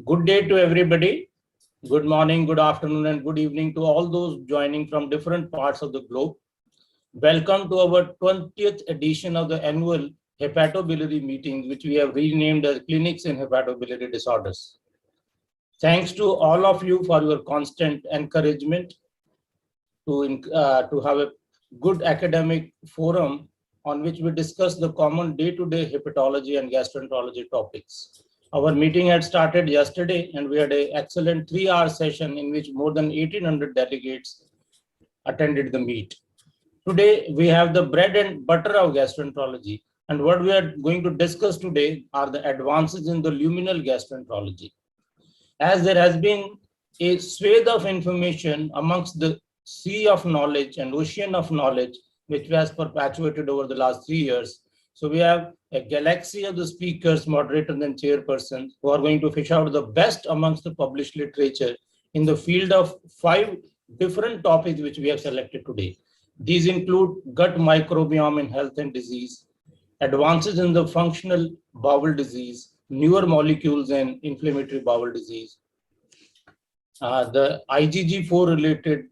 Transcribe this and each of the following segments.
Good day to everybody. Good morning, good afternoon, and good evening to all those joining from different parts of the globe. Welcome to our 20th edition of the annual hepatobiliary meetings, which we have renamed as Clinics in Hepatobiliary Disorders. Thanks to all of you for your constant encouragement to have a good academic forum on which we discuss the common day-to-day hepatology and gastroenterology topics. Our meeting had started yesterday, and we had an excellent 3-hour session in which more than 1,800 delegates attended the meet. Today, we have the bread and butter of gastroenterology, and what we are going to discuss today are the advances in the luminal gastroenterology. As there has been a swathe of information amongst the sea of knowledge and ocean of knowledge, which has perpetuated over the last 3 years. So we have a galaxy of the speakers, moderators, and chairpersons who are going to fish out the best amongst the published literature in the field of 5 different topics which we have selected today. These include gut microbiome in health and disease, advances in the functional bowel disease, newer molecules in inflammatory bowel disease, the IgG4 related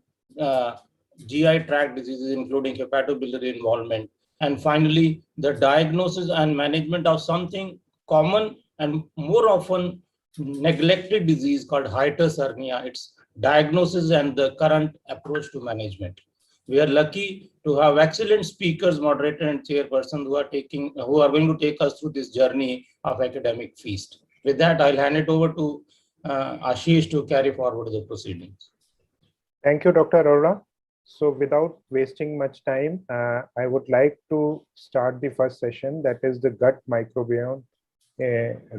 GI tract diseases, including hepatobiliary involvement, and finally, the diagnosis and management of something common and more often neglected disease called hiatus hernia, its diagnosis and the current approach to management. We are lucky to have excellent speakers, moderator, and chairperson who are going to take us through this journey of academic feast. With that, I'll hand it over to Ashish to carry forward the proceedings. Thank you, Dr. Arora. So without wasting much time, I would like to start the first session, that is the gut microbiome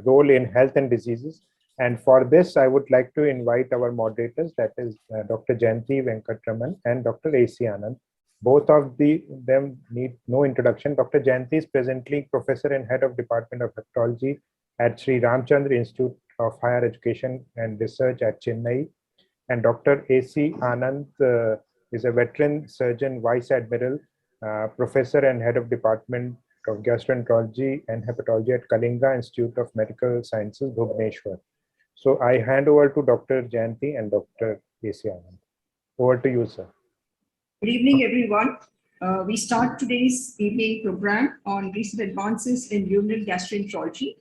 role in health and diseases. And for this, I would like to invite our moderators, that is Dr. Jayanti Venkatraman and Dr. A.C. Anand. Both of them need no introduction. Dr. Jayanti is presently Professor and Head of Department of Hepatology at Sri Ramchandra Institute of Higher Education and Research at Chennai. And Dr. A.C. Anand is a veteran surgeon, Vice Admiral, Professor and Head of Department of Gastroenterology and Hepatology at Kalinga Institute of Medical Sciences, Bhubaneswar. So I hand over to Dr. Jayanti and Dr. A.C. Anand. Over to you, sir. Good evening, everyone. We start today's evening program on recent advances in luminal gastroenterology.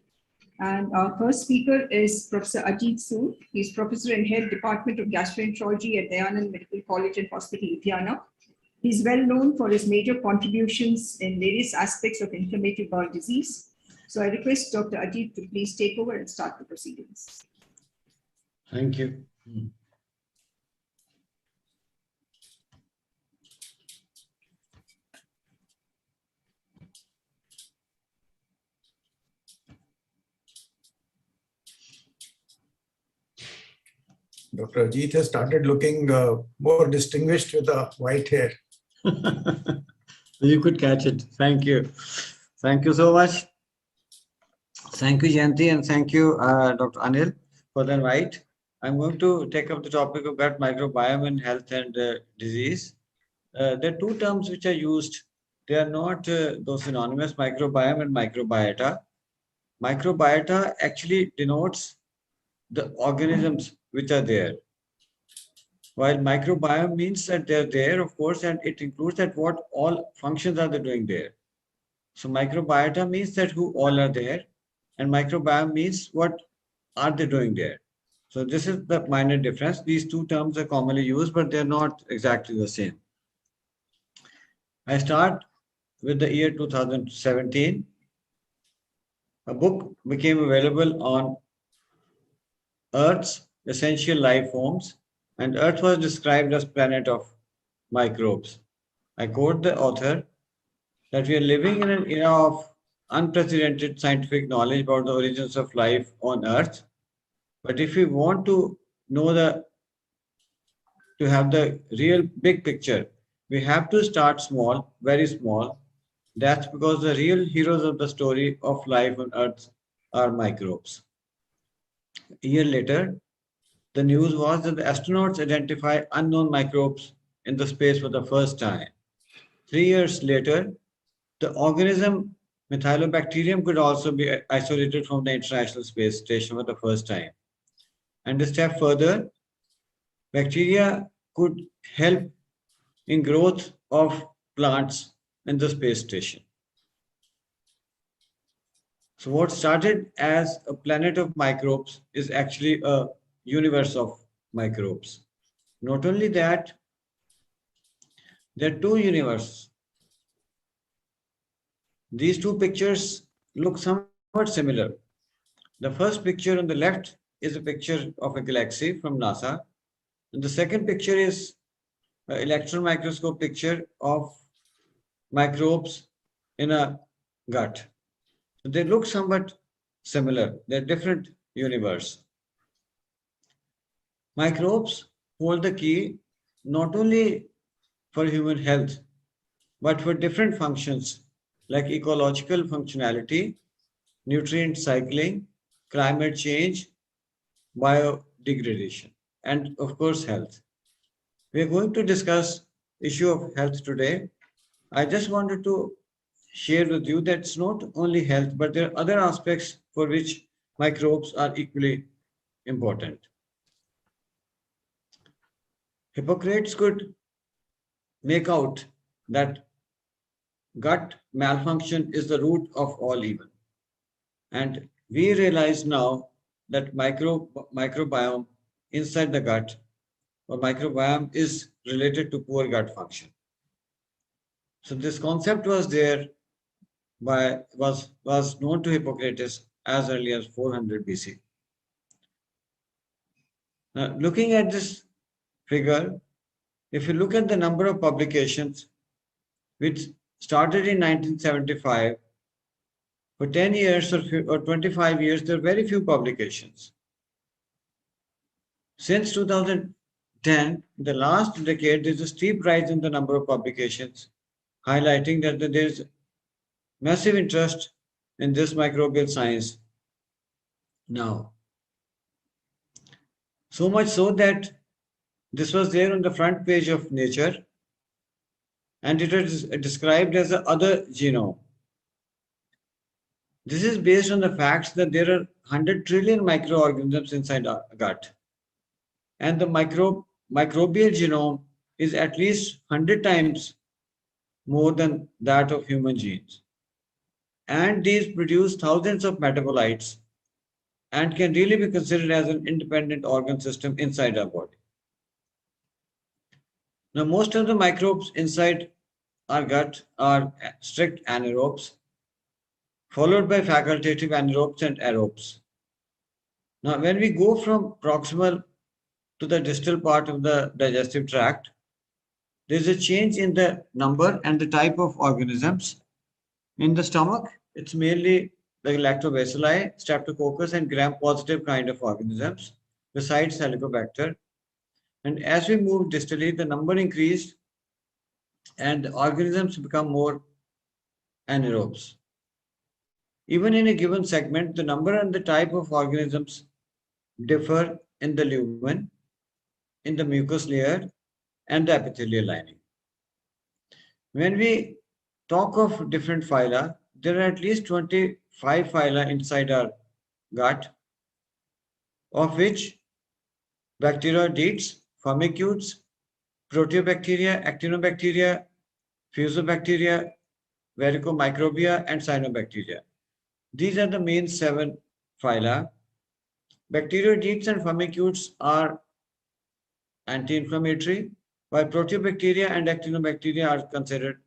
And our first speaker is Professor Ajit Su. He's Professor and Head Department of Gastroenterology at Dayanand Medical College and Hospital, Ludhiana. He's well known for his major contributions in various aspects of inflammatory bowel disease. So I request Dr. Ajit to please take over and start the proceedings. Thank you. Dr. Ajit has started looking more distinguished with the white hair. You could catch it. Thank you. Thank you so much. Thank you, Jayanti, and thank you, Dr. Anil, for the invite. I'm going to take up the topic of gut microbiome in health and disease. There are 2 terms which are used. They are not those synonymous, microbiome and microbiota. Microbiota actually denotes the organisms which are there, while microbiome means that they're there, of course, and it includes that what all functions are they doing there. So microbiota means that who all are there, and microbiome means what are they doing there. So this is the minor difference. These 2 terms are commonly used, but they're not exactly the same. I start with the year 2017. A book became available on Earth's essential life forms, and Earth was described as planet of microbes. I quote the author that we are living in an era of unprecedented scientific knowledge about the origins of life on Earth. But if we want to know to have the real big picture, we have to start small, very small. That's because the real heroes of the story of life on Earth are microbes. A year later, the news was that the astronauts identify unknown microbes in the space for the first time. 3 years later, the organism Methylobacterium could also be isolated from the International Space Station for the first time. And a step further, bacteria could help in growth of plants in the space station. So what started as a planet of microbes is actually a universe of microbes. Not only that, there are two universes. These two pictures look somewhat similar. The first picture on the left is a picture of a galaxy from NASA. And the second picture is an electron microscope picture of microbes in a gut. So they look somewhat similar. They're different universe. Microbes hold the key not only for human health, but for different functions like ecological functionality, nutrient cycling, climate change, biodegradation, and of course health. We are going to discuss issue of health today. I just wanted to share with you that it's not only health, but there are other aspects for which microbes are equally important. Hippocrates could make out that gut malfunction is the root of all evil. And we realize now that microbiome inside the gut or microbiome is related to poor gut function. So this concept was there was known to Hippocrates as early as 400 BC. Now, looking at this figure, if you look at the number of publications which started in 1975, for 10 years or 25 years, there are very few publications. Since 2010, the last decade, there's a steep rise in the number of publications, highlighting that there's massive interest in this microbial science now. So much so that this was there on the front page of Nature, and it is described as the other genome. This is based on the facts that there are 100 trillion microorganisms inside our gut. And the microbial genome is at least 100 times more than that of human genes. And these produce thousands of metabolites and can really be considered as an independent organ system inside our body. Now, most of the microbes inside our gut are strict anaerobes, followed by facultative anaerobes and aerobes. Now, when we go from proximal to the distal part of the digestive tract, there's a change in the number and the type of organisms. In the stomach, it's mainly the lactobacilli, streptococcus, and gram-positive kind of organisms, besides Helicobacter. And as we move distally, the number increased and the organisms become more anaerobes. Even in a given segment, the number and the type of organisms differ in the lumen, in the mucous layer, and the epithelial lining. When we talk of different phyla, there are at least 25 phyla inside our gut, of which bacteroidetes, firmicutes, proteobacteria, actinobacteria, fusobacteria, varicomicrobia, and cyanobacteria. These are the main 7 phyla. Bacteroidetes and firmicutes are anti-inflammatory, while proteobacteria and actinobacteria are considered,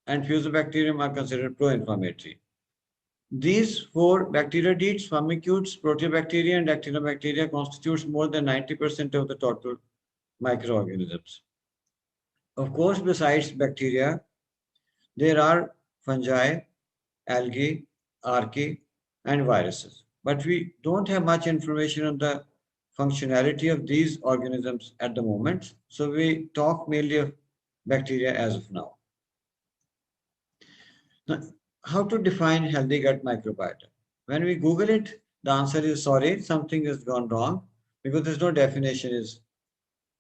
and fusobacterium are considered pro-inflammatory. These 4 bacteroidetes, firmicutes, proteobacteria, and actinobacteria constitutes more than 90% of the total microorganisms. Of course, besides bacteria, there are fungi, algae, archaea, and viruses. But we don't have much information on the functionality of these organisms at the moment. So we talk mainly of bacteria as of now. Now, how to define healthy gut microbiota? When we Google it, the answer is sorry, something has gone wrong because there's no definition is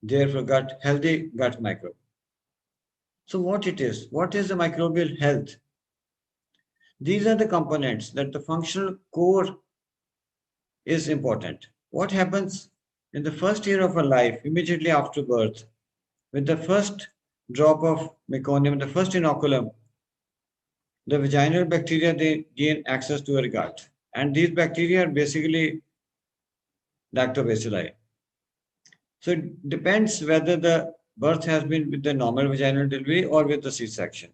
there for healthy gut microbe. So what it is? What is the microbial health? These are the components that the functional core is important. What happens in the first year of our life, immediately after birth, with the first drop of meconium, the first inoculum, the vaginal bacteria, they gain access to our gut. And these bacteria are basically lactobacilli. So it depends whether the birth has been with the normal vaginal delivery or with the C-section.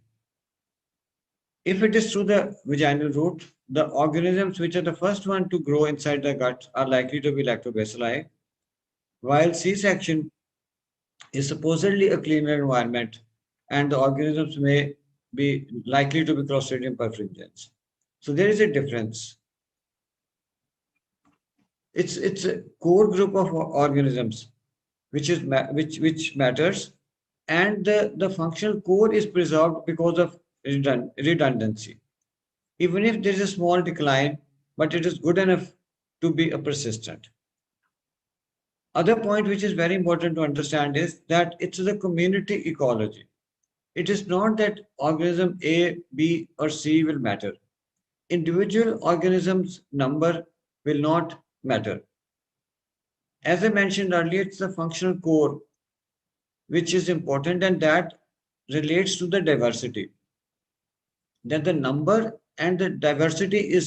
If it is through the vaginal route, the organisms which are the first one to grow inside the gut are likely to be lactobacilli, while C-section is supposedly a cleaner environment and the organisms may be likely to be Clostridium perfringens. So there is a difference. It's a core group of organisms which matters, and the functional core is preserved because of redundancy. Even if there is a small decline, but it is good enough to be a persistent. Other point which is very important to understand is that it's the community ecology. It is not that organism A, B, or C will matter. Individual organisms number will not matter. As I mentioned earlier, it's the functional core which is important, and that relates to the diversity. That the number and the diversity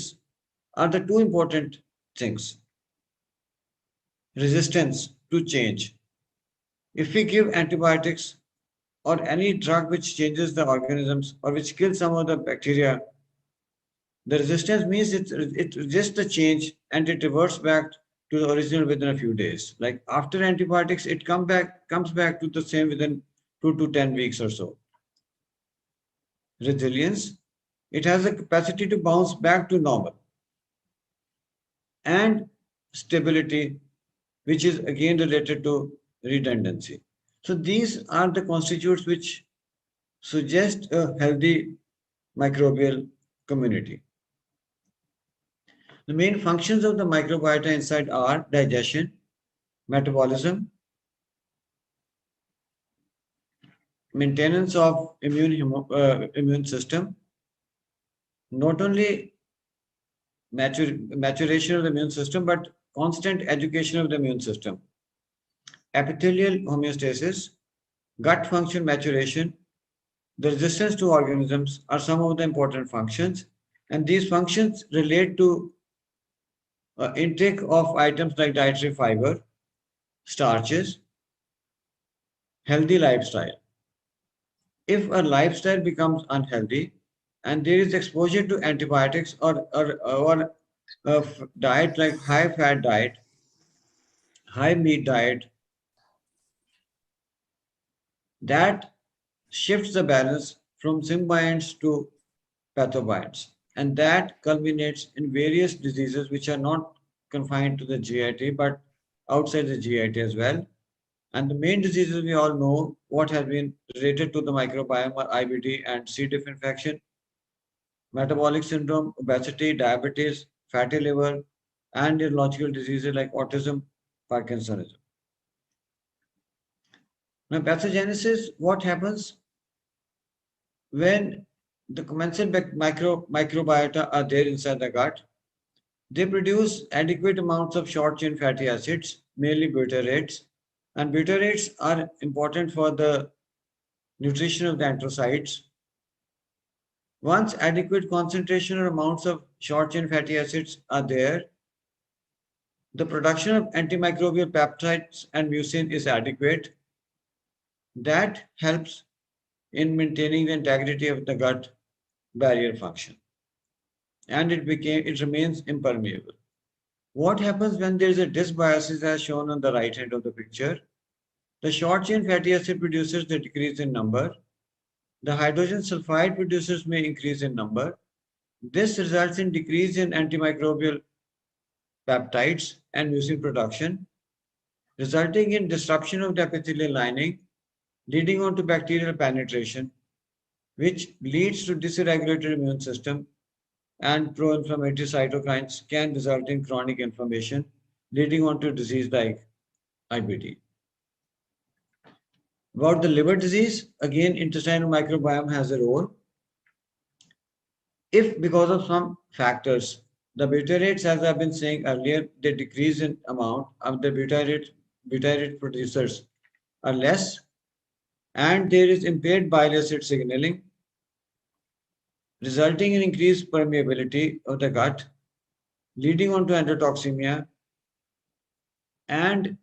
are the two important things. Resistance to change. If we give antibiotics or any drug which changes the organisms or which kills some of the bacteria, the resistance means it resists the change and it reverts back to the original within a few days. Like after antibiotics, it comes back to the same within 2 to 10 weeks or so. Resilience, it has a capacity to bounce back to normal. And stability, which is again related to redundancy. So these are the constituents which suggest a healthy microbial community. The main functions of the microbiota inside are digestion, metabolism, maintenance of immune system, not only maturation of the immune system, but constant education of the immune system, epithelial homeostasis, gut function maturation, the resistance to organisms are some of the important functions, and these functions relate to intake of items like dietary fiber, starches, healthy lifestyle. If a lifestyle becomes unhealthy and there is exposure to antibiotics or diet like high fat diet, high meat diet, that shifts the balance from symbionts to pathobionts, and that culminates in various diseases which are not confined to the GIT but outside the GIT as well. And the main diseases we all know what has been related to the microbiome are IBD and C. diff infection, metabolic syndrome, obesity, diabetes, fatty liver, and neurological diseases like autism, Parkinsonism. Now, pathogenesis, what happens when the commensal microbiota are there inside the gut? They produce adequate amounts of short-chain fatty acids, mainly butyrates, and butyrates are important for the nutrition of the enterocytes. Once adequate concentration or amounts of short-chain fatty acids are there, the production of antimicrobial peptides and mucin is adequate. That helps in maintaining the integrity of the gut barrier function, and it remains impermeable. What happens when there is a dysbiosis as shown on the right hand of the picture? The short-chain fatty acid producers they decrease in number. The hydrogen sulfide producers may increase in number. This results in decrease in antimicrobial peptides and mucin production, resulting in disruption of the epithelial lining, leading on to bacterial penetration, which leads to dysregulated immune system, and pro-inflammatory cytokines can result in chronic inflammation, leading on to disease like IBD. About the liver disease, again, intestinal microbiome has a role. If because of some factors, the butyrates, as I've been saying earlier, they decrease in amount, the butyrate butyrate producers are less, and there is impaired bile acid signaling, resulting in increased permeability of the gut, leading on to endotoxemia and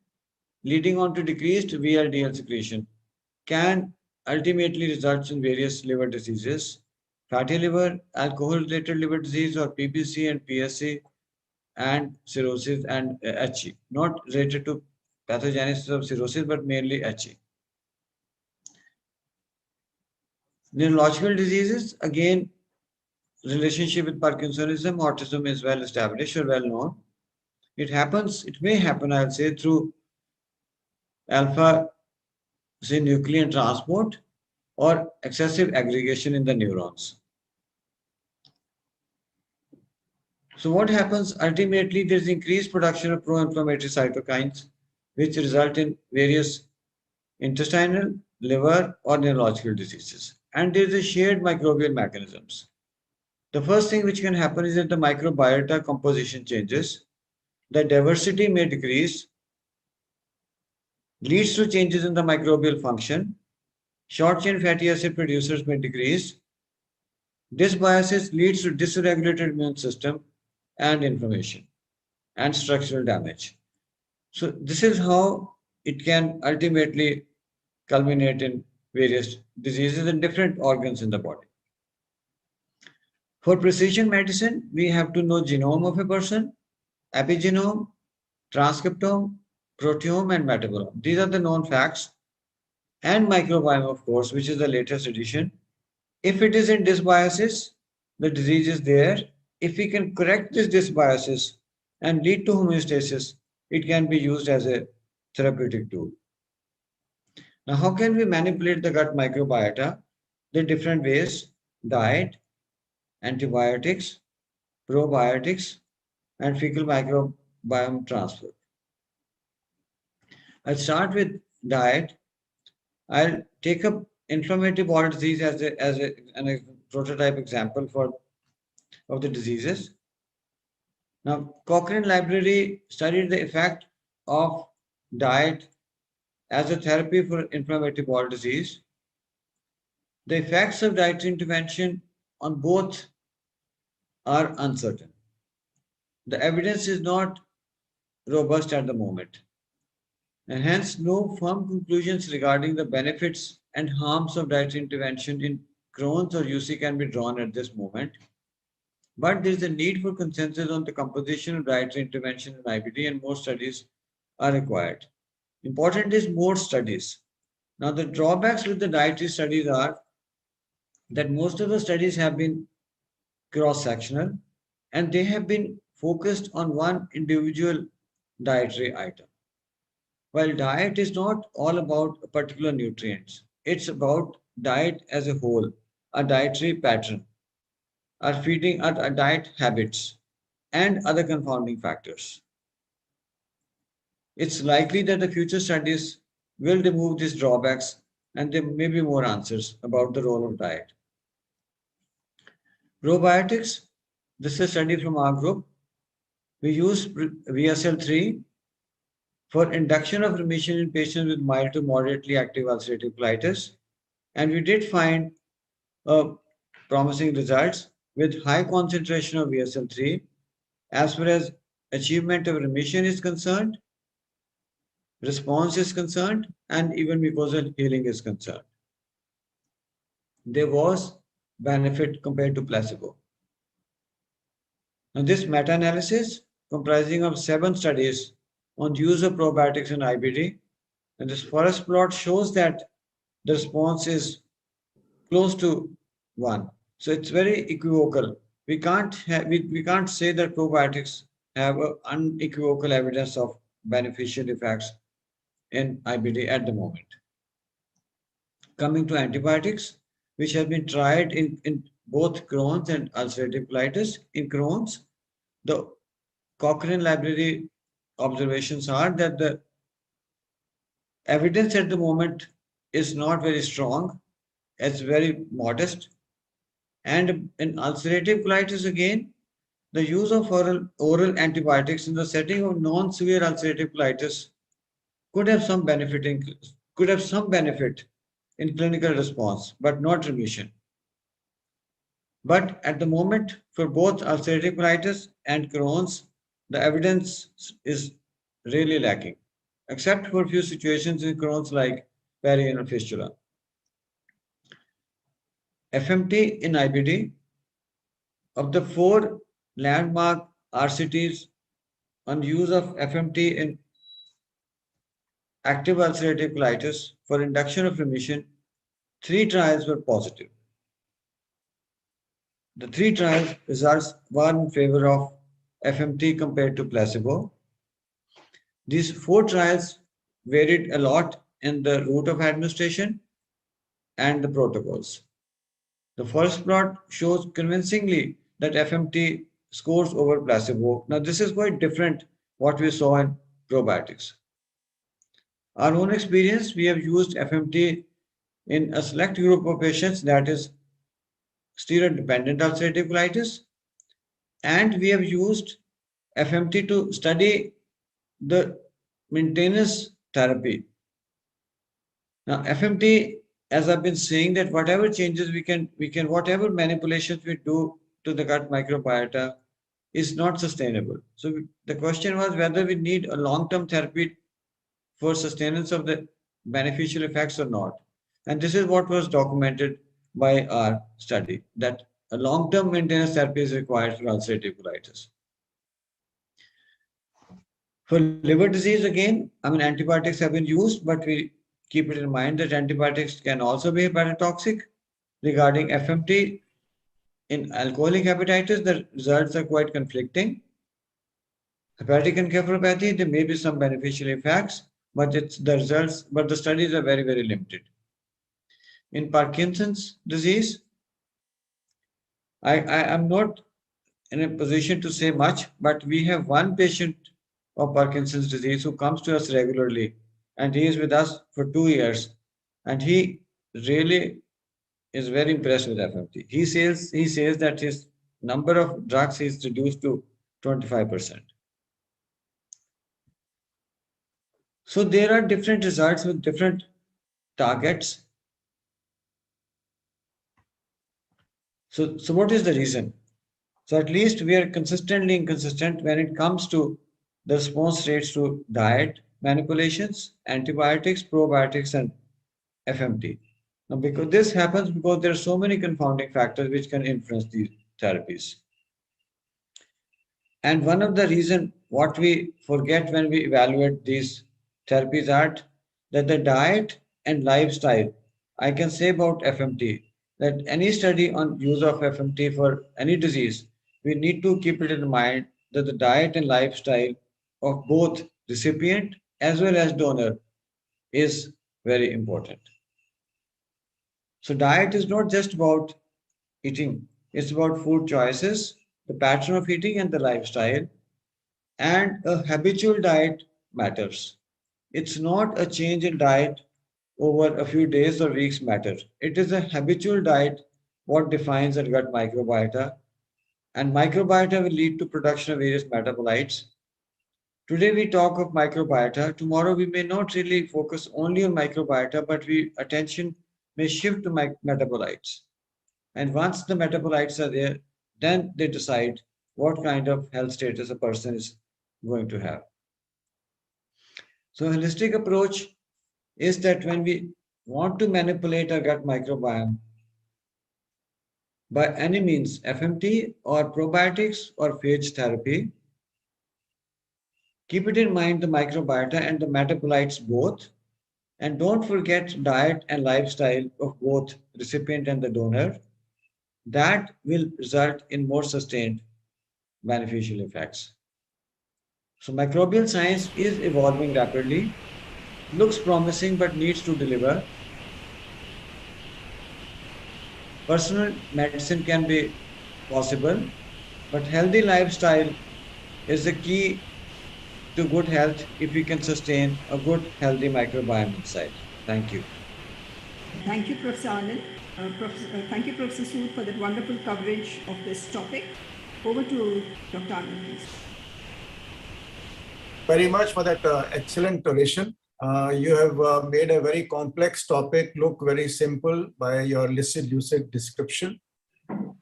leading on to decreased VLDL secretion, can ultimately result in various liver diseases, fatty liver, alcohol-related liver disease or PBC and PSC, and cirrhosis and HE, not related to pathogenesis of cirrhosis, but mainly HE. Neurological diseases, again, relationship with Parkinsonism, autism is well established or well known. It may happen, I'll say, through alpha-synuclein transport or excessive aggregation in the neurons. So what happens ultimately, there's increased production of pro-inflammatory cytokines, which result in various intestinal, liver, or neurological diseases. And there's a shared microbial mechanisms. The first thing which can happen is that the microbiota composition changes, the diversity may decrease, leads to changes in the microbial function, short-chain fatty acid producers may decrease, dysbiosis leads to dysregulated immune system and inflammation and structural damage. So this is how it can ultimately culminate in various diseases in different organs in the body. For precision medicine, we have to know genome of a person, epigenome, transcriptome, proteome, and metabolome. These are the known facts. And microbiome, of course, which is the latest addition. If it is in dysbiosis, the disease is there. If we can correct this dysbiosis and lead to homeostasis, it can be used as a therapeutic tool. Now, how can we manipulate the gut microbiota? There are different ways: diet, antibiotics, probiotics, and fecal microbiome transfer. I'll start with diet. I'll take up inflammatory bowel disease as a prototype example of the diseases. Now, Cochrane Library studied the effect of diet as a therapy for inflammatory bowel disease. The effects of dietary intervention on both are uncertain. The evidence is not robust at the moment, and hence no firm conclusions regarding the benefits and harms of dietary intervention in Crohn's or UC can be drawn at this moment. But there is a need for consensus on the composition of dietary intervention in IBD, and more studies are required. Important is more studies. Now, the drawbacks with the dietary studies are that most of the studies have been cross-sectional and they have been focused on one individual dietary item. While diet is not all about particular nutrients, it's about diet as a whole, a dietary pattern, our feeding, our diet habits, and other confounding factors. It's likely that the future studies will remove these drawbacks and there may be more answers about the role of diet. Probiotics, this is a study from our group. We use VSL3 for induction of remission in patients with mild to moderately active ulcerative colitis. And we did find promising results with high concentration of VSL3 as far as achievement of remission is concerned, response is concerned, and even mucosal healing is concerned. There was benefit compared to placebo. Now, this meta-analysis comprising of 7 studies on the use of probiotics in IBD, and this forest plot shows that the response is close to 1. So it's very equivocal. We can't say that probiotics have unequivocal evidence of beneficial effects in IBD at the moment. Coming to antibiotics, which have been tried in both Crohn's and ulcerative colitis. In Crohn's, the Cochrane Library observations are that the evidence at the moment is not very strong, it's very modest. And in ulcerative colitis again, the use of oral antibiotics in the setting of non-severe ulcerative colitis could have some benefit in clinical response, but not remission. But at the moment, for both ulcerative colitis and Crohn's, the evidence is really lacking, except for a few situations in Crohn's like perianal fistula. FMT in IBD, of the 4 landmark RCTs on use of FMT in active ulcerative colitis for induction of remission, 3 trials were positive. The 3 trials results were in favor of FMT compared to placebo. These 4 trials varied a lot in the route of administration and the protocols. The first plot shows convincingly that FMT scores over placebo. Now, this is quite different what we saw in probiotics. Our own experience, we have used FMT in a select group of patients, that is steroid-dependent ulcerative colitis, and we have used FMT to study the maintenance therapy. Now, FMT, as I've been saying, that whatever changes we can whatever manipulations we do to the gut microbiota is not sustainable. So the question was whether we need a long-term therapy for sustenance of the beneficial effects or not. And this is what was documented by our study, that a long-term maintenance therapy is required for ulcerative colitis. For liver disease, again, antibiotics have been used, but we keep it in mind that antibiotics can also be hepatotoxic. Regarding FMT, in alcoholic hepatitis, the results are quite conflicting. Hepatic encephalopathy, there may be some beneficial effects, but the studies are very, very limited. In Parkinson's disease, I am not in a position to say much, but we have one patient of Parkinson's disease who comes to us regularly, and he is with us for 2 years, and he really is very impressed with FMT. He says that his number of drugs is reduced to 25%. So there are different results with different targets. So what is the reason? So at least we are consistently inconsistent when it comes to the response rates to diet, manipulations, antibiotics, probiotics, and FMT. Now, because this happens because there are so many confounding factors which can influence these therapies. And one of the reasons what we forget when we evaluate these therapies are that the diet and lifestyle, I can say about FMT, that any study on use of FMT for any disease, we need to keep it in mind that the diet and lifestyle of both recipient as well as donor is very important. So diet is not just about eating, it's about food choices, the pattern of eating and the lifestyle, and a habitual diet matters. It's not a change in diet over a few days or weeks matter. It is a habitual diet what defines a gut microbiota, and microbiota will lead to production of various metabolites. Today we talk of microbiota. Tomorrow we may not really focus only on microbiota, but attention may shift to metabolites. And once the metabolites are there, then they decide what kind of health status a person is going to have. So a holistic approach is that when we want to manipulate our gut microbiome, by any means, FMT or probiotics or phage therapy, keep it in mind the microbiota and the metabolites both, and don't forget diet and lifestyle of both recipient and the donor. That will result in more sustained beneficial effects. So microbial science is evolving rapidly, looks promising but needs to deliver. Personal medicine can be possible, but healthy lifestyle is the key to good health if we can sustain a good, healthy microbiome inside. Thank you. Thank you, Professor Anand. Thank you, Professor Sood, for that wonderful coverage of this topic. Over to Dr. Anand, please. Very much for that excellent oration. You have made a very complex topic look very simple by your lucid description.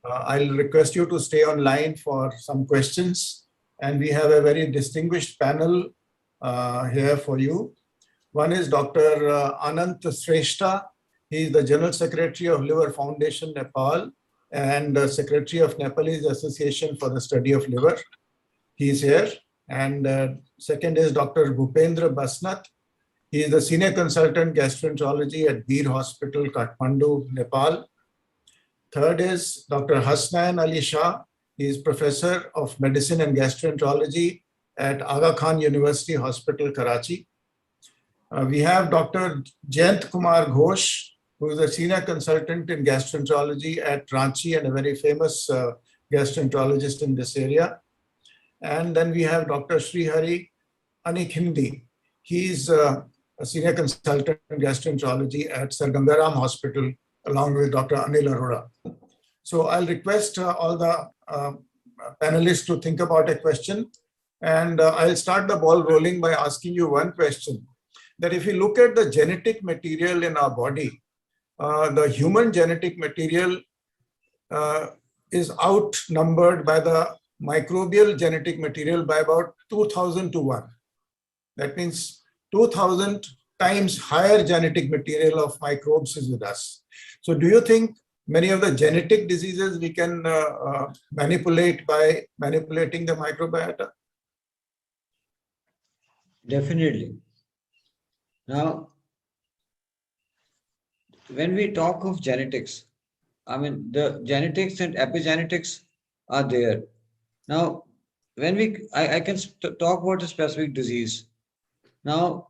I'll request you to stay online for some questions. And we have a very distinguished panel here for you. One is Dr. Anant Shrestha. He is the General Secretary of Liver Foundation, Nepal, and Secretary of Nepalese Association for the Study of Liver. He is here. And second is Dr. Bhupendra Basnath. He is the Senior Consultant Gastroenterology at Veer Hospital, Kathmandu, Nepal. Third is Dr. Hasnain Ali Shah. He is Professor of Medicine and Gastroenterology at Aga Khan University Hospital, Karachi. We have Dr. Jayant Kumar Ghosh, who is a Senior Consultant in Gastroenterology at Ranchi and a very famous gastroenterologist in this area. And then we have Dr. Srihari Anikhindi. He is a Senior Consultant in Gastroenterology at Sir Gangaram Hospital, along with Dr. Anil Arora. So I'll request all the panelists to think about a question. And I'll start the ball rolling by asking you one question. That if you look at the genetic material in our body, the human genetic material is outnumbered by the microbial genetic material by about 2,000 to 1. That means 2,000 times higher genetic material of microbes is with us. So do you think many of the genetic diseases we can manipulate by manipulating the microbiota? Definitely. Now, when we talk of genetics, I mean, the genetics and epigenetics are there. Now, when I can talk about a specific disease. Now,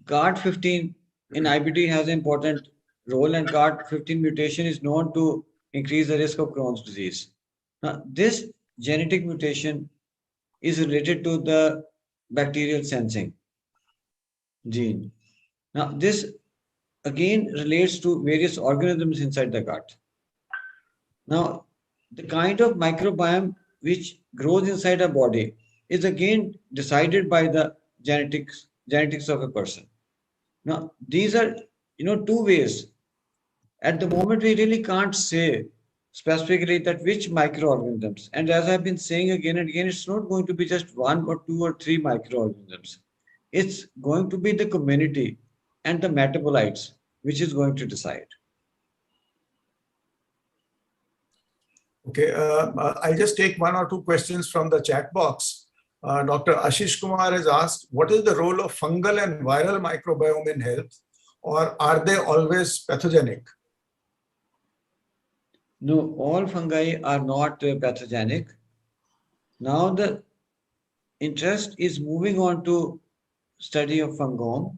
GARD15 in IBD has an important role, and GARD15 mutation is known to increase the risk of Crohn's disease. Now, this genetic mutation is related to the bacterial sensing gene. Now, this again relates to various organisms inside the gut. Now, the kind of microbiome which grows inside a body is again decided by the genetics of a person. Now, these are, two ways. At the moment, we really can't say specifically that which microorganisms. And as I've been saying again and again, it's not going to be just 1 or 2 or 3 microorganisms. It's going to be the community and the metabolites which is going to decide. Okay, I'll just take 1 or 2 questions from the chat box. Dr. Ashish Kumar has asked, what is the role of fungal and viral microbiome in health, or are they always pathogenic? No, all fungi are not pathogenic. Now the interest is moving on to study of fungome.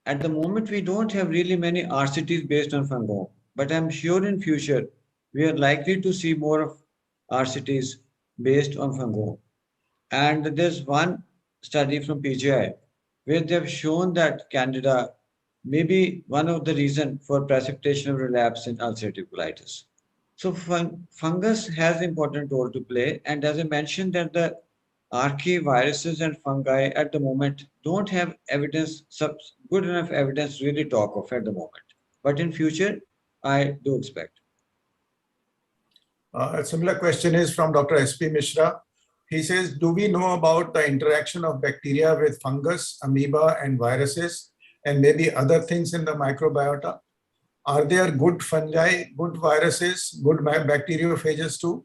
At the moment, we don't have really many RCTs based on fungome, but I'm sure in future, we are likely to see more of RCTs based on fungome. And there's one study from PGI where they have shown that Candida may be one of the reasons for precipitation of relapse in ulcerative colitis. So fungus has an important role to play. And as I mentioned that the archaeviruses and fungi at the moment don't have evidence, good enough evidence to really talk of at the moment. But in future, I do expect. A similar question is from Dr. S.P. Mishra. He says, do we know about the interaction of bacteria with fungus, amoeba, and viruses, and maybe other things in the microbiota? Are there good fungi, good viruses, good bacteriophages too?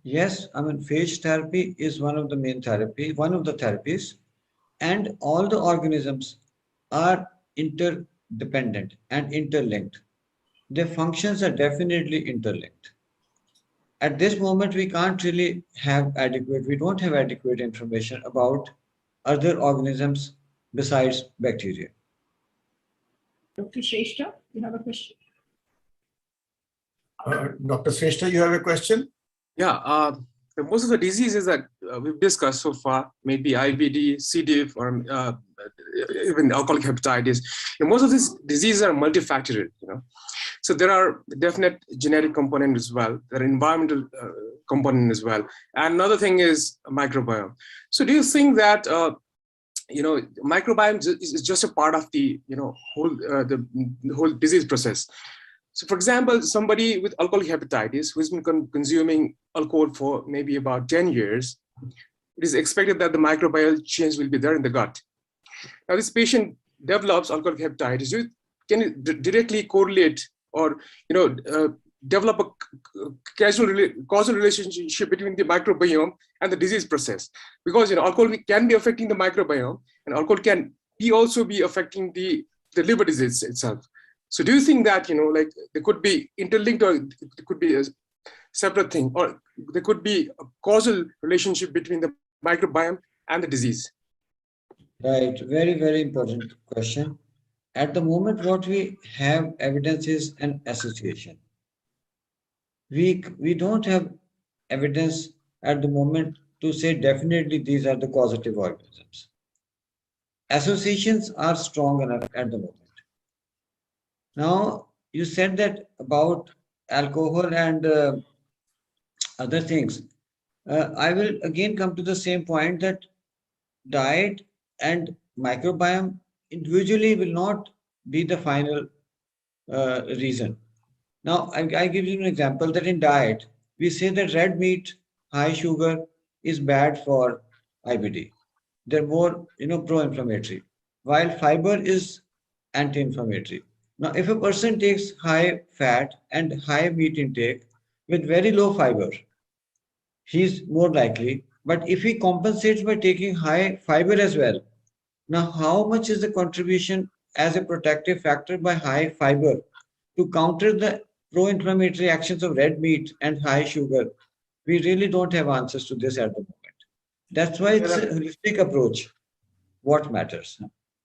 Yes, I mean, phage therapy is one of the therapies, and all the organisms are interdependent and interlinked. Their functions are definitely interlinked. At this moment, we don't have adequate information about other organisms besides bacteria. Dr. Shrestha, you have a question? Dr. Shrestha, you have a question? Yeah, most of the diseases that we've discussed so far, maybe IBD, C. diff, or even alcoholic hepatitis, and most of these diseases are multifactorial, So there are definite genetic component as well, there are environmental component as well. And another thing is microbiome. So do you think that microbiome is just a part of the, the whole disease process. So for example, somebody with alcoholic hepatitis who's been consuming alcohol for maybe about 10 years, it is expected that the microbial change will be there in the gut. Now this patient develops alcoholic hepatitis. Can it directly correlate or develop a causal relationship between the microbiome and the disease process? Because alcohol can be affecting the microbiome, and alcohol can also be affecting the liver disease itself. So do you think that they could be interlinked, or it could be a separate thing, or there could be a causal relationship between the microbiome and the disease? Right, very, very important question. At the moment, what we have evidence is an association. We don't have evidence at the moment to say definitely these are the causative organisms. Associations are strong enough at the moment. Now, you said that about alcohol and other things. I will again come to the same point that diet and microbiome individually will not be the final reason. Now, I give you an example that in diet, we say that red meat, high sugar is bad for IBD. They're more, pro-inflammatory, while fiber is anti-inflammatory. Now, if a person takes high fat and high meat intake with very low fiber, he's more likely. But if he compensates by taking high fiber as well, now how much is the contribution as a protective factor by high fiber to counter the pro-inflammatory actions of red meat and high sugar? We really don't have answers to this at the moment. That's why it's a holistic approach. What matters?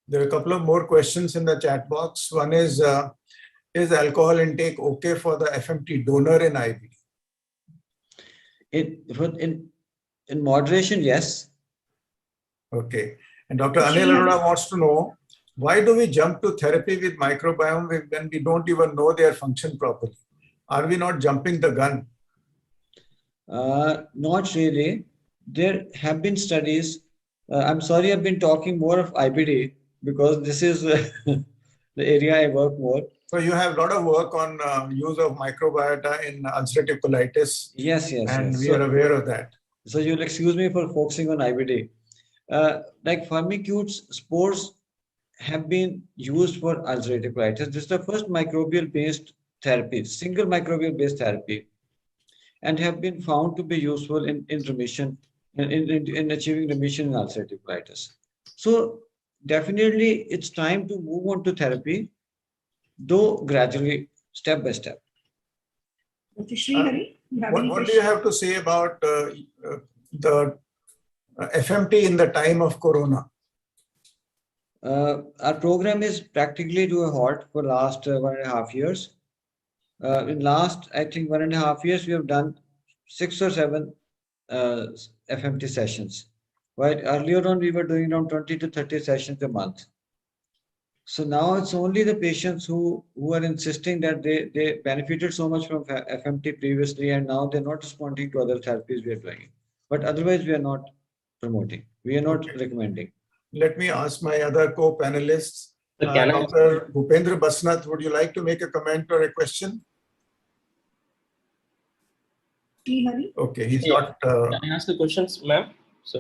There are a couple of more questions in the chat box. One is alcohol intake okay for the FMT donor in IBD? In moderation, yes. Okay. And Dr. Anil Arora wants to know, why do we jump to therapy with microbiome when we don't even know their function properly? Are we not jumping the gun? Not really. There have been studies. I'm sorry, I've been talking more of IBD because this is the area I work more. So you have a lot of work on use of microbiota in ulcerative colitis. Yes. And we are aware of that. So you'll excuse me for focusing on IBD. Like firmicutes, spores have been used for ulcerative colitis. This is the first microbial-based therapy, single microbial-based therapy, and have been found to be useful in remission, in achieving remission in ulcerative colitis. So definitely it's time to move on to therapy, though gradually, step by step. What do you have to say about the FMT in the time of Corona? Our program is practically to a halt for last 1.5 years. In last, I think 1.5 years, we have done 6 or 7 FMT sessions. While earlier on, we were doing around 20 to 30 sessions a month. So now it's only the patients who are insisting that they benefited so much from FMT previously, and now they're not responding to other therapies we are doing. But otherwise, we are not promoting. We are not recommending. Let me ask my other co-panelists. Dr. Bhupendra Basnath, would you like to make a comment or a question? Okay, he's not. Can I ask the questions, ma'am?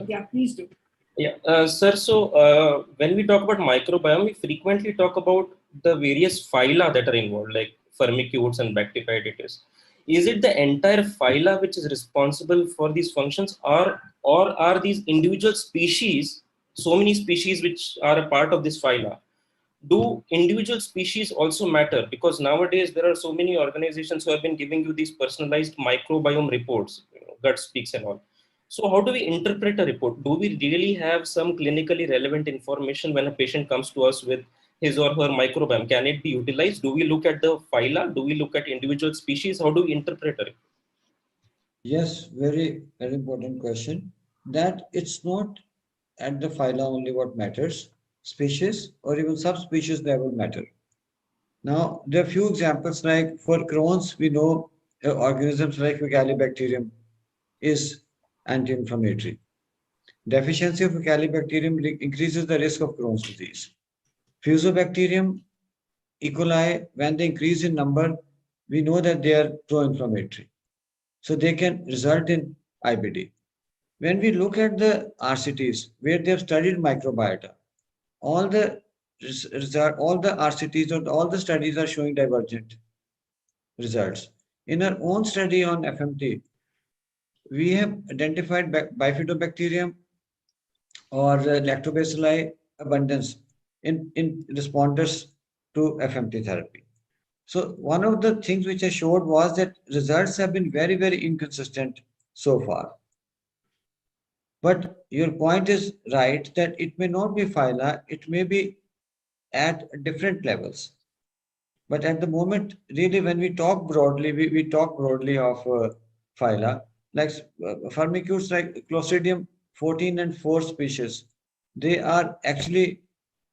Yeah, please do. Yeah, sir. So when we talk about microbiome, we frequently talk about the various phyla that are involved, like firmicutes and Bacteroidetes. Is it the entire phyla which is responsible for these functions, or are these individual species, so many species which are a part of this phyla? Do individual species also matter? Because nowadays there are so many organizations who have been giving you these personalized microbiome reports, Gut Speaks and all. So how do we interpret a report? Do we really have some clinically relevant information when a patient comes to us with his or her microbiome? Can it be utilized? Do we look at the phyla? Do we look at individual species? How do we interpret it? Yes, very, very important question. That it's not at the phyla only what matters. Species or even subspecies level matter. Now, there are few examples, like for Crohn's, we know organisms like Faecalibacterium is anti-inflammatory. Deficiency of Calypbacterium increases the risk of Crohn's disease. Fusobacterium, E. coli, when they increase in number, we know that they are pro-inflammatory. So they can result in IBD. When we look at the RCTs where they have studied microbiota, all the RCTs or all the studies are showing divergent results. In our own study on FMT, we have identified Bifidobacterium or Lactobacilli abundance in responders to FMT therapy. So one of the things which I showed was that results have been very, very inconsistent so far. But your point is right that it may not be phyla, it may be at different levels. But at the moment, really, when we talk broadly, we talk broadly of phyla, like Firmicutes like Clostridium 14 and 4 species, they are actually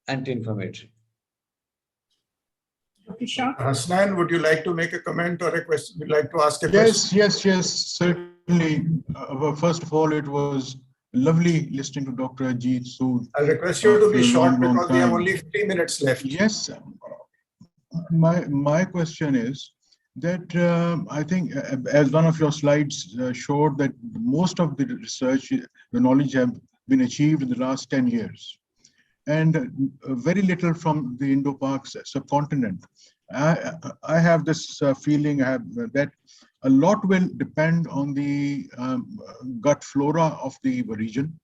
anti-inflammatory. Dr. Shah? Hasnain, would you like to make a comment or a question? Would you like to ask a question? Yes, certainly. First of all, it was lovely listening to Dr. Ajit Su. I'll request you to be short because we have time. only 3 minutes left. Yes, my question is that I think as one of your slides showed that most of the research, the knowledge have been achieved in the last 10 years. And very little from the Indo-Pak subcontinent. I have this feeling that a lot will depend on the gut flora of the region.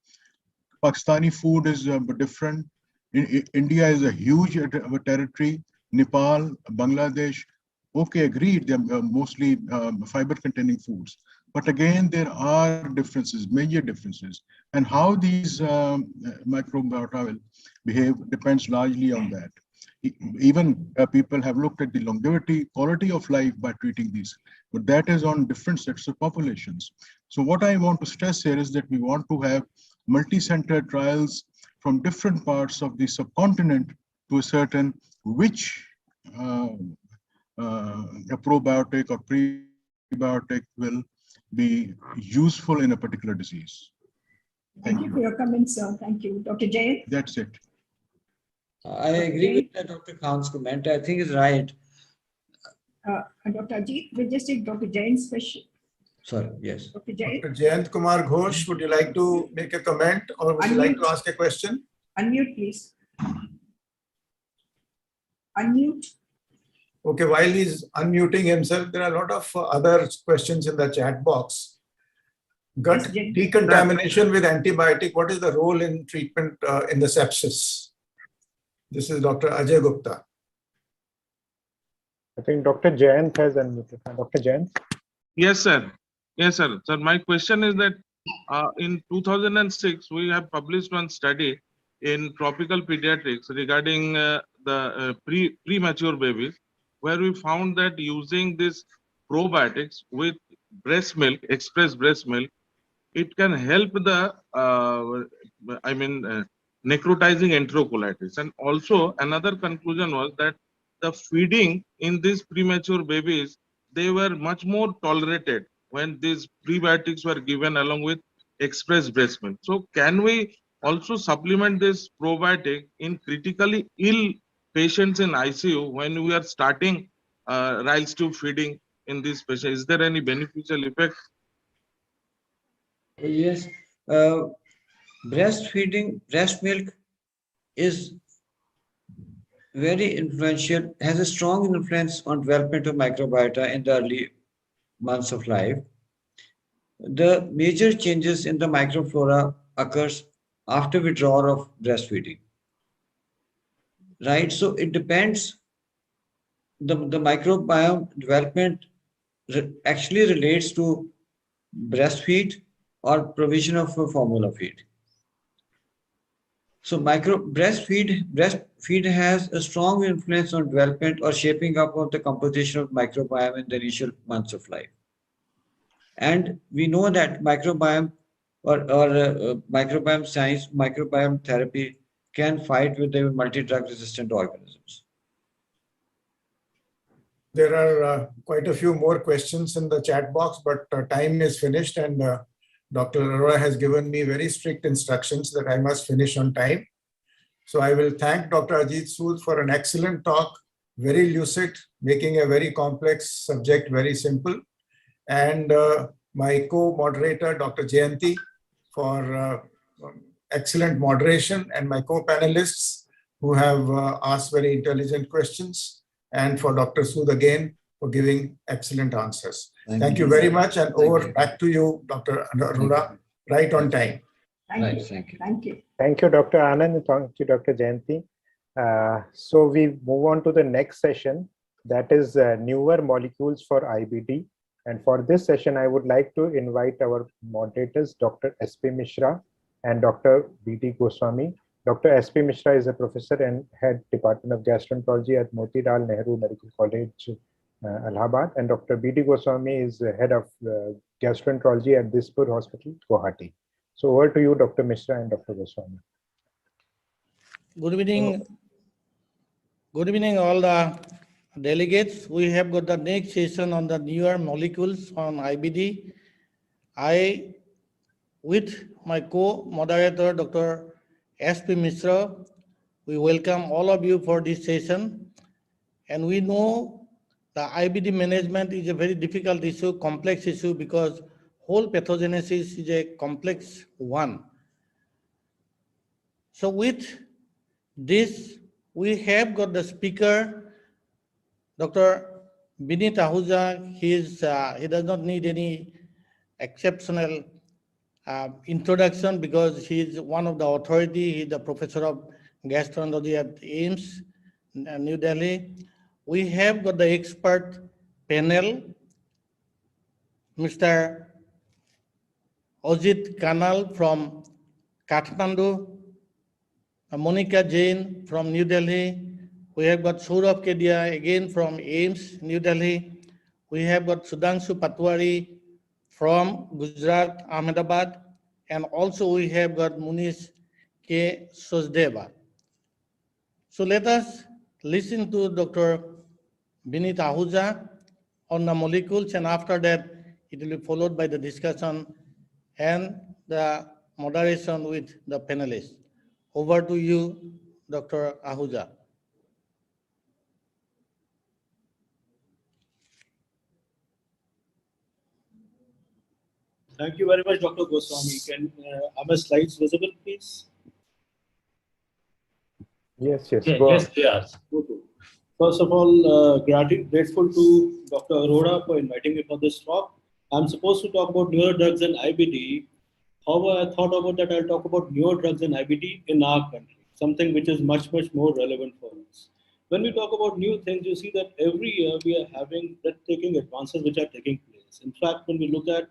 Pakistani food is different. India is a huge territory. Nepal, Bangladesh, okay, agreed, they're mostly fiber-containing foods. But again, there are differences, major differences. And how these microbiota will behave depends largely on that. Even people have looked at the longevity, quality of life by treating these, but that is on different sets of populations. So what I want to stress here is that we want to have multi-center trials from different parts of the subcontinent to ascertain which a probiotic or prebiotic will be useful in a particular disease. Thank you for your comments, sir. Thank you. Dr. Jayant? That's it. I agree with Dr. Khan's comment. I think it's right. Dr. Ajit, we'll just take Dr. Jayant's question. Sorry, yes. Dr. Jayant, Dr. Jayant Kumar Ghosh, would you like to make a comment or would you like to ask a question? unmute, please. Unmute. Okay, while he's unmuting himself, there are a lot of other questions in the chat box. Gut Yes, decontamination with antibiotic, what is the role in treatment in the sepsis? This is Dr. Ajay Gupta. I think Dr. Jayant has unmuted. Dr. Jayant? Yes, sir. Yes, sir. Sir, my question is that in 2006, we have published one study in tropical pediatrics regarding the premature babies, where we found that using this probiotics with breast milk, express breast milk, it can help the, necrotizing enterocolitis. And also another conclusion was that the feeding in these premature babies, they were much more tolerated when these prebiotics were given along with express breast milk. So can we also supplement this probiotic in critically ill patients in ICU when we are starting rice tube feeding in these patients? Is there any beneficial effect? Yes. Breastfeeding, breast milk is very influential, has a strong influence on development of microbiota in the early months of life. The major changes in the microflora occurs after withdrawal of breastfeeding. Right, so it depends. The microbiome development actually relates to breastfeed or provision of a formula feed. So breastfeed has a strong influence on development or shaping up of the composition of microbiome in the initial months of life. And we know that microbiome or microbiome science, microbiome therapy can fight with the multi-drug resistant organisms. There are quite a few more questions in the chat box, but time is finished and Dr. Arora has given me very strict instructions that I must finish on time. So I will thank Dr. Ajit Su for an excellent talk, very lucid, making a very complex subject very simple. And my co-moderator, Dr. Jayanti, for excellent moderation, and my co-panelists who have asked very intelligent questions, and for Dr. Sood again for giving excellent answers. Thank you very much, and over back to you, Dr. Arora, right on time. Thank you. Thank you. Thank you. Thank you, Dr. Anand, and thank you, Dr. Jayanti. So we move on to the next session, that is newer molecules for IBD. And for this session, I would like to invite our moderators, Dr. S.P. Mishra and Dr. B.D. Goswami. Dr. S.P. Mishra is a professor and head Department of Gastroenterology at Motilal Nehru Medical College, Allahabad. And Dr. B.D. Goswami is head of gastroenterology at Dispur Hospital, Guwahati. So over to you, Dr. Mishra and Dr. Goswami. Good evening. Good evening, all the delegates. We have got the next session on the newer molecules on IBD. I, with my co-moderator, Dr. S.P. Mishra, we welcome all of you for this session. And we know the IBD management is a very difficult issue, complex issue, because whole pathogenesis is a complex one. So with this, we have got the speaker, Dr. Vinit Ahuja. He does not need any exceptional introduction because he is one of the authority. He is the professor of gastroenterology at AIIMS, New Delhi. We have got the expert panel, Mr. Ajit Kanal from Kathmandu, Monica Jain from New Delhi. We have got Saurabh Kedia again from AIIMS, New Delhi. We have got Sudhanshu Patwari from Gujarat, Ahmedabad. And also we have got Munish K. Sosdeva. So let us listen to Dr. Vinit Ahuja on the molecules, and after that it will be followed by the discussion and the moderation with the panelists. Over to you, Dr. Ahuja. Thank you very much, Dr. Goswami. Are my slides visible, please? Yes, yes. Yes, yes. First of all, grateful to Dr. Arora for inviting me for this talk. I'm supposed to talk about newer drugs and IBD. However, I thought about that I'll talk about newer drugs and IBD in our country, something which is much, much more relevant for us. When we talk about new things, you see that every year we are having breathtaking advances which are taking place. In fact, when we look at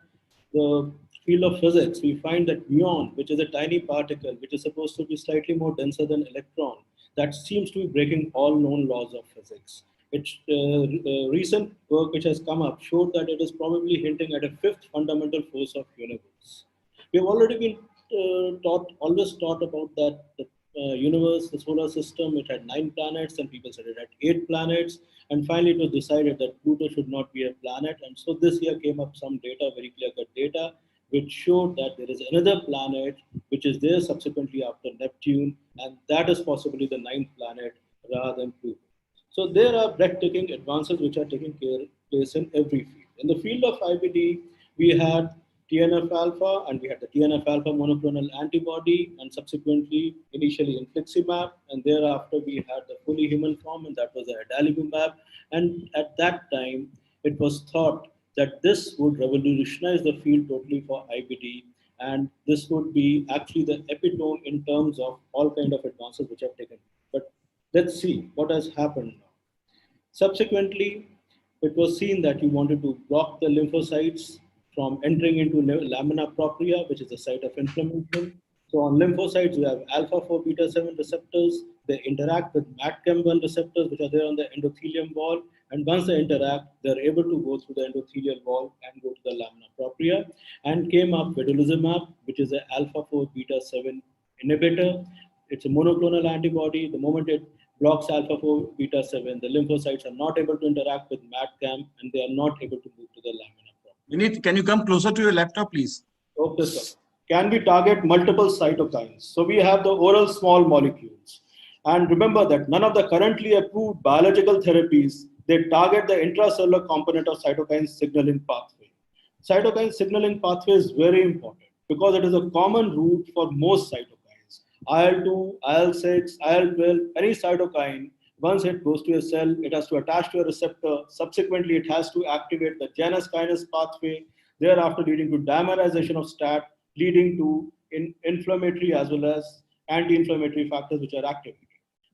the field of physics, we find that muon, which is a tiny particle, which is supposed to be slightly more denser than electron, that seems to be breaking all known laws of physics. Recent work which has come up showed that it is probably hinting at a fifth fundamental force of universe. We have already been always taught about that the universe, the solar system, it had 9 planets, and people said it had 8 planets, and finally it was decided that Pluto should not be a planet. And so this year came up some data, very clear-cut data, which showed that there is another planet which is there subsequently after Neptune, and that is possibly the 9th planet rather than Pluto. So there are breathtaking advances which are taking place in every field. In the field of IBD, we had TNF-alpha, and we had the TNF-alpha monoclonal antibody, and subsequently, initially infliximab, and thereafter we had the fully human form, and that was the adalimumab. And at that time, it was thought that this would revolutionize the field totally for IBD, and this would be actually the epitome in terms of all kind of advances which have taken. But let's see what has happened now. Subsequently, it was seen that you wanted to block the lymphocytes from entering into lamina propria, which is the site of inflammation. So on lymphocytes, we have alpha-4 beta-7 receptors. They interact with MATCAM1 receptors, which are there on the endothelium wall. And once they interact, they're able to go through the endothelial wall and go to the lamina propria. And came up vedolizumab, which is an alpha-4 beta-7 inhibitor. It's a monoclonal antibody. The moment it blocks alpha-4 beta-7, the lymphocytes are not able to interact with MATCAM, and they are not able to move to the lamina propria. Vinit, can you come closer to your laptop, please? Okay, sir. Can we target multiple cytokines? So we have the oral small molecules. And remember that none of the currently approved biological therapies, they target the intracellular component of cytokine signaling pathway. Cytokine signaling pathway is very important because it is a common route for most cytokines. IL-2, IL-6, IL-12, any cytokine, once it goes to a cell, it has to attach to a receptor. Subsequently, it has to activate the Janus kinase pathway, thereafter leading to dimerization of STAT, leading to inflammatory as well as anti-inflammatory factors which are activated.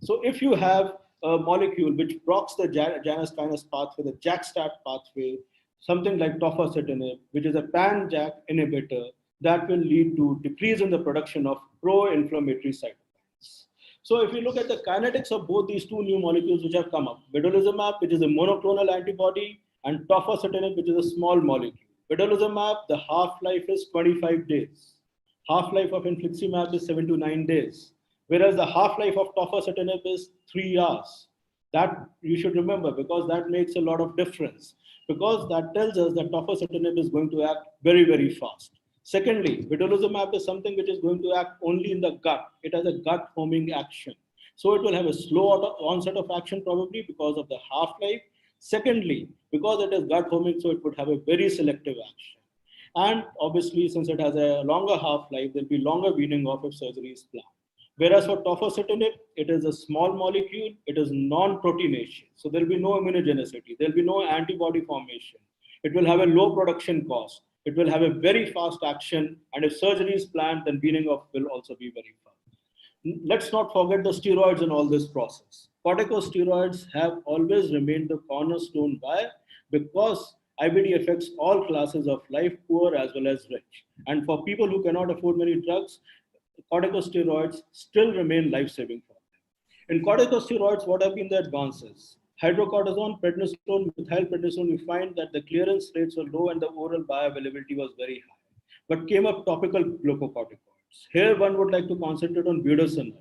So if you have a molecule which blocks the Janus kinase pathway, the JAK-STAT pathway, something like tofacitinib, which is a pan-JAK inhibitor, that will lead to decrease in the production of pro-inflammatory cytokines. So if you look at the kinetics of both these two new molecules which have come up, vedolizumab, which is a monoclonal antibody, and tofacitinib, which is a small molecule. Vedolizumab, the half-life is 25 days. Half-life of infliximab is 7 to 9 days, whereas the half-life of tofacitinib is 3 hours. That you should remember because that makes a lot of difference, because that tells us that tofacitinib is going to act very, very fast. Secondly, vedolizumab is something which is going to act only in the gut. It has a gut homing action. So it will have a slow onset of action probably because of the half-life. Secondly, because it is gut homing, so it would have a very selective action. And obviously, since it has a longer half-life, there'll be longer weaning off if surgery is planned. Whereas for tofacitinib, it is a small molecule, it is non-proteinaceous. So there'll be no immunogenicity, there'll be no antibody formation. It will have a low production cost. It will have a very fast action. And if surgery is planned, then weaning off will also be very fast. Let's not forget the steroids in all this process. Corticosteroids have always remained the cornerstone. Why? Because IBD affects all classes of life, poor as well as rich. And for people who cannot afford many drugs, corticosteroids still remain life-saving for them. In corticosteroids, what have been the advances? Hydrocortisone, prednisolone, methylprednisolone, we find that the clearance rates were low and the oral bioavailability was very high. But came up topical glucocorticoids. Here one would like to concentrate on budesonide.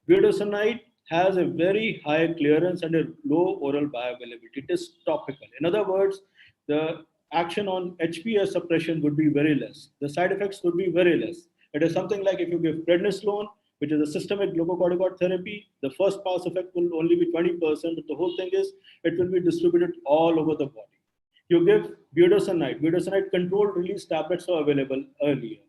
Budesonide has a very high clearance and a low oral bioavailability. It is topical. In other words, the action on HPS suppression would be very less. The side effects would be very less. It is something like if you give prednisolone, which is a systemic glucocorticoid therapy, the first pass effect will only be 20%, but the whole thing is it will be distributed all over the body. You give budesonide. Budesonide controlled release tablets are available earlier.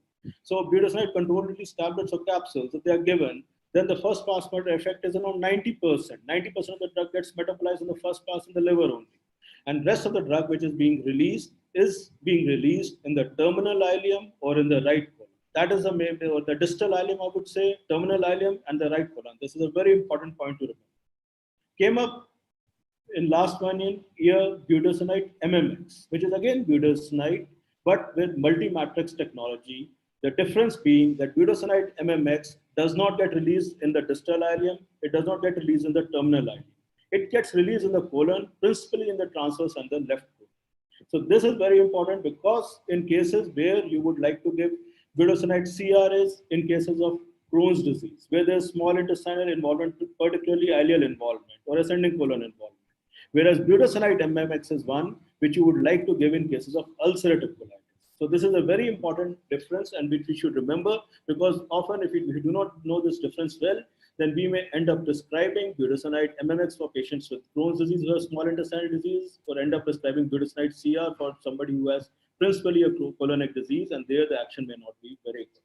So budesonide controlled release tablets or capsules, if they are given, then the first pass effect is around 90%. 90% of the drug gets metabolized in the first pass in the liver only. And rest of the drug which is being released in the terminal ileum or in the right colon. That is the distal ileum, I would say, terminal ileum and the right colon. This is a very important point to remember. Came up in last 1 year, budesonide MMX, which is again budesonide, but with multi-matrix technology. The difference being that budesonide MMX does not get released in the distal ileum. It does not get released in the terminal ileum. It gets released in the colon, principally in the transverse and the left colon. So this is very important because in cases where you would like to give budesonide CRAs in cases of Crohn's disease, where there's small intestinal involvement, particularly ileal involvement or ascending colon involvement. Whereas budesonide MMX is one which you would like to give in cases of ulcerative colitis. So this is a very important difference and which we should remember, because often if we do not know this difference well, then we may end up prescribing budesonide MMX for patients with Crohn's disease or small intestinal disease, or end up prescribing budesonide CR for somebody who has principally a colonic disease, and there the action may not be very good.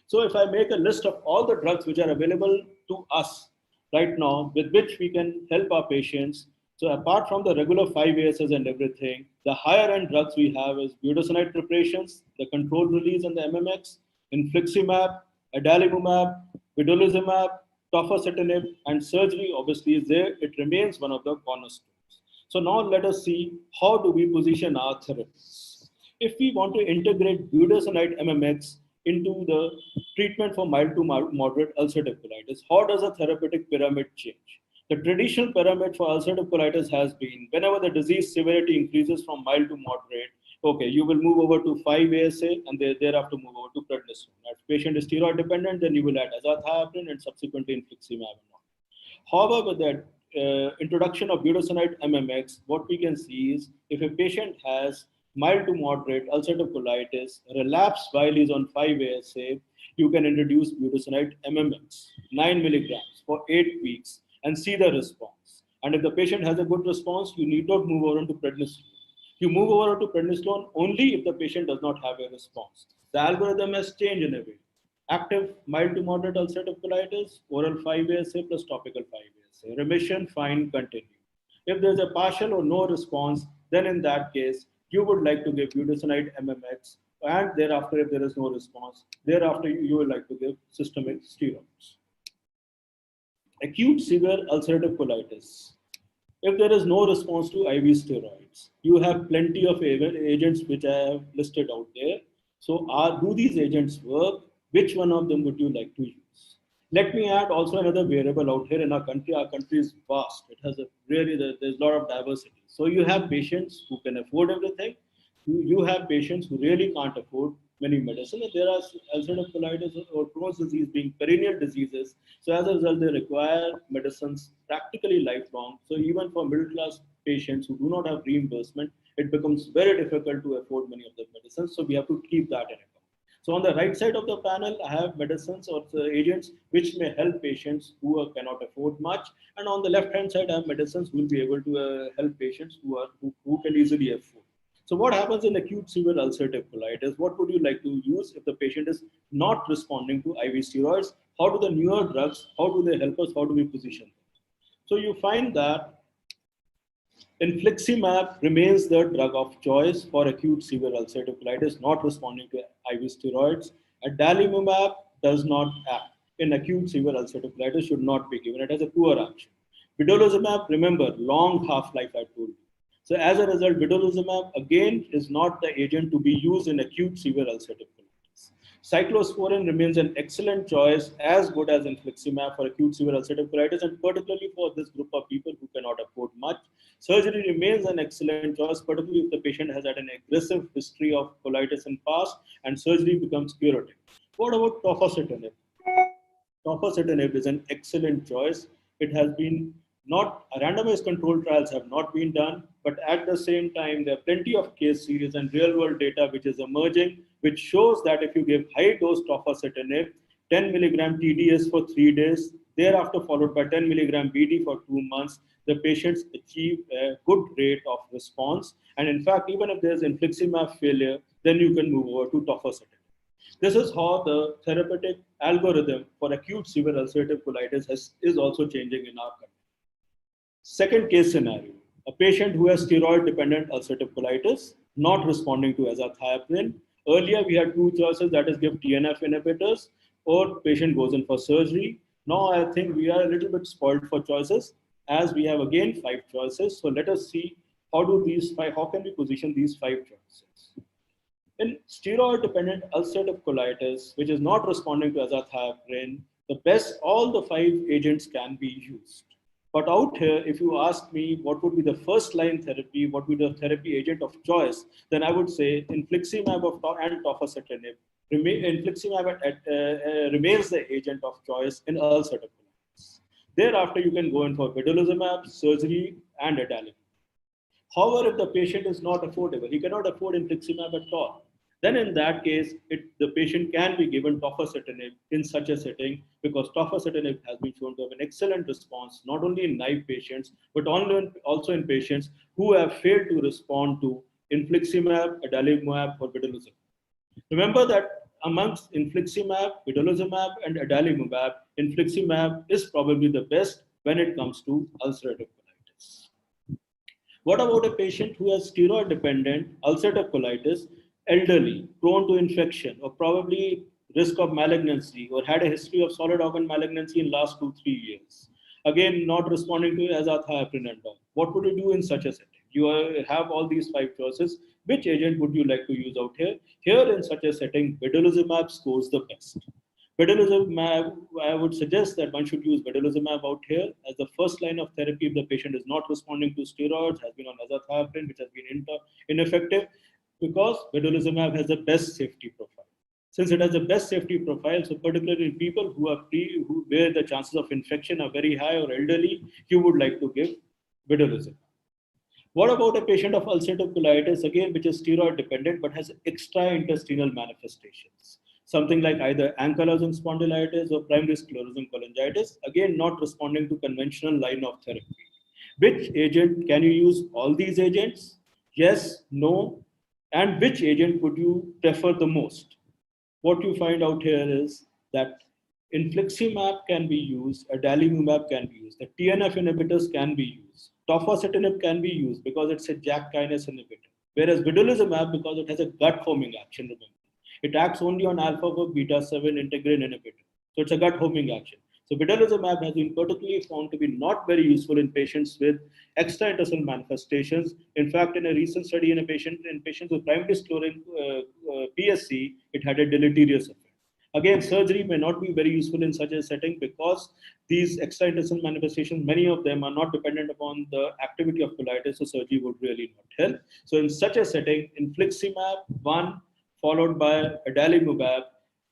So if I make a list of all the drugs which are available to us right now, with which we can help our patients, so apart from the regular 5-ASs and everything, the higher end drugs we have is budesonide preparations, the controlled release and the MMX, infliximab, adalimumab, vedolizumab, tofacitinib, and surgery obviously is there. It remains one of the cornerstones. So now let us see how do we position our therapies. If we want to integrate budesonide MMX into the treatment for mild to moderate ulcerative colitis, how does a therapeutic pyramid change? The traditional pyramid for ulcerative colitis has been, whenever the disease severity increases from mild to moderate, okay, you will move over to 5-ASA and thereafter move over to prednisolone. If the patient is steroid dependent, then you will add azathioprine and subsequently infliximab. However, with that introduction of budesonide MMX, what we can see is if a patient has mild to moderate ulcerative colitis, relapse while he's on 5-ASA, you can introduce budesonide MMX, 9 milligrams for 8 weeks and see the response. And if the patient has a good response, you need not move over to prednisolone. You move over to prednisolone only if the patient does not have a response. The algorithm has changed in a way. Active mild to moderate ulcerative colitis, oral 5-ASA plus topical 5-ASA. Remission, fine, continue. If there's a partial or no response, then in that case, you would like to give budesonide MMX, and thereafter, if there is no response, thereafter you would like to give systemic steroids. Acute severe ulcerative colitis. If there is no response to IV steroids, you have plenty of agents which I have listed out there. So do these agents work? Which one of them would you like to use? Let me add also another variable out here in our country. Our country is vast. It has there's a lot of diversity. So you have patients who can afford everything. You have patients who really can't afford many medicines. And there are ulcerative colitis or Crohn's disease being perennial diseases. So as a result, they require medicines practically lifelong. So even for middle class patients who do not have reimbursement, it becomes very difficult to afford many of the medicines. So we have to keep that in account. So on the right side of the panel, I have medicines or agents which may help patients who cannot afford much. And on the left-hand side, I have medicines who will be able to help patients who can easily afford. So what happens in acute severe ulcerative colitis? What would you like to use if the patient is not responding to IV steroids? How do the newer drugs, how do they help us? How do we position them? So you find that infliximab remains the drug of choice for acute severe ulcerative colitis not responding to IV steroids. Adalimumab does not act in acute severe ulcerative colitis, should not be given. It has a poor action. Vedolizumab, remember, long half-life I told you. So as a result, vedolizumab again is not the agent to be used in acute severe ulcerative colitis. Cyclosporin remains an excellent choice, as good as infliximab for acute severe ulcerative colitis, and particularly for this group of people who cannot afford much. Surgery remains an excellent choice, particularly if the patient has had an aggressive history of colitis in past and surgery becomes curative. What about tofacitinib? Tofacitinib is an excellent choice. It has been not randomized controlled trials have not been done, but at the same time, there are plenty of case series and real world data which is emerging, which shows that if you give high dose tofacitinib, 10 milligram TDS for 3 days, thereafter followed by 10 milligram BD for 2 months, the patients achieve a good rate of response. And in fact, even if there's infliximab failure, then you can move over to tofacitinib. This is how the therapeutic algorithm for acute severe ulcerative colitis is also changing in our country. Second case scenario, a patient who has steroid-dependent ulcerative colitis, not responding to azathioprine. Earlier, we had 2 choices, that is give TNF inhibitors or patient goes in for surgery. Now, I think we are a little bit spoiled for choices as we have again 5 choices. So let us see how can we position these 5 choices. In steroid-dependent ulcerative colitis, which is not responding to azathioprine, all the 5 agents can be used. But out here, if you ask me what would be the first line therapy, what would be the therapy agent of choice, then I would say infliximab and tofacitinib. Infliximab remains the agent of choice in ulcerative colitis. Thereafter, you can go in for vedolizumab, surgery, and adalimumab. However, if the patient is not affordable, he cannot afford infliximab at all, then in that case, the patient can be given tofacitinib in such a setting because tofacitinib has been shown to have an excellent response, not only in naive patients, but also in patients who have failed to respond to infliximab, adalimumab, or vedolizumab. Remember that amongst infliximab, vedolizumab, and adalimumab, infliximab is probably the best when it comes to ulcerative colitis. What about a patient who has steroid-dependent ulcerative colitis, elderly, prone to infection, or probably risk of malignancy, or had a history of solid organ malignancy in last 2-3 years? Again, not responding to azathioprine and all. What would you do in such a setting? You have all these 5 choices. Which agent would you like to use out here? Here in such a setting, vedolizumab scores the best. Vedolizumab, I would suggest that one should use vedolizumab out here as the first line of therapy if the patient is not responding to steroids, has been on azathioprine, which has been ineffective, because vedolizumab has the best safety profile. Since it has the best safety profile, so particularly in people where the chances of infection are very high or elderly, you would like to give vedolizumab. What about a patient of ulcerative colitis, again, which is steroid dependent, but has extra-intestinal manifestations? Something like either ankylosing spondylitis or primary sclerosing cholangitis, again, not responding to conventional line of therapy. Which agent can you use? All these agents? Yes, no. And which agent would you prefer the most? What you find out here is that infliximab can be used, adalimumab can be used, the TNF inhibitors can be used, tofacitinib can be used because it's a JAK kinase inhibitor, whereas vedolizumab, because it has a gut-homing action, remember. It acts only on alpha-4 beta-7 integrin inhibitor. So it's a gut-homing action. So vedolizumab has been particularly found to be not very useful in patients with extraintestinal manifestations. In fact, in a recent study in patients with primary sclerosing PSC, it had a deleterious effect. Again, surgery may not be very useful in such a setting because these extraintestinal manifestations, many of them are not dependent upon the activity of colitis, so surgery would really not help. So in such a setting, infliximab, one, followed by adalimumab,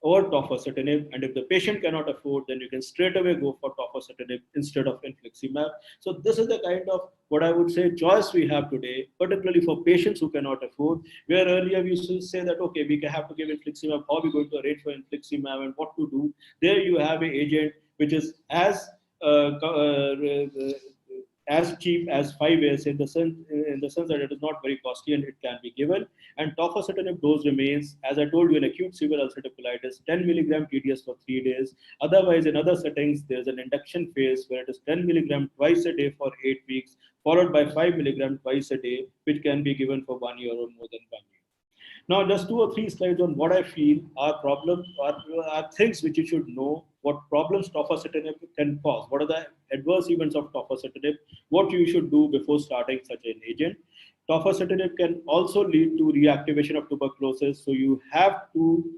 or tofacitinib, and if the patient cannot afford, then you can straight away go for tofacitinib instead of infliximab. So this is the kind of what I would say choice we have today, particularly for patients who cannot afford, where earlier we used to say that, okay, we have to give infliximab, how are we going to arrange for infliximab and what to do. There you have an agent which is as cheap as 5S in the sense that it is not very costly and it can be given. And tofacitinib dose remains, as I told you, in acute severe ulcerative colitis, 10 milligram TDS for 3 days. Otherwise, in other settings, there's an induction phase where it is 10 milligram twice a day for 8 weeks, followed by 5 milligram twice a day, which can be given for 1 year or more than 1 year. Now, just 2 or 3 slides on what I feel are problems, are things which you should know, what problems tofacitinib can cause, what are the adverse events of tofacitinib, what you should do before starting such an agent. Tofacitinib can also lead to reactivation of tuberculosis, so you have to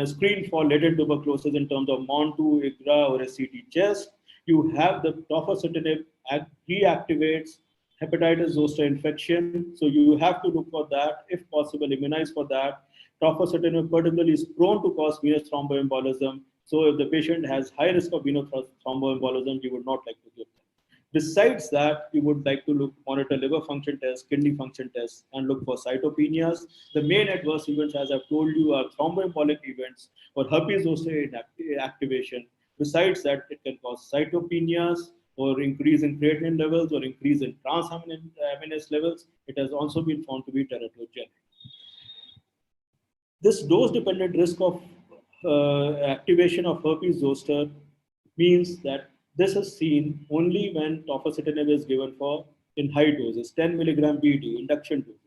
screen for latent tuberculosis in terms of MON2, IGRA, or a CT chest. You have the tofacitinib reactivates hepatitis zoster infection. So you have to look for that, if possible, immunize for that. Tofacitinib particularly is prone to cause venous thromboembolism. So if the patient has high risk of venous thromboembolism, you would not like to give them. Besides that, you would like to monitor liver function tests, kidney function tests, and look for cytopenias. The main adverse events, as I've told you, are thromboembolic events or herpes zoster activation. Besides that, it can cause cytopenias, or increase in creatinine levels, or increase in transaminase levels. It has also been found to be teratogenic. This dose-dependent risk of activation of herpes zoster means that this is seen only when tofacitinib is given for in high doses, 10 milligram BD, induction doses.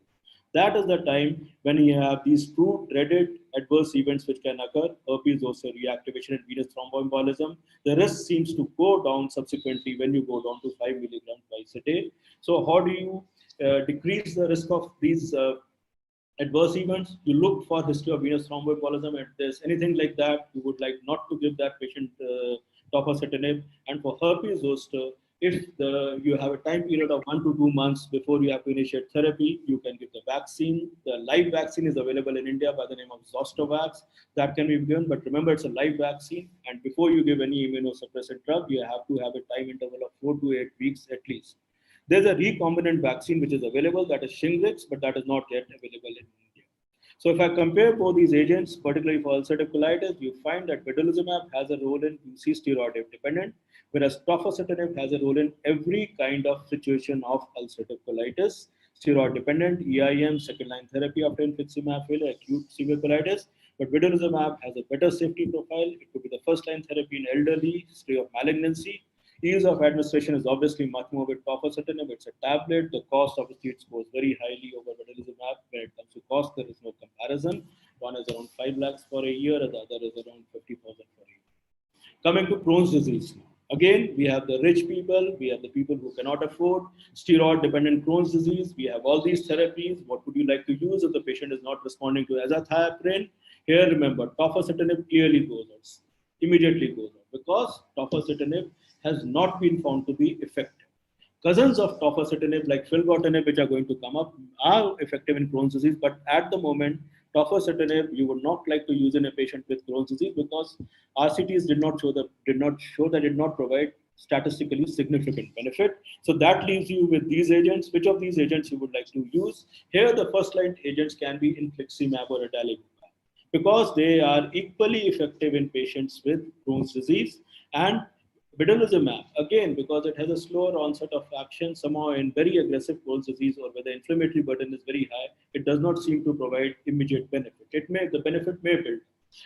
That is the time when you have these two dreaded adverse events which can occur, herpes zoster reactivation and venous thromboembolism. The risk seems to go down subsequently when you go down to 5 milligrams twice a day. So how do you decrease the risk of these adverse events? You look for history of venous thromboembolism, and if there's anything like that, you would like not to give that patient tofacitinib. And for herpes zoster, if you have a time period of 1 to 2 months before you have to initiate therapy, you can give the vaccine. The live vaccine is available in India by the name of Zostavax. That can be given, but remember it's a live vaccine. And before you give any immunosuppressant drug, you have to have a time interval of 4 to 8 weeks at least. There's a recombinant vaccine which is available, that is Shingrix, but that is not yet available in India. So if I compare both these agents, particularly for ulcerative colitis, you find that vedolizumab has a role in UC steroid dependent, whereas tofacitinib has a role in every kind of situation of ulcerative colitis, steroid dependent, EIM, second line therapy after infliximab failure, acute severe colitis. But vedolizumab has a better safety profile. It could be the first line therapy in elderly, history of malignancy. Ease of administration is obviously much more with tofacitinib. It's a tablet. The cost obviously it scores very highly over vedolizumab. When it comes to cost, there is no comparison. One is around 5 lakhs for a year, and the other is around 50,000 for a year. Coming to Crohn's disease. Again, we have the rich people, we have the people who cannot afford steroid-dependent Crohn's disease. We have all these therapies. What would you like to use if the patient is not responding to azathioprine? Here, remember, tofacitinib clearly goes out, immediately goes out, because tofacitinib has not been found to be effective. Cousins of tofacitinib like filgotinib, which are going to come up, are effective in Crohn's disease, but at the moment, tofacitinib you would not like to use in a patient with Crohn's disease because RCTs did not show that it did not provide statistically significant benefit. So that leaves you with these agents. Which of these agents you would like to use? Here, the first line agents can be infliximab or adalimumab because they are equally effective in patients with Crohn's disease, and vedolizumab, again, because it has a slower onset of action, somehow in very aggressive Crohn's disease or where the inflammatory burden is very high, it does not seem to provide immediate benefit. The benefit may build.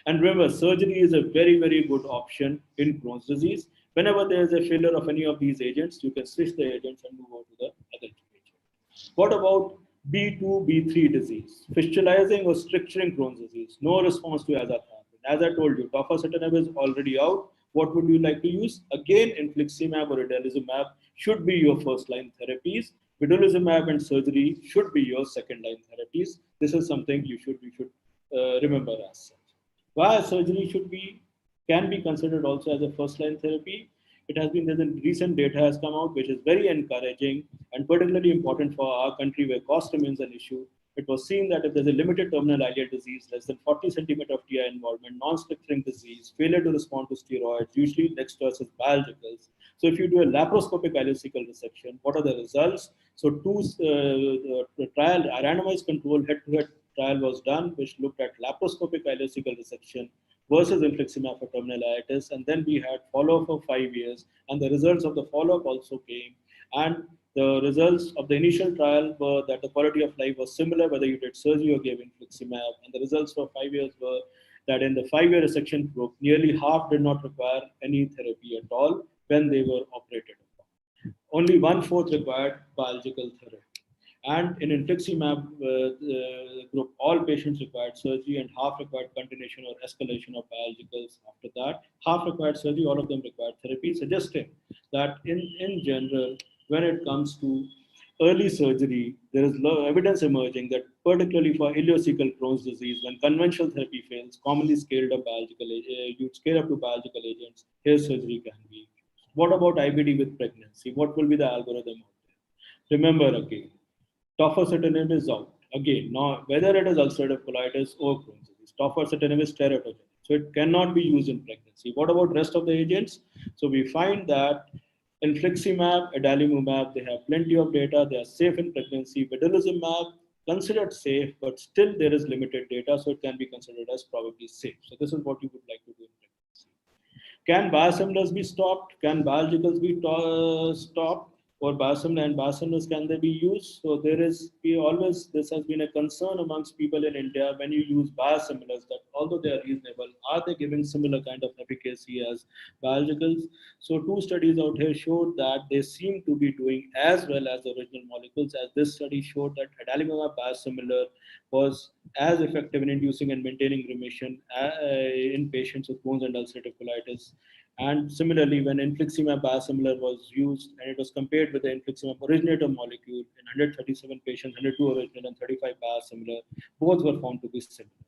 And remember, surgery is a very, very good option in Crohn's disease. Whenever there is a failure of any of these agents, you can switch the agents and move on to the other agent. What about B2, B3 disease? Fistulizing or stricturing Crohn's disease. No response to azathioprine. As I told you, tofacitinib is already out. What would you like to use? Again, infliximab or adalimumab should be your first-line therapies. Vedolizumab and surgery should be your second-line therapies. This is something you should remember as such. Why surgery can be considered also as a first-line therapy? Recent data has come out which is very encouraging and particularly important for our country where cost remains an issue. It was seen that if there's a limited terminal ileal disease, less than 40 centimeter of TI involvement, non-structuring disease, failure to respond to steroids, usually next to us is biologicals. So if you do a laparoscopic ileocecal resection, what are the results? So the randomized control head-to-head trial was done, which looked at laparoscopic ileocecal resection versus infliximab for terminal ileitis, and then we had follow-up for 5 years, and the results of the follow-up also came, and the results of the initial trial were that the quality of life was similar whether you did surgery or gave infliximab, and the results for 5 years were that in the 5-year resection group, nearly half did not require any therapy at all when they were operated upon. Only 1/4 required biological therapy. And in infliximab group, all patients required surgery and half required continuation or escalation of biologicals after that. Half required surgery, all of them required therapy, suggesting that in general, when it comes to early surgery, there is evidence emerging that particularly for ileocecal Crohn's disease, when conventional therapy fails, commonly scaled up you'd scale up to biological agents, here surgery can be used. What about IBD with pregnancy? What will be the algorithm out there? Remember again, tofacitinib is out. Again, now whether it is ulcerative colitis or Crohn's disease, tofacitinib is teratogenic, so it cannot be used in pregnancy. What about rest of the agents? So we find that infliximab, adalimumab, they have plenty of data. They are safe in pregnancy. Vedolizumab, considered safe, but still there is limited data, so it can be considered as probably safe. So this is what you would like to do in pregnancy. Can biosimilars be stopped? Can biologicals be stopped? Or biosimilar and biosimilars, can they be used? So this has been a concern amongst people in India when you use biosimilars, that although they are reasonable, are they giving similar kind of efficacy as biologicals? So 2 studies out here showed that they seem to be doing as well as the original molecules, as this study showed that adalimumab biosimilar was as effective in inducing and maintaining remission in patients with Crohn's and ulcerative colitis. And similarly, when infliximab biosimilar was used and it was compared with the infliximab originator molecule in 137 patients, 102 original and 35 biosimilar, both were found to be similar.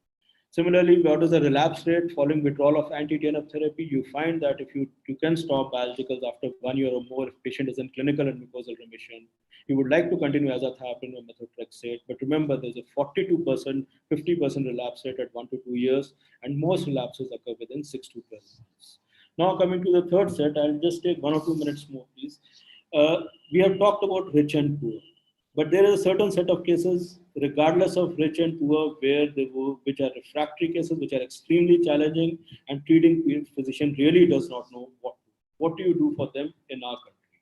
Similarly, what is the relapse rate following withdrawal of anti-Dnf therapy? You find that if you can stop biologicals after 1 year or more, if patient is in clinical and mucosal remission, you would like to continue azathioprine or methotrexate. But remember, there's a 42%, 50% relapse rate at 1 to 2 years, and most relapses occur within 6 to 12 months. Now coming to the third set, I'll just take 1 or 2 minutes more, please. We have talked about rich and poor, but there is a certain set of cases, regardless of rich and poor, which are refractory cases, which are extremely challenging, and treating physician really does not know what do you do for them in our country.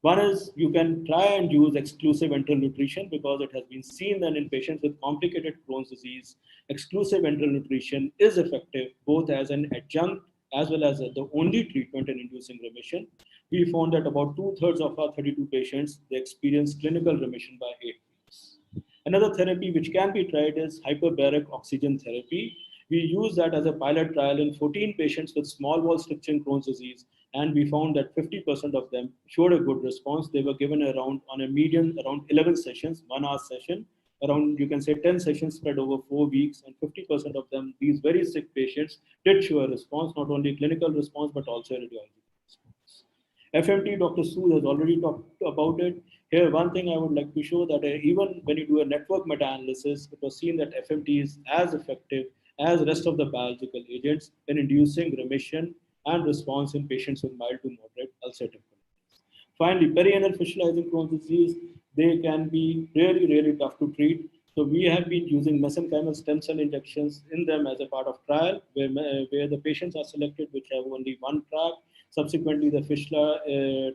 One is you can try and use exclusive enteral nutrition, because it has been seen that in patients with complicated Crohn's disease, exclusive enteral nutrition is effective both as an adjunct as well as the only treatment in inducing remission. We found that about 2/3 of our 32 patients, they experienced clinical remission by 8 weeks. Another therapy which can be tried is hyperbaric oxygen therapy. We used that as a pilot trial in 14 patients with small bowel stricturing Crohn's disease, and we found that 50% of them showed a good response. They were given around 11 sessions, 1 hour session, around, you can say, 10 sessions spread over 4 weeks, and 50% of them, these very sick patients, did show a response, not only clinical response, but also radiological response. FMT, Dr. Su has already talked about it. Here, one thing I would like to show that even when you do a network meta-analysis, it was seen that FMT is as effective as rest of the biological agents in inducing remission and response in patients with mild to moderate ulcerative colitis. Finally, perianal fistulizing Crohn's disease, they can be really, really tough to treat. So we have been using mesenchymal stem cell injections in them as a part of trial, where the patients are selected which have only one tract. Subsequently, the fistula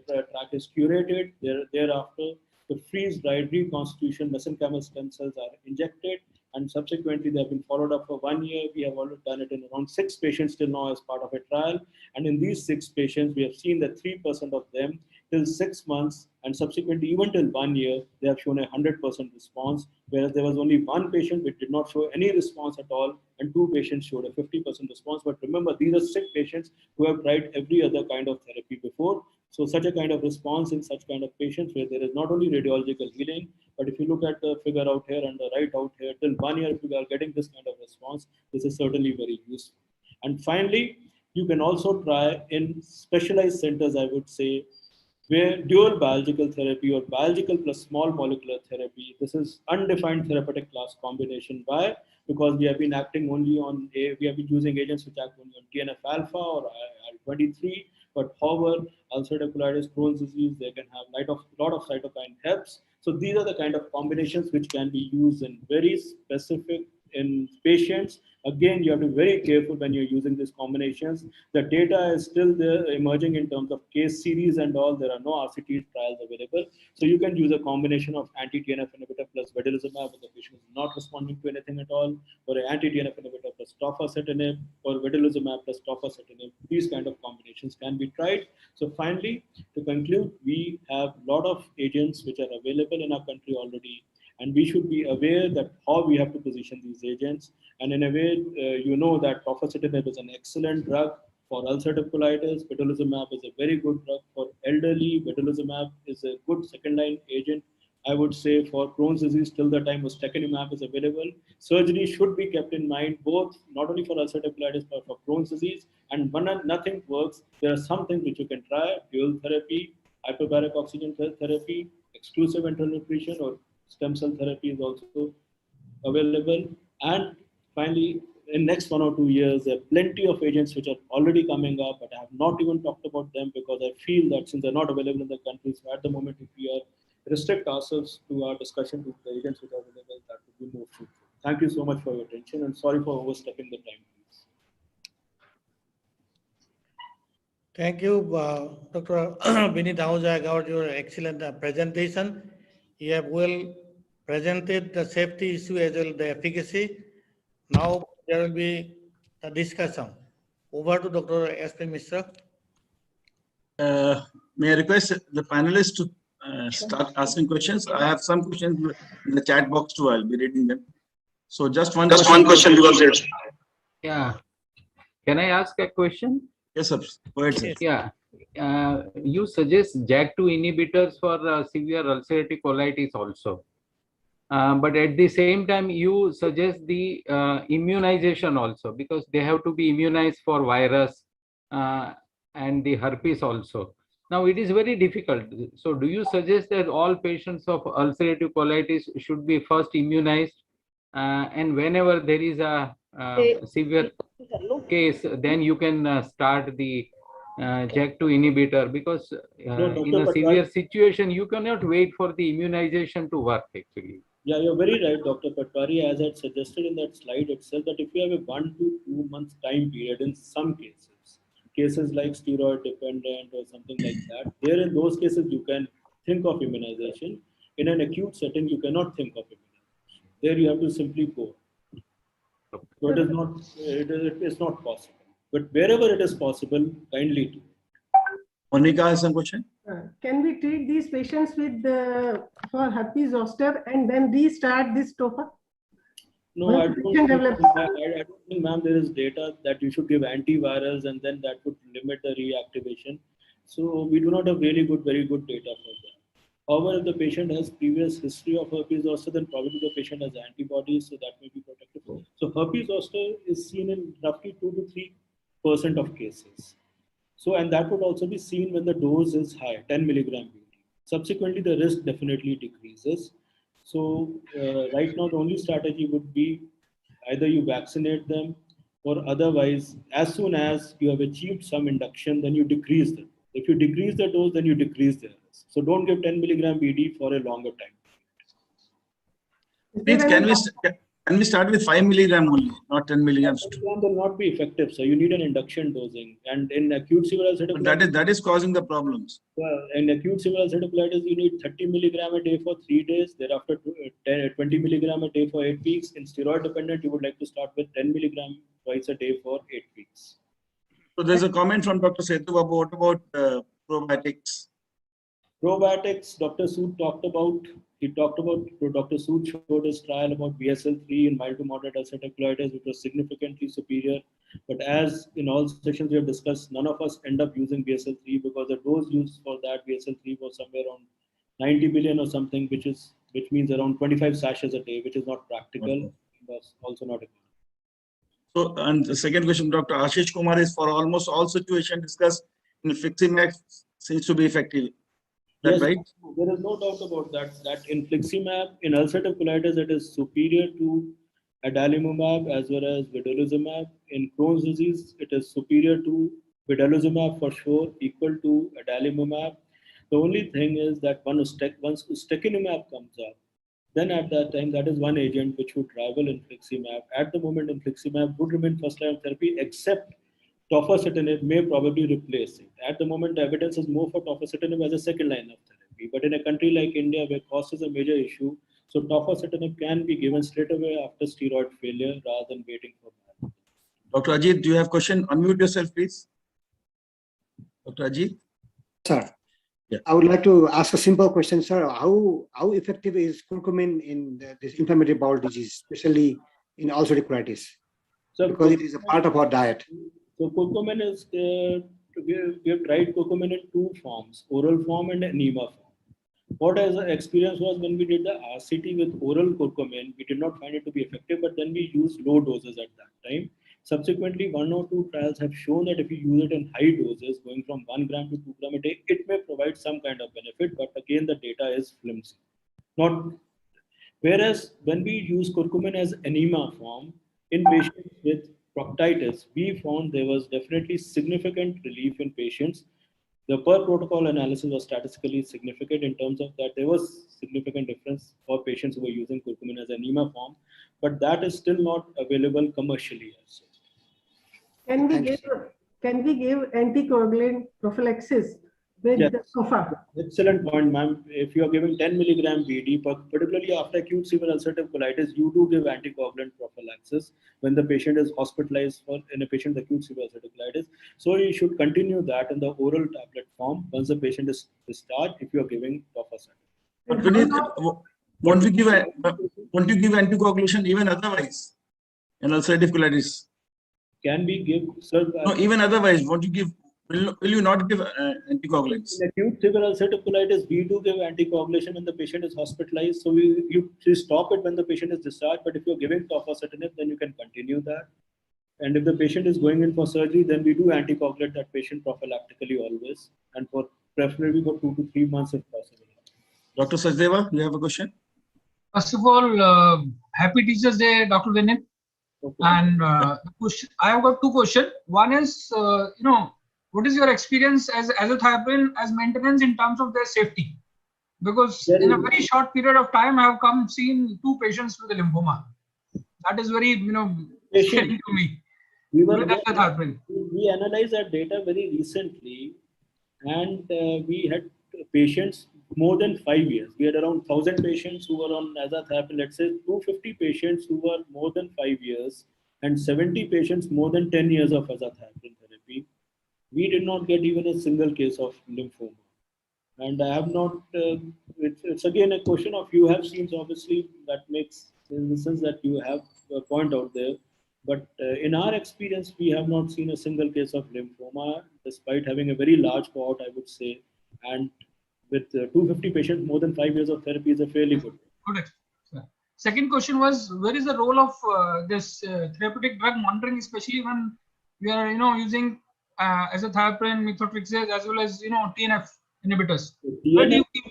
tract is curated. Thereafter, the freeze-dried reconstitution mesenchymal stem cells are injected, and subsequently they have been followed up for 1 year. We have already done it in around 6 patients till now as part of a trial. And in these 6 patients, we have seen that 3% of them till 6 months and subsequently even till 1 year, they have shown a 100% response, whereas there was only 1 patient which did not show any response at all, and 2 patients showed a 50% response. But remember, these are sick patients who have tried every other kind of therapy before. So such a kind of response in such kind of patients where there is not only radiological healing, but if you look at the figure out here and the right out here, till 1 year, if you are getting this kind of response, this is certainly very useful. And finally, you can also try in specialized centers, I would say, where dual biological therapy or biological plus small molecular therapy, this is undefined therapeutic class combination. Why? Because we have been acting only on, we have been using agents which act only on TNF alpha or IL-23, but however, ulcerative colitis, Crohn's disease, they can have lot of cytokine helps. So these are the kind of combinations which can be used in very specific in patients. Again, you have to be very careful when you're using these combinations. The data is still there emerging in terms of case series and all. There are no RCT trials available. So you can use a combination of anti-TNF inhibitor plus vedolizumab if the patient is not responding to anything at all, or an anti-TNF inhibitor plus tofacitinib, or vedolizumab plus tofacitinib. These kind of combinations can be tried. So finally, to conclude, we have a lot of agents which are available in our country already, and we should be aware that how we have to position these agents. And in a way, you know that tofacitinib is an excellent drug for ulcerative colitis. Vedolizumab is a very good drug for elderly. Vedolizumab is a good second-line agent, I would say, for Crohn's disease till the time ustekinumab is available. Surgery should be kept in mind, both not only for ulcerative colitis but for Crohn's disease. And when nothing works, there are some things which you can try: dual therapy, hyperbaric oxygen therapy, exclusive enteral nutrition, or stem cell therapy is also available. And finally, in next 1 or 2 years, there are plenty of agents which are already coming up, but I have not even talked about them because I feel that since they're not available in the country, so at the moment, if we are restrict ourselves to our discussion with the agents which are available, that would be more fruitful. Thank you so much for your attention, and sorry for overstepping the time, please. Thank you, Dr. Vinit Ahuja, about your excellent presentation. You have well presented the safety issue as well as the efficacy. Now there will be a discussion. Over to Dr. S.P. Mishra. May I request the panelists to start asking questions? I have some questions in the chat box too. I'll be reading them. So just one question because it's. Yeah. Can I ask a question? Yes, sir. Go ahead, sir. Yeah. You suggest JAK2 inhibitors for severe ulcerative colitis also. But at the same time, you suggest the immunization also, because they have to be immunized for virus and the herpes also. Now, it is very difficult. So do you suggest that all patients of ulcerative colitis should be first immunized? And whenever there is a severe case, then you can start the JAK2 inhibitor, because in a severe situation, you cannot wait for the immunization to work actually. Yeah, you're very right, Dr. Patwari. As I suggested in that slide itself, that if you have a 1 to 2 months time period in some cases like steroid dependent or something like that, there in those cases you can think of immunization. In an acute setting, you cannot think of immunization. There you have to simply go. So it is not possible. But wherever it is possible, kindly do. Monica has some question. Can we treat these patients with for herpes zoster and then restart this tofa? No, I don't think, ma'am, there is data that you should give antivirals and then that would limit the reactivation. So we do not have very good data for that. However, if the patient has previous history of herpes zoster, then probably the patient has antibodies, so that may be protective. So herpes zoster is seen in roughly 2 to 3% of cases. So, and that would also be seen when the dose is high, 10 milligram BD. Subsequently, the risk definitely decreases. So right now, the only strategy would be either you vaccinate them, or otherwise, as soon as you have achieved some induction, then you decrease them. If you decrease the dose, then you decrease the risk. So don't give 10 milligram BD for a longer time. Please, can we start with 5 milligram only, not 10 milligrams? 5 milligram will not be effective. So you need an induction dosing. And in acute severe ulcerative colitis, That is causing the problems. in acute severe ulcerative colitis, you need 30 milligram a day for 3 days. Thereafter, 20 milligram a day for 8 weeks. In steroid dependent, you would like to start with 10 milligram twice a day for 8 weeks. So there's a comment from Dr. Setu about probiotics. Probiotics, Dr. Sood talked about. Dr. Sood showed his trial about BSL-3 in mild to moderate ulcerative colitis, which was significantly superior. But as in all sessions we have discussed, none of us end up using BSL-3 because the dose used for that BSL-3 was somewhere around 90 billion or something, which means around 25 sachets a day, which is not practical. That's also not economical. So, and the second question, Dr. Ashish Kumar, is for almost all situations discussed, infliximab seems to be effective. That's right? There is no doubt about that. That infliximab in ulcerative colitis, it is superior to adalimumab as well as vedolizumab. In Crohn's disease, it is superior to vedolizumab for sure, equal to adalimumab. The only thing is that once ustekinumab comes up, then at that time, that is one agent which would rival infliximab. At the moment, infliximab would remain first-line therapy, except tofacitinib may probably replace it. At the moment, the evidence is more for tofacitinib as a second line of therapy. But in a country like India, where cost is a major issue, so tofacitinib can be given straight away after steroid failure rather than waiting for that. Dr. Ajit, do you have a question? Unmute yourself, please. Dr. Ajit? Sir, yeah. I would like to ask a simple question, sir. How effective is curcumin in this inflammatory bowel disease, especially in ulcerative colitis? So because it is a part of our diet. So curcumin is, we have tried curcumin in 2 forms, oral form and enema form. What our experience was when we did the RCT with oral curcumin, we did not find it to be effective, but then we used low doses at that time. Subsequently, 1 or 2 trials have shown that if you use it in high doses, going from 1 gram to 2 gram a day, it may provide some kind of benefit, but again, the data is flimsy. Whereas when we use curcumin as enema form, in patients with proctitis, we found there was definitely significant relief in patients. The per protocol analysis was statistically significant in terms of that there was significant difference for patients who were using curcumin as enema form, but that is still not available commercially also. Can we give anticoagulant prophylaxis with the SOFA? Excellent point, ma'am. If you are giving 10 milligram BD, particularly after acute severe ulcerative colitis, you do give anticoagulant prophylaxis when the patient is hospitalized in a patient with acute severe ulcerative colitis. So you should continue that in the oral tablet form once the patient is discharged if you are giving tofacitinib. Won't you give anticoagulation even otherwise in ulcerative colitis? Can we give, sir? No, even otherwise, won't you give? Will you not give anticoagulants? In acute severe ulcerative colitis, we do give anticoagulation when the patient is hospitalized. So you stop it when the patient is discharged. But if you're giving tofacitinib, then you can continue that. And if the patient is going in for surgery, then we do anticoagulate that patient prophylactically always, and for preferably for 2 to 3 months if possible. Dr. Sachdeva, you have a question? First of all, happy Teachers Day, Dr. Vinit. Okay. And I have got 2 questions. One is, what is your experience as azathioprine as maintenance in terms of their safety? Because in a very short period of time, I have seen 2 patients with lymphoma. That is very, scary to me. We analyzed that data very recently, and we had patients more than 5 years. We had around 1,000 patients who were on azathioprine, let's say 250 patients who were more than 5 years, and 70 patients more than 10 years of azathioprine therapy. We did not get even a single case of lymphoma. And I have not, it's again a question of you have seen, so obviously that makes in the sense that you have a point out there. But in our experience, we have not seen a single case of lymphoma, despite having a very large cohort, I would say. And with 250 patients, more than 5 years of therapy is a fairly good. Correct. Second question was, where is the role of this therapeutic drug monitoring, especially when we are, using azathioprine, methotrexate, as well as, TNF inhibitors? Where do you keep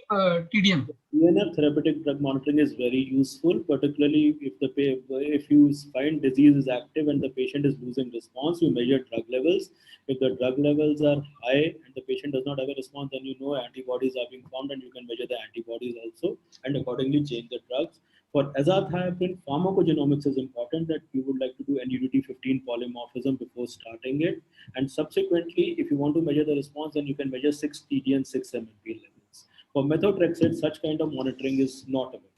TDM? DNF therapeutic drug monitoring is very useful, particularly if you find disease is active and the patient is losing response, you measure drug levels. If the drug levels are high and the patient does not have a response, then you know antibodies are being formed and you can measure the antibodies also and accordingly change the drugs. For azathioprine, pharmacogenomics is important, that you would like to do NUDT15 polymorphism before starting it. And subsequently, if you want to measure the response, then you can measure 6 TD and 6 MMP levels. For methotrexate, such kind of monitoring is not available.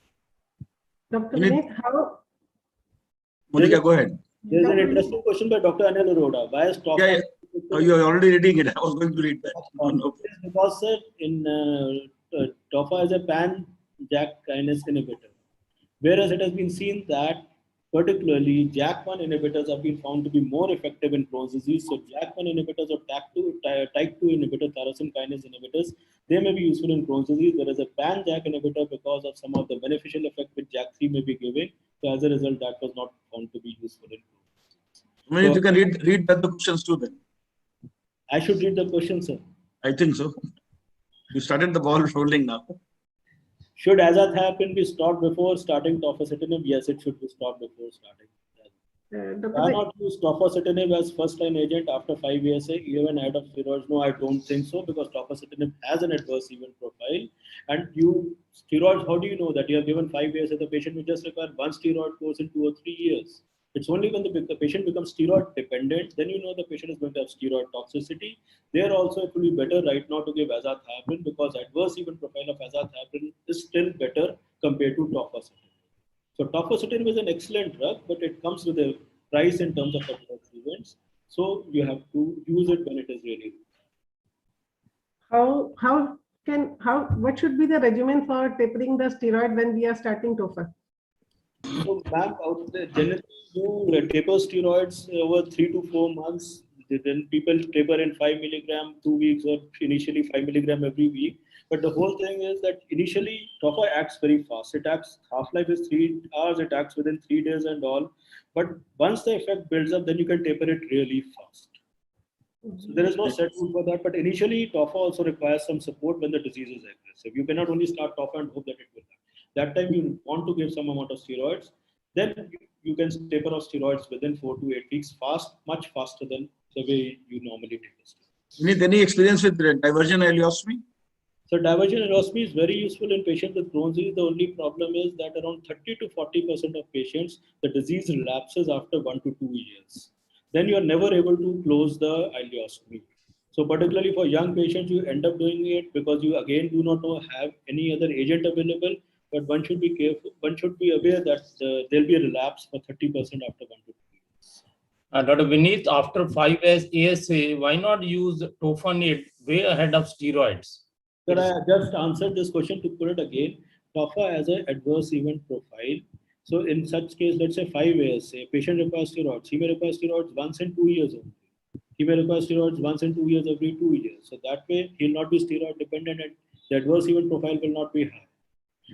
Dr. Vineet, how? Monica, go ahead. There's an interesting question by Dr. Anil Arora. Why is TOFA? Yeah. Oh, you're already reading it. I was going to read that. No. Because, sir, in TOFA is a pan-JAK kinase inhibitor. Whereas it has been seen that particularly JAK1 inhibitors have been found to be more effective in Crohn's disease. So JAK1 inhibitors or type 2 inhibitor, tyrosine kinase inhibitors, they may be useful in Crohn's disease, whereas a pan-JAK inhibitor, because of some of the beneficial effect which JAK3 may be giving, so as a result, that was not found to be useful in Crohn's disease. So, you can read the questions too then. I should read the question, sir. I think so. You started the ball rolling now. Should azathioprine be stopped before starting tofacitinib? Yes, it should be stopped before starting. Why not use tofacitinib as first-line agent after 5 ASA, even ahead of steroids? No, I don't think so, because tofacitinib has an adverse event profile. And steroids, how do you know that you have given 5 ASA? The patient will just require one steroid course in 2 or 3 years. It's only when the patient becomes steroid dependent, then you know the patient is going to have steroid toxicity. There also, it will be better right now to give azathioprine, because adverse event profile of azathioprine is still better compared to tofacitinib. So tofacitinib is an excellent drug, but it comes with a price in terms of adverse events. So you have to use it when it is really good. What should be the regimen for tapering the steroid when we are starting TOFA? So, ma'am, out there, generally you taper steroids over 3 to 4 months. Then people taper in 5 milligram 2 weeks, or initially 5 milligram every week. But the whole thing is that initially TOFA acts very fast. It acts, half-life is 3 hours, it acts within 3 days and all. But once the effect builds up, then you can taper it really fast. So there is no set rule for that. But initially, TOFA also requires some support when the disease is aggressive. You cannot only start TOFA and hope that it will happen. That time you want to give some amount of steroids, then you can taper off steroids within 4 to 8 weeks, much faster than the way you normally take steroids. Any experience with diversion ileostomy? So diversion ileostomy is very useful in patients with Crohn's disease. The only problem is that around 30 to 40% of patients, the disease relapses after 1 to 2 years. Then you are never able to close the ileostomy. So particularly for young patients, you end up doing it because you again do not have any other agent available. But one should be careful. One should be aware that there'll be a relapse for 30% after 1 to 2 years. Dr. Vineet, after 5 ASA, why not use tofanate way ahead of steroids? But I just answered this question to put it again. TOFA has an adverse event profile. So in such case, let's say 5 ASA, patient requires steroids. He may require steroids once in 2 years only. He may require steroids once in 2 years every 2 years. So that way, he'll not be steroid dependent and the adverse event profile will not be high.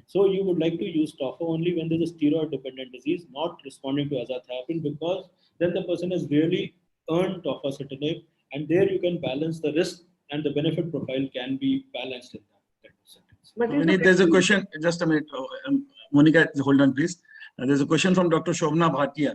So you would like to use TOFA only when there is a steroid-dependent disease, not responding to azathioprine, because then the person has really earned tofacitinib, and there you can balance the risk and the benefit profile can be balanced in that sentence. There's a question, just a minute. Monica, hold on, please. There's a question from Dr. Shobna Bhatia.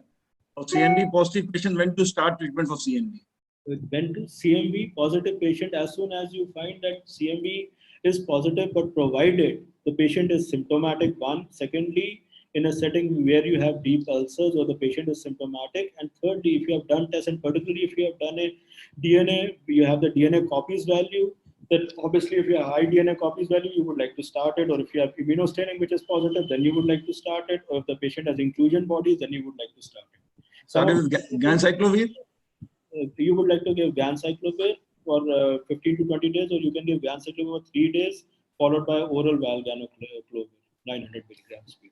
For CMV positive patient, when to start treatment for CMV? When to CMV positive patient, as soon as you find that CMV is positive, but provided the patient is symptomatic, one. Secondly, in a setting where you have deep ulcers or the patient is symptomatic. And thirdly, if you have done tests, and particularly if you have done a DNA, you have the DNA copies value, then obviously if you have high DNA copies value, you would like to start it. Or if you have immunostaining, which is positive, then you would like to start it. Or if the patient has inclusion bodies, then you would like to start it. Started with ganciclovir? You would like to give ganciclovir for 15 to 20 days, or you can give ganciclovir for 3 days, followed by oral valganoclovir, 900 milligrams PD.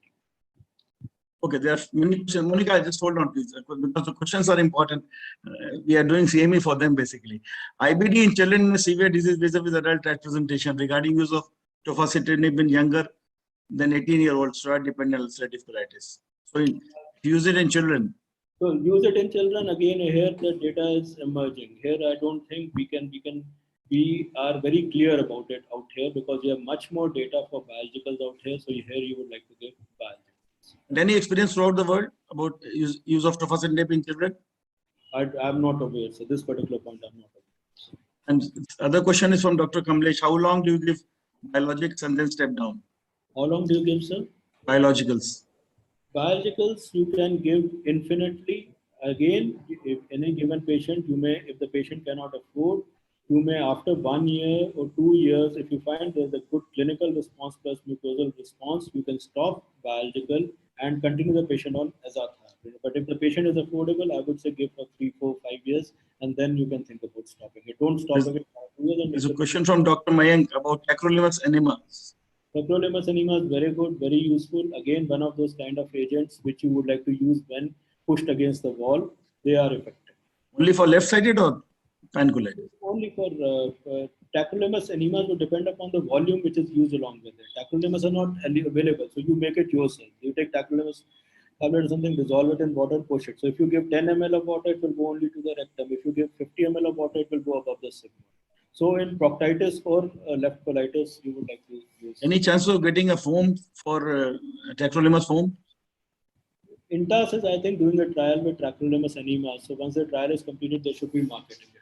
Okay, there are many questions. Monica, just hold on, please, because the questions are important. We are doing CME for them, basically. IBD in children with severe disease vis-a-vis adult presentation regarding use of tofacitinib in younger than 18-year-old steroid-dependent ulcerative colitis. So, use it in children. So use it in children. Again, here the data is emerging. Here, I don't think we can we are very clear about it out here because we have much more data for biologicals out here. So here you would like to give biologicals. And any experience throughout the world about use of tofacitinib in children? I'm not aware. So this particular point, I'm not aware. And other question is from Dr. Kamlesh. How long do you give biologics and then step down? How long do you give, sir? Biologicals. Biologicals you can give infinitely. Again, if any given patient, you may, if the patient cannot afford, you may after 1 year or 2 years, if you find there's a good clinical response plus mucosal response, you can stop biological and continue the patient on azathioprine. But if the patient is affordable, I would say give for 3, 4, 5 years, and then you can think about stopping it. Don't stop it. There's a question from Dr. Mayank about tacrolimus enema. Tacrolimus enema is very good, very useful. Again, one of those kind of agents which you would like to use when pushed against the wall. They are effective. Only for left-sided or pancolitis? Only for tacrolimus enema will depend upon the volume which is used along with it. Tacrolimus are not available, so you make it yourself. You take tacrolimus tablet or something, dissolve it in water, push it. So if you give 10 ml of water, it will go only to the rectum. If you give 50 ml of water, it will go above the sigmoid. So in proctitis or left colitis, you would like to use. Any chance of getting a foam for tacrolimus foam? Intas is, I think, doing a trial with tacrolimus enema. So once the trial is completed, they should be marketing it.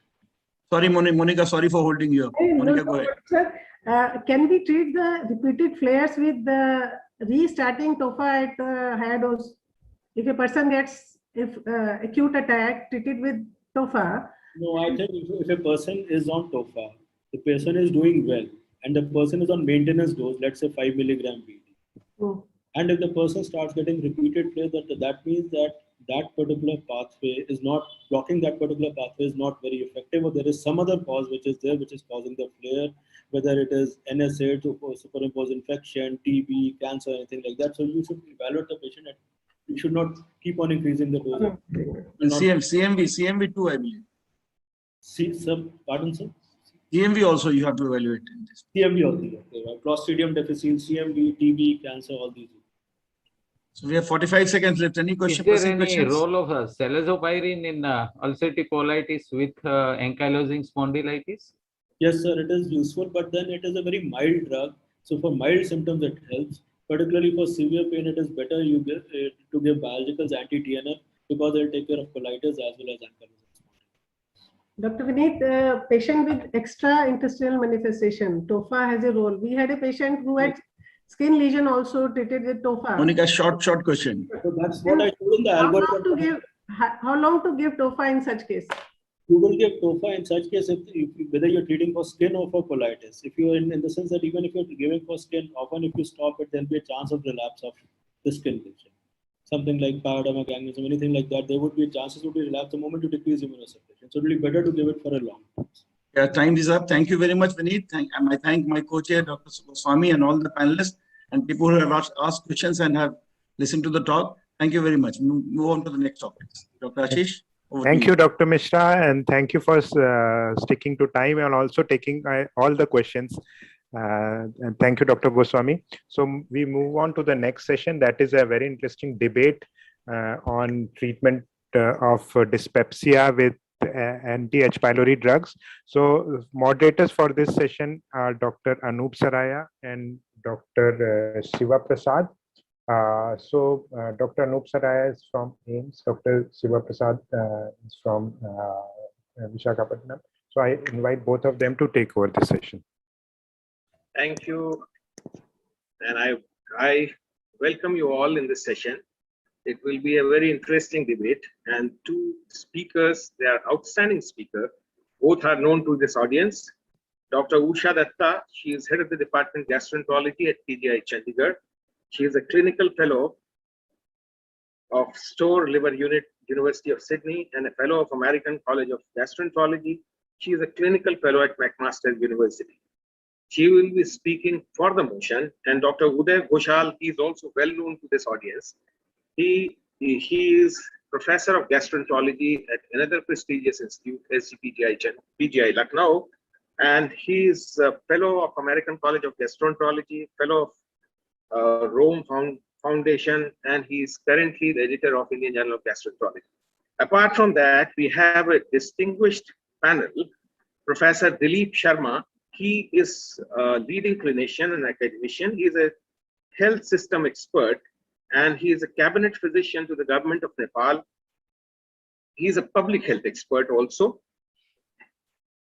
Sorry, Monica, sorry for holding you up. Monica, go ahead. Sir, can we treat the repeated flares with the restarting TOFA at higher dose? If a person gets acute attack, treated with TOFA. No, I think if a person is on TOFA, the person is doing well, and the person is on maintenance dose, let's say 5 milligram BD. Oh. And if the person starts getting repeated flares, that means that that particular pathway is not blocking, that particular pathway is not very effective, or there is some other cause which is there which is causing the flare, whether it is NSA to superimpose infection, TB, cancer, anything like that. So you should evaluate the patient and you should not keep on increasing the dose. And CMV too, I believe. Pardon, sir? CMV also you have to evaluate in this. CMV also, yeah. Clostridium difficile, CMV, TB, cancer, all these. So we have 45 seconds left. Any question? Is there any role of salazopyrin in ulcerative colitis with ankylosing spondylitis? Yes, sir, it is useful, but then it is a very mild drug. So for mild symptoms, it helps. Particularly for severe pain, it is better you give to give biologicals anti-Dnf because they will take care of colitis as well as ankylosing spondylitis. Dr. Vineet, patient with extra intestinal manifestation, TOFA has a role. We had a patient who had skin lesion also treated with TOFA. Monica, short question. So that's what I told in the algorithm. How long to give TOFA in such case? You will give TOFA in such case whether you're treating for skin or for colitis. If you're in the sense that even if you're giving for skin, often if you stop it, there'll be a chance of relapse of the skin lesion. Something like pyoderma gangliosum, anything like that, there would be chances to relapse the moment you decrease immunosuppression. So it will be better to give it for a long time. Yeah, time is up. Thank you very much, Vineet. I thank my co-chair, Dr. Swami, and all the panelists and people who have asked questions and have listened to the talk. Thank you very much. Move on to the next topic. Dr. Ashish. Thank you, Dr. Mishra, and thank you for sticking to time and also taking all the questions. And thank you, Dr. Goswami. So we move on to the next session. That is a very interesting debate on treatment of dyspepsia with anti-H pylori drugs. So moderators for this session are Dr. Anup Saraya and Dr. Shiva Prasad. Dr. Anup Saraya is from AIMS, Dr. Shiva Prasad is from Visakhapatnam. So I invite both of them to take over the session. Thank you. And I welcome you all in this session. It will be a very interesting debate. And two speakers, they are outstanding speakers. Both are known to this audience. Dr. Usha Datta, she is head of the Department of Gastroenterology at PGI Chandigarh. She is a clinical fellow of Stowe Liver Unit, University of Sydney, and a fellow of American College of Gastroenterology. She is a clinical fellow at McMaster University. She will be speaking for the motion, and Dr. Uday Ghoshal, he is also well known to this audience. He is professor of gastroenterology at another prestigious institute, PGI Lucknow, and he is a fellow of American College of Gastroenterology, fellow of Rome Foundation, and he is currently the editor of Indian Journal of Gastroenterology. Apart from that, we have a distinguished panel Professor Dilip Sharma. He is a leading clinician and academician. He is a health system expert, and he is a cabinet physician to the government of Nepal. He is a public health expert also.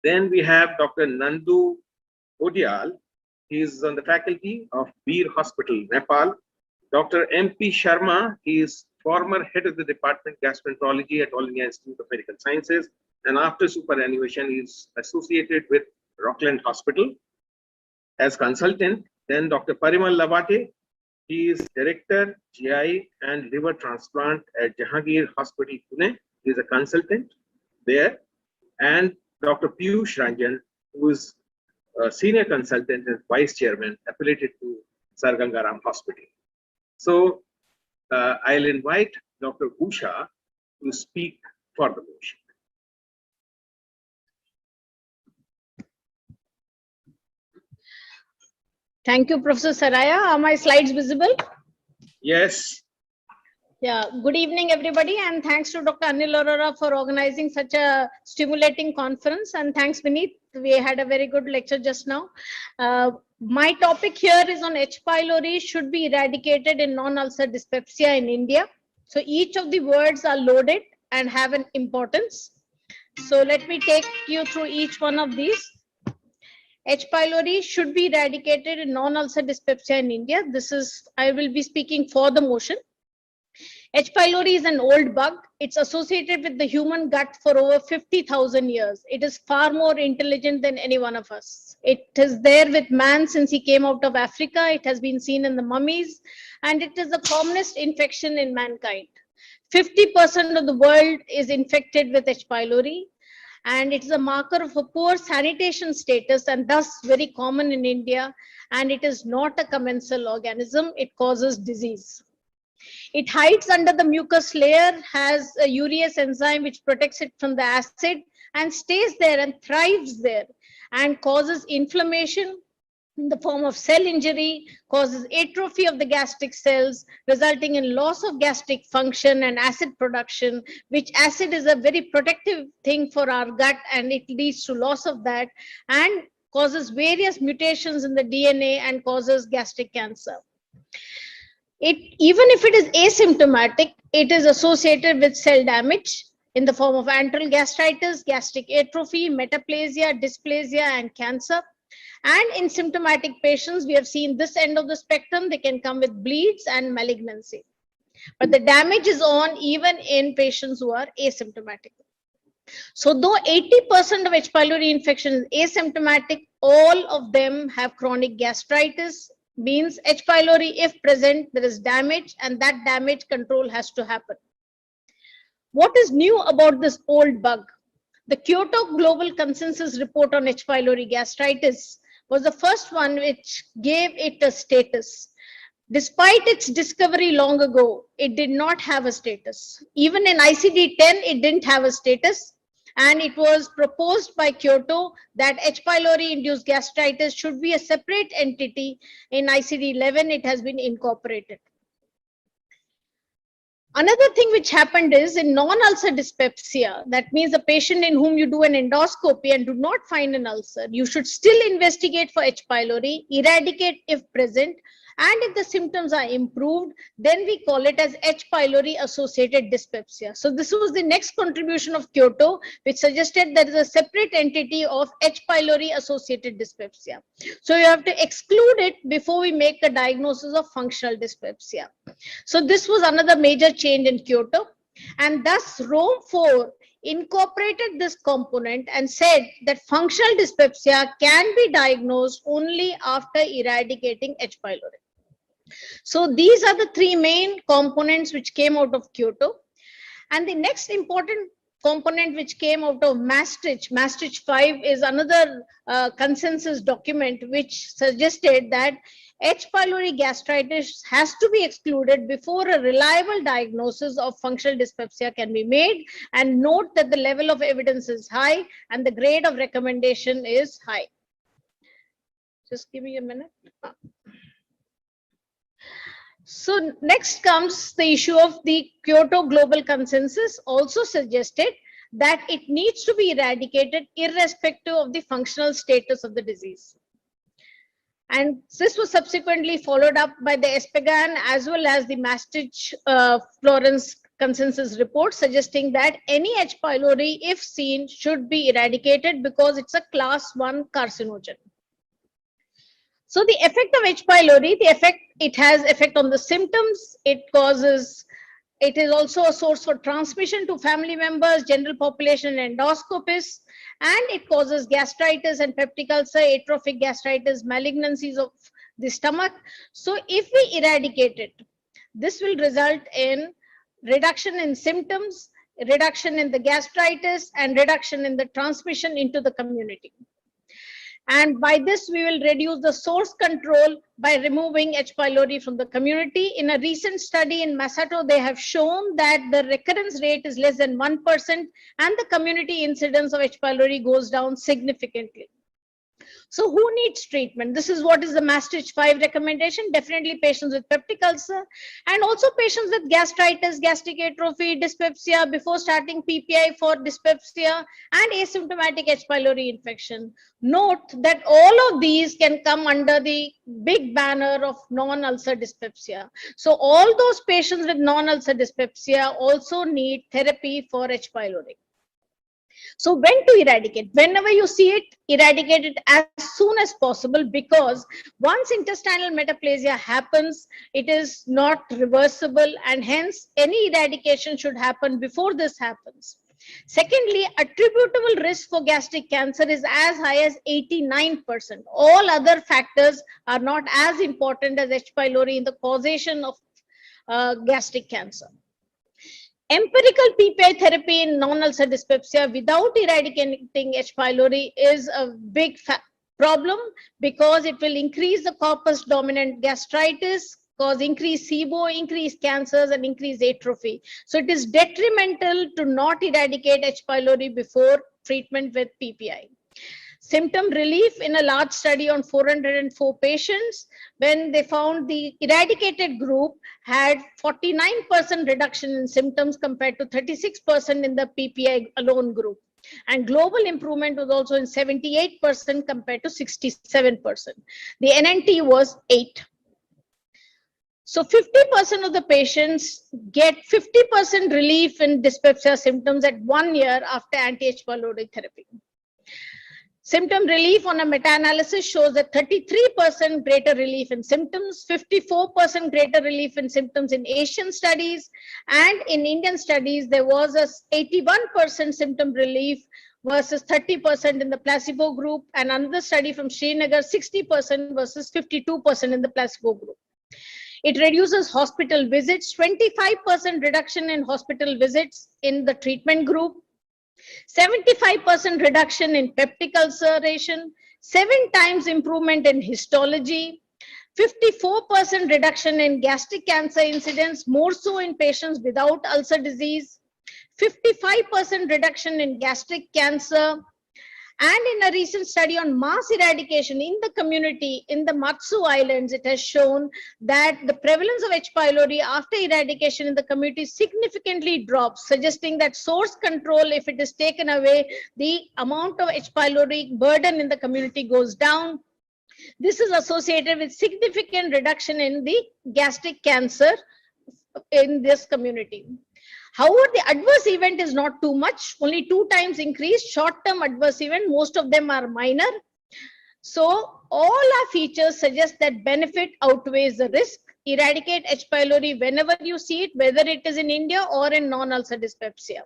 Then we have Dr. Nandu Odial. He is on the faculty of Bir Hospital, Nepal. Dr. M.P. Sharma, he is former head of the Department of Gastroenterology at All India Institute of Medical Sciences, and after superannuation, he is associated with Rockland Hospital as consultant. Then Dr. Parimal Lavate, he is director, GI and liver transplant at Jahangir Hospital, Pune. He is a consultant there. And Dr. Piyush Ranjan, who is a senior consultant and vice chairman affiliated to Sar Gangaram Hospital. So I'll invite Dr. Usha to speak for the motion. Thank you, Professor Saraya. Are my slides visible? Yes. Yeah, good evening, everybody, and thanks to Dr. Anil Arora for organizing such a stimulating conference, and thanks, Vineet. We had a very good lecture just now. My topic here is on H. pylori should be eradicated in non-ulcer dyspepsia in India. So each of the words are loaded and have an importance. So let me take you through each one of these. H. pylori should be eradicated in non-ulcer dyspepsia in India. This is, I will be speaking for the motion. H. pylori is an old bug. It's associated with the human gut for over 50,000 years. It is far more intelligent than any one of us. It is there with man since he came out of Africa. It has been seen in the mummies, and it is the commonest infection in mankind. 50% of the world is infected with H. pylori, and it is a marker of a poor sanitation status and thus very common in India, and it is not a commensal organism. It causes disease. It hides under the mucus layer, has a urease enzyme which protects it from the acid and stays there and thrives there, and causes inflammation in the form of cell injury, causes atrophy of the gastric cells, resulting in loss of gastric function and acid production, which acid is a very protective thing for our gut, and it leads to loss of that and causes various mutations in the DNA and causes gastric cancer. Even if it is asymptomatic, it is associated with cell damage in the form of antral gastritis, gastric atrophy, metaplasia, dysplasia, and cancer. And in symptomatic patients, we have seen this end of the spectrum. They can come with bleeds and malignancy. But the damage is on even in patients who are asymptomatic. So though 80% of H. pylori infection is asymptomatic, all of them have chronic gastritis. Means H. pylori, if present, there is damage, and that damage control has to happen. What is new about this old bug? The Kyoto Global Consensus Report on H. pylori gastritis was the first one which gave it a status. Despite its discovery long ago, it did not have a status. Even in ICD-10, it didn't have a status. And it was proposed by Kyoto that H. pylori induced gastritis should be a separate entity. In ICD-11, it has been incorporated. Another thing which happened is in non-ulcer dyspepsia, that means a patient in whom you do an endoscopy and do not find an ulcer, you should still investigate for H. pylori, eradicate if present, and if the symptoms are improved, then we call it as H. pylori associated dyspepsia. So this was the next contribution of Kyoto, which suggested there is a separate entity of H. pylori associated dyspepsia. So you have to exclude it before we make the diagnosis of functional dyspepsia. So this was another major change in Kyoto, and thus Rome 4 incorporated this component and said that functional dyspepsia can be diagnosed only after eradicating H. pylori. So these are the three main components which came out of Kyoto. And the next important component which came out of Maastricht 5 is another consensus document which suggested that H. pylori gastritis has to be excluded before a reliable diagnosis of functional dyspepsia can be made, and note that the level of evidence is high and the grade of recommendation is high. Just give me a minute. So next comes the issue of the Kyoto Global Consensus also suggested that it needs to be eradicated irrespective of the functional status of the disease. And this was subsequently followed up by the Espegan as well as the Mastich-Florence consensus report, suggesting that any H. pylori, if seen, should be eradicated because it's a class 1 carcinogen. So the effect of H. pylori, it has effect on the symptoms. It is also a source for transmission to family members, general population, and endoscopists, and it causes gastritis and peptic ulcer, atrophic gastritis, malignancies of the stomach. So if we eradicate it, this will result in reduction in symptoms, reduction in the gastritis, and reduction in the transmission into the community. And by this, we will reduce the source control by removing H. pylori from the community. In a recent study in Masato, they have shown that the recurrence rate is less than 1% and the community incidence of H. pylori goes down significantly. So who needs treatment? This is what is the Mastich 5 recommendation. Definitely patients with peptic ulcer and also patients with gastritis, gastric atrophy, dyspepsia before starting PPI for dyspepsia and asymptomatic H. pylori infection. Note that all of these can come under the big banner of non-ulcer dyspepsia. So all those patients with non-ulcer dyspepsia also need therapy for H. pylori. So when to eradicate? Whenever you see it, eradicate it as soon as possible, because once intestinal metaplasia happens, it is not reversible, and hence any eradication should happen before this happens. Secondly, attributable risk for gastric cancer is as high as 89%. All other factors are not as important as H. pylori in the causation of gastric cancer. Empirical PPI therapy in non-ulcer dyspepsia without eradicating H. pylori is a big problem, because it will increase the corpus dominant gastritis, cause increased SIBO, increased cancers, and increased atrophy. So it is detrimental to not eradicate H. pylori before treatment with PPI. Symptom relief in a large study on 404 patients, when they found the eradicated group had 49% reduction in symptoms compared to 36% in the PPI alone group. And global improvement was also in 78% compared to 67%. The NNT was 8. So 50% of the patients get 50% relief in dyspepsia symptoms at 1 year after anti-H. pylori therapy. Symptom relief on a meta-analysis shows that 33% greater relief in symptoms, 54% greater relief in symptoms in Asian studies, and in Indian studies, there was a 81% symptom relief versus 30% in the placebo group, and another study from Srinagar, 60% versus 52% in the placebo group. It reduces hospital visits, 25% reduction in hospital visits in the treatment group, 75% reduction in peptic ulceration, 7 times improvement in histology, 54% reduction in gastric cancer incidence, more so in patients without ulcer disease, 55% reduction in gastric cancer. And in a recent study on mass eradication in the community in the Matsu Islands, it has shown that the prevalence of H. pylori after eradication in the community significantly drops, suggesting that source control, if it is taken away, the amount of H. pylori burden in the community goes down. This is associated with significant reduction in the gastric cancer in this community. However, the adverse event is not too much, only 2 times increased short-term adverse event, most of them are minor. So all our features suggest that benefit outweighs the risk. Eradicate H. pylori whenever you see it, whether it is in India or in non-ulcer dyspepsia.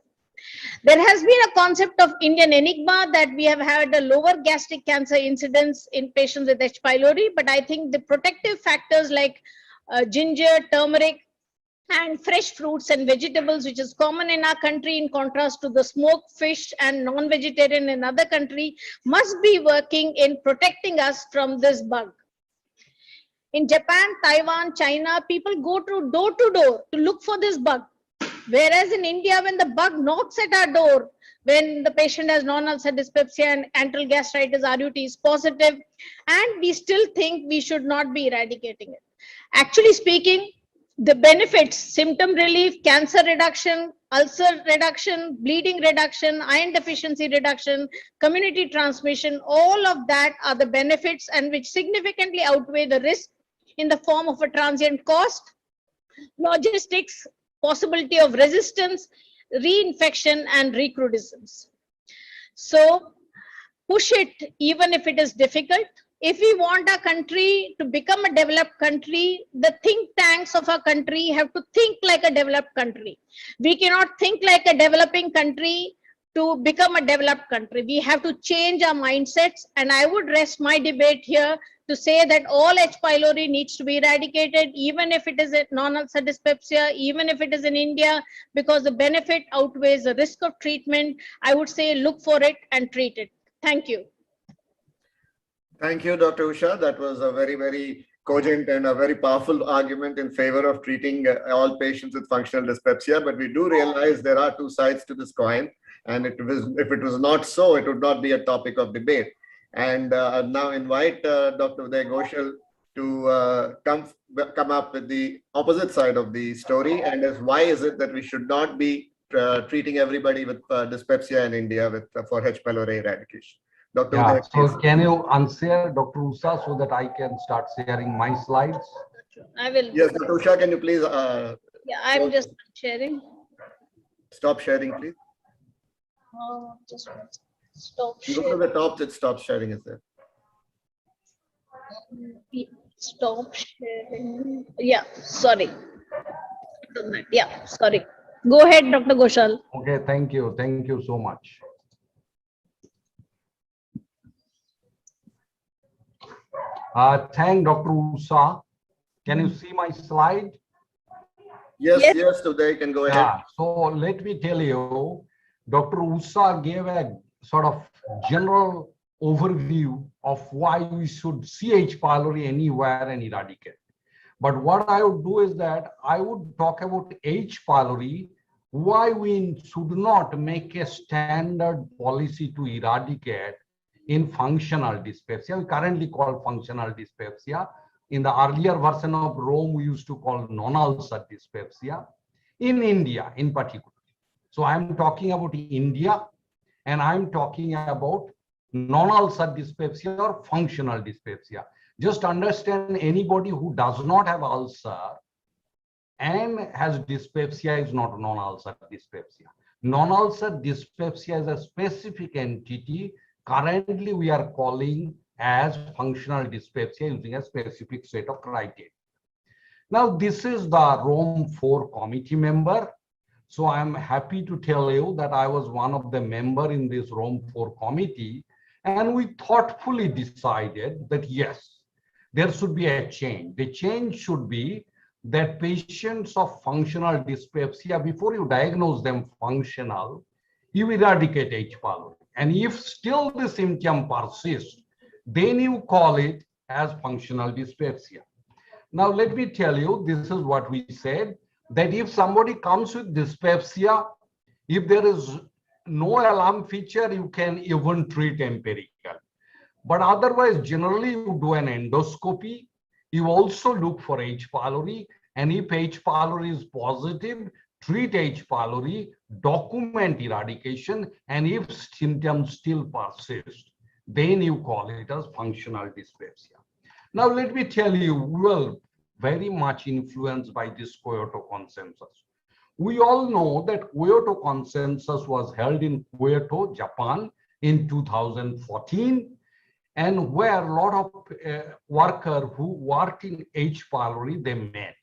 There has been a concept of Indian enigma that we have had a lower gastric cancer incidence in patients with H. pylori, but I think the protective factors like ginger, turmeric, and fresh fruits and vegetables, which is common in our country in contrast to the smoked fish and non-vegetarian in other country, must be working in protecting us from this bug. In Japan, Taiwan, China, people go to door to look for this bug. Whereas in India, when the bug knocks at our door, when the patient has non-ulcer dyspepsia and antral gastritis RUT is positive, and we still think we should not be eradicating it. Actually speaking, The benefits: symptom relief, cancer reduction, ulcer reduction, bleeding reduction, iron deficiency reduction, community transmission, all of that are the benefits, and which significantly outweigh the risk in the form of a transient cost, logistics, possibility of resistance, reinfection, and recrudescence. So push it even if it is difficult. If we want our country to become a developed country, the think tanks of our country have to think like a developed country. We cannot think like a developing country to become a developed country. We have to change our mindsets, and I would rest my debate here to say that all H. pylori needs to be eradicated, even if it is a non-ulcer dyspepsia, even if it is in India, because the benefit outweighs the risk of treatment. I would say look for it and treat it. Thank you. Thank you, Dr. Usha. That was a very, very cogent and a very powerful argument in favor of treating all patients with functional dyspepsia. But we do realize there are two sides to this coin. And if it was not so, it would not be a topic of debate. And now invite Dr. Uday Ghoshal to come up with the opposite side of the story. And as why is it that we should not be treating everybody with dyspepsia in India for H. pylori eradication? Dr. Yeah, Uday, so please. can you unshare Dr. Usha so that I can start sharing my slides? I will. Yes, Dr. Usha, can you please Yeah, I'm just sharing. stop sharing, please? Just stop You go to sharing. the top, it stops sharing, is there? Stop sharing. Yeah, sorry. Yeah, sorry. Go ahead, Dr. Ghoshal. Okay, thank you. Thank you so much. Thank Dr. Usha. Can you see my slide? Yes, yes, Uday, can go ahead. Yeah, so let me tell you, Dr. Usha gave a sort of general overview of why we should see H. pylori anywhere and eradicate. But what I would do is that I would talk about H. pylori, why we should not make a standard policy to eradicate in functional dyspepsia. We currently call functional dyspepsia. In the earlier version of Rome, we used to call non-ulcer dyspepsia in India in particular. So I'm talking about India, and I'm talking about non-ulcer dyspepsia or functional dyspepsia. Just understand, anybody who does not have ulcer and has dyspepsia is not non-ulcer dyspepsia. Non-ulcer dyspepsia is a specific entity. Currently, we are calling as functional dyspepsia using a specific set of criteria. Now, this is the Rome 4 committee member. So I'm happy to tell you that I was one of the members in this Rome 4 committee, and we thoughtfully decided that yes, there should be a change. The change should be that patients of functional dyspepsia, before you diagnose them functional, you eradicate H. pylori. And if still the symptom persists, then you call it as functional dyspepsia. Now, let me tell you, this is what we said, that if somebody comes with dyspepsia, if there is no alarm feature, you can even treat empirical. But otherwise, generally, you do an endoscopy. You also look for H. pylori. And if H. pylori is positive, treat H. pylori, document eradication, and if symptoms still persist, then you call it as functional dyspepsia. Now, let me tell you, we were very much influenced by this Kyoto consensus. We all know that Kyoto consensus was held in Kyoto, Japan in 2014, and where a lot of workers who work in H. pylori, they met.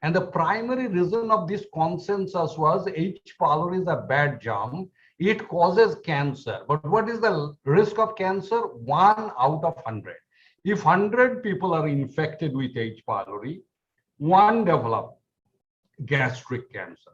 And the primary reason of this consensus was H. pylori is a bad germ. It causes cancer. But what is the risk of cancer? 1 out of 100. If 100 people are infected with H. pylori, 1 develop gastric cancer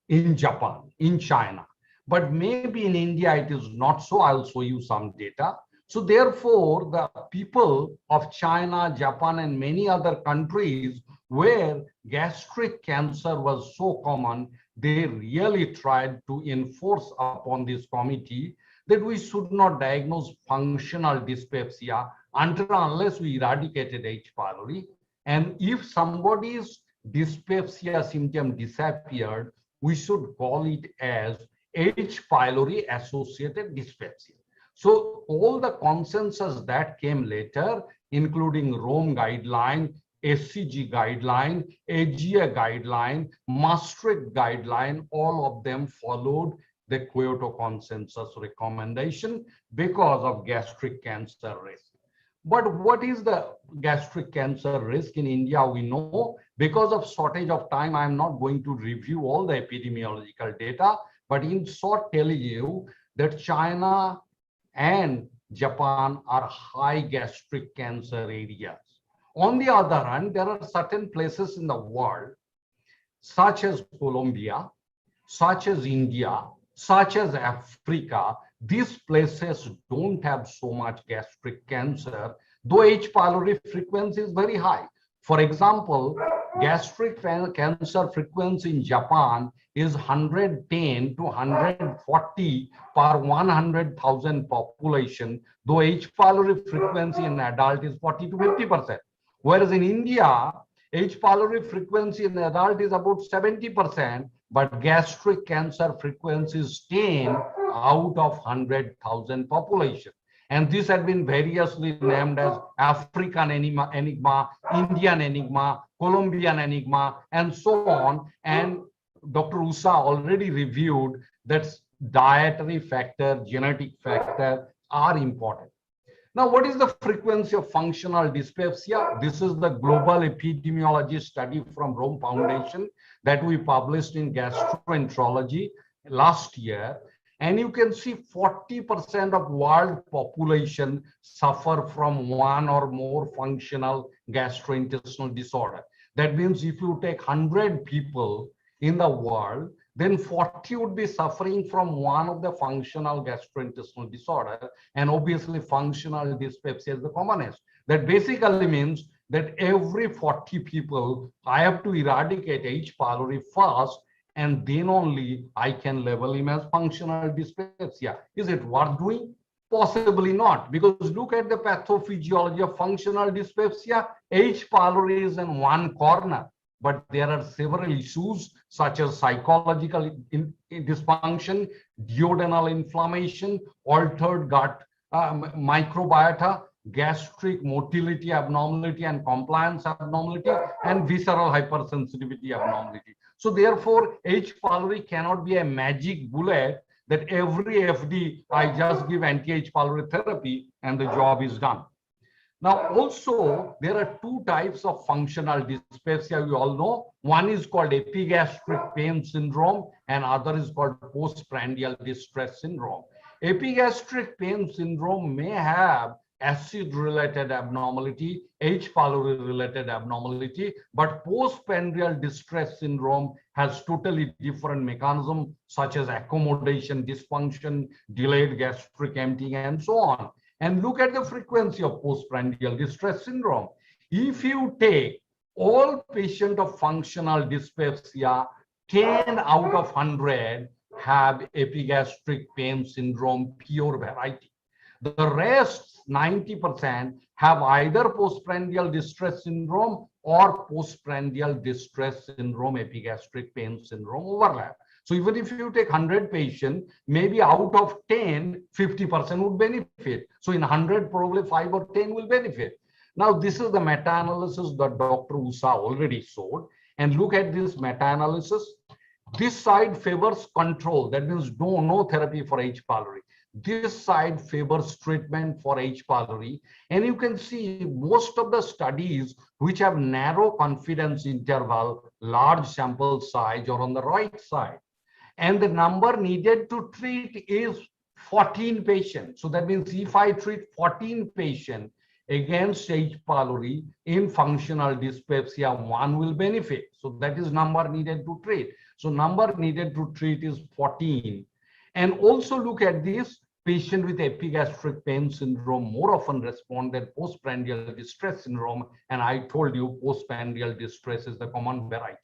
in Japan, in China. But maybe in India, it is not so. I'll show you some data. So therefore, the people of China, Japan, and many other countries where gastric cancer was so common, they really tried to enforce upon this committee that we should not diagnose functional dyspepsia until unless we eradicated H. pylori. And if somebody is dyspepsia symptom disappeared, we should call it as H. pylori associated dyspepsia. So all the consensus that came later, including Rome guideline, SCG guideline, AGA guideline, Maastricht guideline, all of them followed the Kyoto consensus recommendation because of gastric cancer risk. But what is the gastric cancer risk in India? We know, because of shortage of time, I'm not going to review all the epidemiological data, but in short telling you that China and Japan are high gastric cancer areas. On the other hand, there are certain places in the world, such as Colombia, such as India, such as Africa. These places don't have so much gastric cancer, though H. pylori frequency is very high. For example, gastric cancer frequency in Japan is 110 to 140 per 100,000 population, though H. pylori frequency in adult is 40 to 50%. Whereas in India, H. pylori frequency in adult is about 70%, but gastric cancer frequency is 10 out of 100,000 population. And this had been variously named as African enigma, Indian enigma, Colombian enigma, and so on. And Dr. Usa already reviewed that dietary factor, genetic factor are important. Now, what is the frequency of functional dyspepsia? This is the global epidemiology study from Rome Foundation that we published in Gastroenterology last year. And you can see 40% of world population suffer from one or more functional gastrointestinal disorder. That means if you take 100 people in the world, then 40 would be suffering from one of the functional gastrointestinal disorder. And obviously functional dyspepsia is the commonest. That basically means that every 40 people, I have to eradicate H. pylori first, and then only I can label him as functional dyspepsia. Is it worth doing? Possibly not, because look at the pathophysiology of functional dyspepsia. H. pylori is in one corner, but there are several issues such as psychological dysfunction, duodenal inflammation, altered gut microbiota, gastric motility abnormality and compliance abnormality, and visceral hypersensitivity abnormality. So therefore, H. pylori cannot be a magic bullet that every FD, I just give anti-H. pylori therapy and the job is done. Now, also, there are two types of functional dyspepsia, we all know. One is called epigastric pain syndrome and other is called postprandial distress syndrome. Epigastric pain syndrome may have acid-related abnormality, H. pylori-related abnormality, but postprandial distress syndrome has totally different mechanism such as accommodation dysfunction, delayed gastric emptying, and so on. And look at the frequency of postprandial distress syndrome. If you take all patients of functional dyspepsia, 10 out of 100 have epigastric pain syndrome pure variety. The rest, 90%, have either postprandial distress syndrome or postprandial distress syndrome, epigastric pain syndrome overlap. So even if you take 100 patients, maybe out of 10, 50% would benefit. So in 100, probably 5 or 10 will benefit. Now, this is the meta-analysis that Dr. Usa already showed. And look at this meta-analysis. This side favors control. That means no therapy for H. pylori. This side favors treatment for H. pylori. And you can see most of the studies which have narrow confidence interval, large sample size, are on the right side. And the number needed to treat is 14 patients. So that means if I treat 14 patients against H. pylori in functional dyspepsia, 1 will benefit. So that is number needed to treat. So number needed to treat is 14. And also look at this, patient with epigastric pain syndrome more often respond than postprandial distress syndrome. And I told you postprandial distress is the common variety.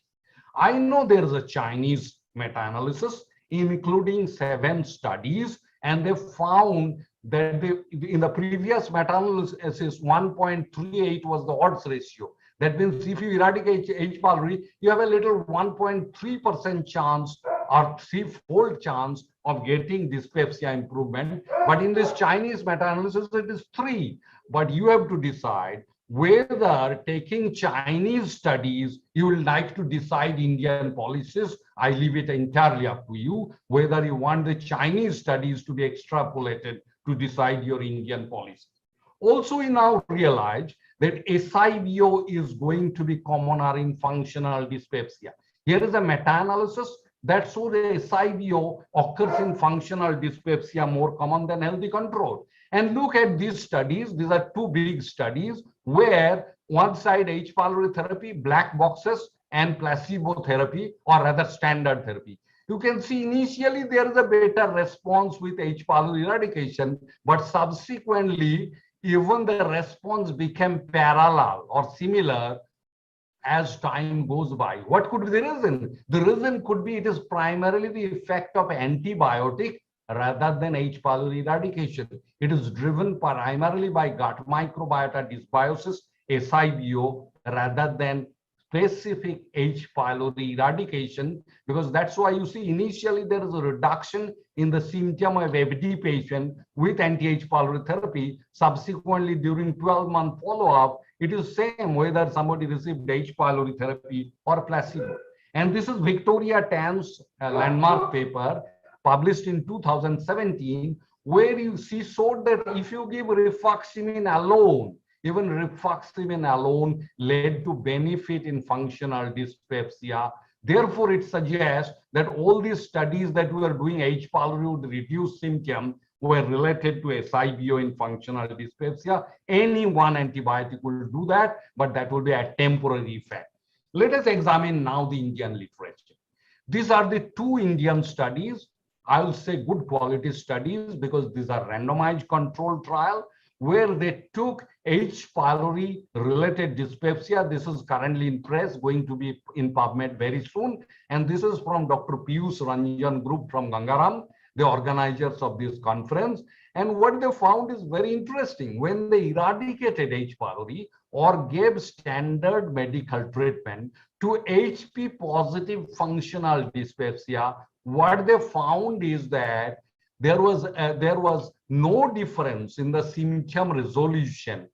I know there is a Chinese meta-analysis including 7 studies, and they found that in the previous meta-analysis 1.38 was the odds ratio. That means if you eradicate H. pylori, you have a little 1.3% chance or threefold chance of getting dyspepsia improvement. But in this Chinese meta-analysis, it is 3. But you have to decide whether taking Chinese studies, you will like to decide Indian policies. I leave it entirely up to you, whether you want the Chinese studies to be extrapolated to decide your Indian policy. Also, we now realize that SIBO is going to be commoner in functional dyspepsia. Here is a meta-analysis that shows that SIBO occurs in functional dyspepsia more common than healthy control. And look at these studies. These are 2 big studies where one side H. pylori therapy, black boxes, and placebo therapy, or rather standard therapy. You can see initially there is a better response with H. pylori eradication, but subsequently even the response became parallel or similar as time goes by. What could be the reason? The reason could be it is primarily the effect of antibiotic rather than H. pylori eradication. It is driven primarily by gut microbiota dysbiosis, SIBO, rather than specific H. pylori eradication, because that's why you see initially there is a reduction in the symptom of FD patient with anti-H. pylori therapy. Subsequently, during 12-month follow-up, it is same whether somebody received H. pylori therapy or placebo. And this is Victoria Tan's landmark paper published in 2017, where you see showed that if you give rifaximin alone, even rifaximin alone led to benefit in functional dyspepsia. Therefore, it suggests that all these studies that we are doing H. pylori would reduce symptoms were related to SIBO in functional dyspepsia. Any one antibiotic will do that, but that will be a temporary effect. Let us examine now the Indian literature. These are the 2 Indian studies. I will say good quality studies because these are randomized controlled trial where they took H. pylori related dyspepsia. This is currently in press, going to be in PubMed very soon. And this is from Dr. Piyush Ranjan group from Gangaram, the organizers of this conference. And what they found is very interesting. When they eradicated H. pylori or gave standard medical treatment to HP positive functional dyspepsia, what they found is that there was no difference in the symptom resolution,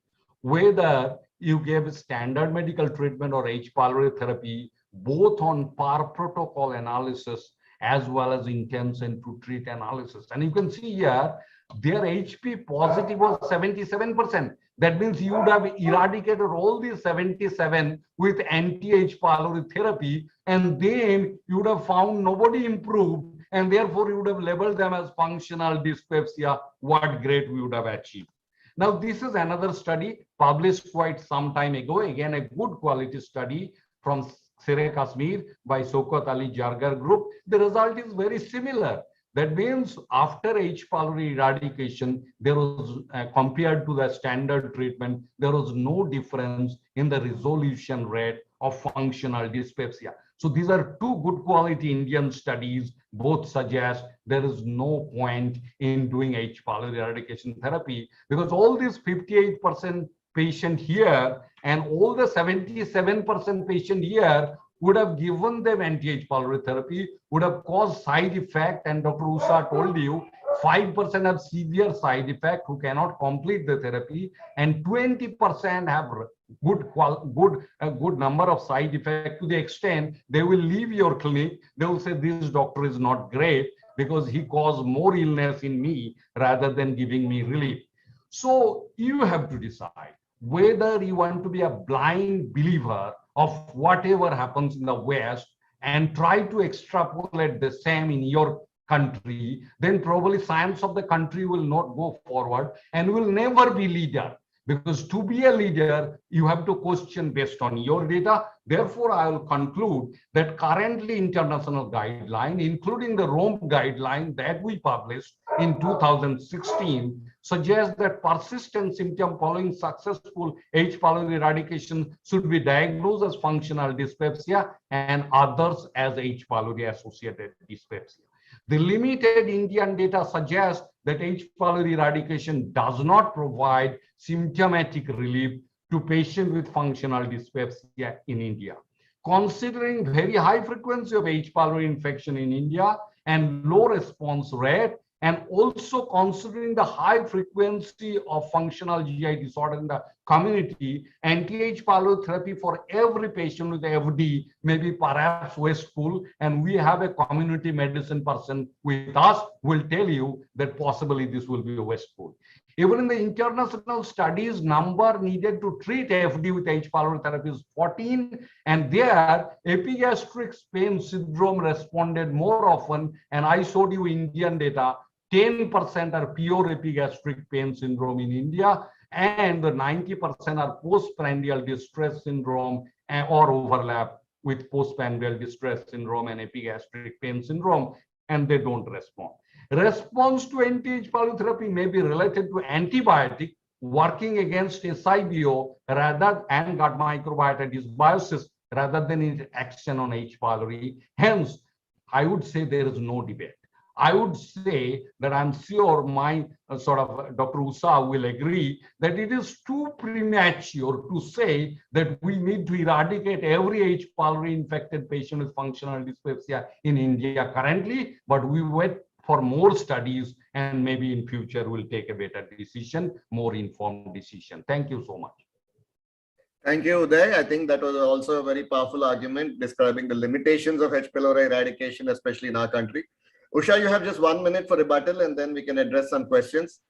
whether you gave standard medical treatment or H. pylori therapy, both on per protocol analysis as well as intention to treat analysis. And you can see here, their HP positive was 77%. That means you would have eradicated all these 77 with anti-H. pylori therapy, and then you would have found nobody improved, and therefore you would have labeled them as functional dyspepsia. What great we would have achieved. Now, this is another study published quite some time ago. Again, a good quality study from Sere Kashmir by Shaukat Ali Jargar group. The result is very similar. That means after H. pylori eradication, there was, compared to the standard treatment, there was no difference in the resolution rate of functional dyspepsia. So these are 2 good quality Indian studies. Both suggest there is no point in doing H. pylori eradication therapy because all these 58% patient here and all the 77% patient here would have given them anti-H. pylori therapy, would have caused side effect, and Dr. Usha told you 5% have severe side effect who cannot complete the therapy, and 20% have a good number of side effects to the extent they will leave your clinic. They will say this doctor is not great because he caused more illness in me rather than giving me relief. So you have to decide whether you want to be a blind believer of whatever happens in the West and try to extrapolate the same in your country, then probably science of the country will not go forward and will never be leader. Because to be a leader, you have to question based on your data. Therefore, I will conclude that currently international guideline, including the Rome guideline that we published in 2016, suggests that persistent symptom following successful H. pylori eradication should be diagnosed as functional dyspepsia and others as H. pylori associated dyspepsia. The limited Indian data suggests that H. pylori eradication does not provide symptomatic relief to patients with functional dyspepsia in India. Considering very high frequency of H. pylori infection in India and low response rate, and also considering the high frequency of functional GI disorder in the community, anti-H. pylori therapy for every patient with FD may be perhaps wasteful, and we have a community medicine person with us who will tell you that possibly this will be wasteful. Even in the international studies, number needed to treat FD with H. pylori therapy is 14, and there epigastric pain syndrome responded more often, and I showed you Indian data. 10% are pure epigastric pain syndrome in India, and the 90% are postprandial distress syndrome or overlap with postprandial distress syndrome and epigastric pain syndrome, and they don't respond. Response to anti-H. pylori therapy may be related to antibiotic working against SIBO rather and gut microbiota dysbiosis rather than its action on H. pylori. Hence, I would say there is no debate. I would say that I'm sure my Dr. Usa will agree that it is too premature to say that we need to eradicate every H. pylori infected patient with functional dyspepsia in India currently, but we wait for more studies, and maybe in future we'll take a better decision, more informed decision. Thank you so much. Thank you, Uday. I think that was also a very powerful argument describing the limitations of H. pylori eradication, especially in our country. Usha, you have just 1 minute for rebuttal, and then we can address some questions.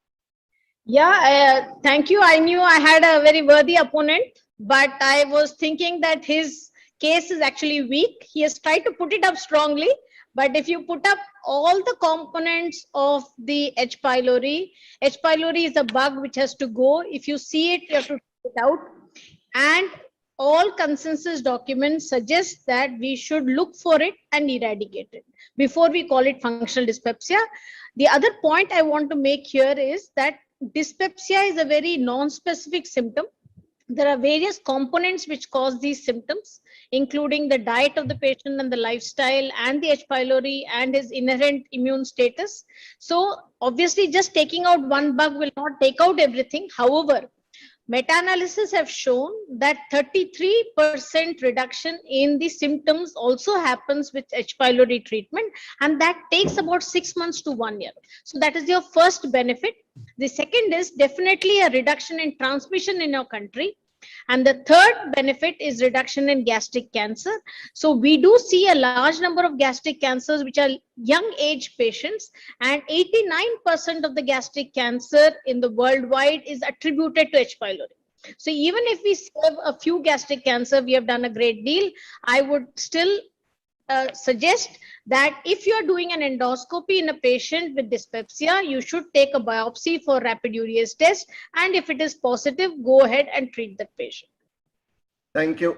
Yeah, thank you. I knew I had a very worthy opponent, but I was thinking that his case is actually weak. He has tried to put it up strongly, but if you put up all the components of the H. pylori is a bug which has to go. If you see it, you have to take it out. And all consensus documents suggest that we should look for it and eradicate it before we call it functional dyspepsia. The other point I want to make here is that dyspepsia is a very non-specific symptom. There are various components which cause these symptoms, including the diet of the patient and the lifestyle and the H. pylori and his inherent immune status. So obviously just taking out one bug will not take out everything. However, meta-analysis have shown that 33% reduction in the symptoms also happens with H. pylori treatment, and that takes about 6 months to 1 year. So that is your first benefit. The second is definitely a reduction in transmission in your country. And the third benefit is reduction in gastric cancer. So we do see a large number of gastric cancers which are young age patients, and 89% of the gastric cancer in the worldwide is attributed to H. pylori. So even if we save a few gastric cancer, we have done a great deal. I would still suggest that if you are doing an endoscopy in a patient with dyspepsia, you should take a biopsy for rapid urease test, and if it is positive, go ahead and treat that patient. Thank you.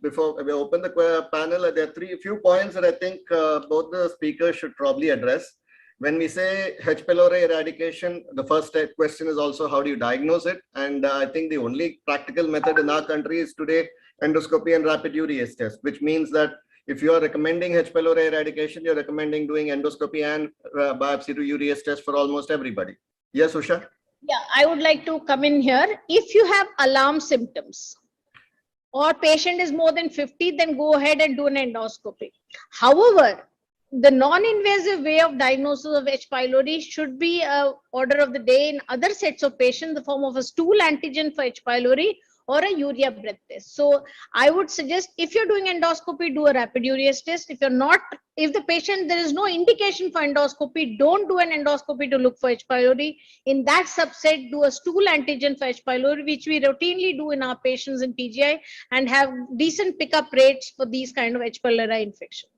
Before we open the panel, there are a few points that I think both the speakers should probably address. When we say H. pylori eradication, the first question is also how do you diagnose it? And I think the only practical method in our country is today endoscopy and rapid urease test, which means that if you are recommending H. pylori eradication, you're recommending doing endoscopy and biopsy to urease test for almost everybody. Yes, Usha? Yeah, I would like to come in here. If you have alarm symptoms or patient is more than 50, then go ahead and do an endoscopy. However, the non-invasive way of diagnosis of H. pylori should be an order of the day in other sets of patients in the form of a stool antigen for H. pylori or a urea breath test. So I would suggest if you're doing endoscopy, do a rapid urease test. If you're not, if the patient, there is no indication for endoscopy, don't do an endoscopy to look for H. pylori. In that subset, do a stool antigen for H. pylori, which we routinely do in our patients in PGI and have decent pickup rates for these kind of H. pylori infection.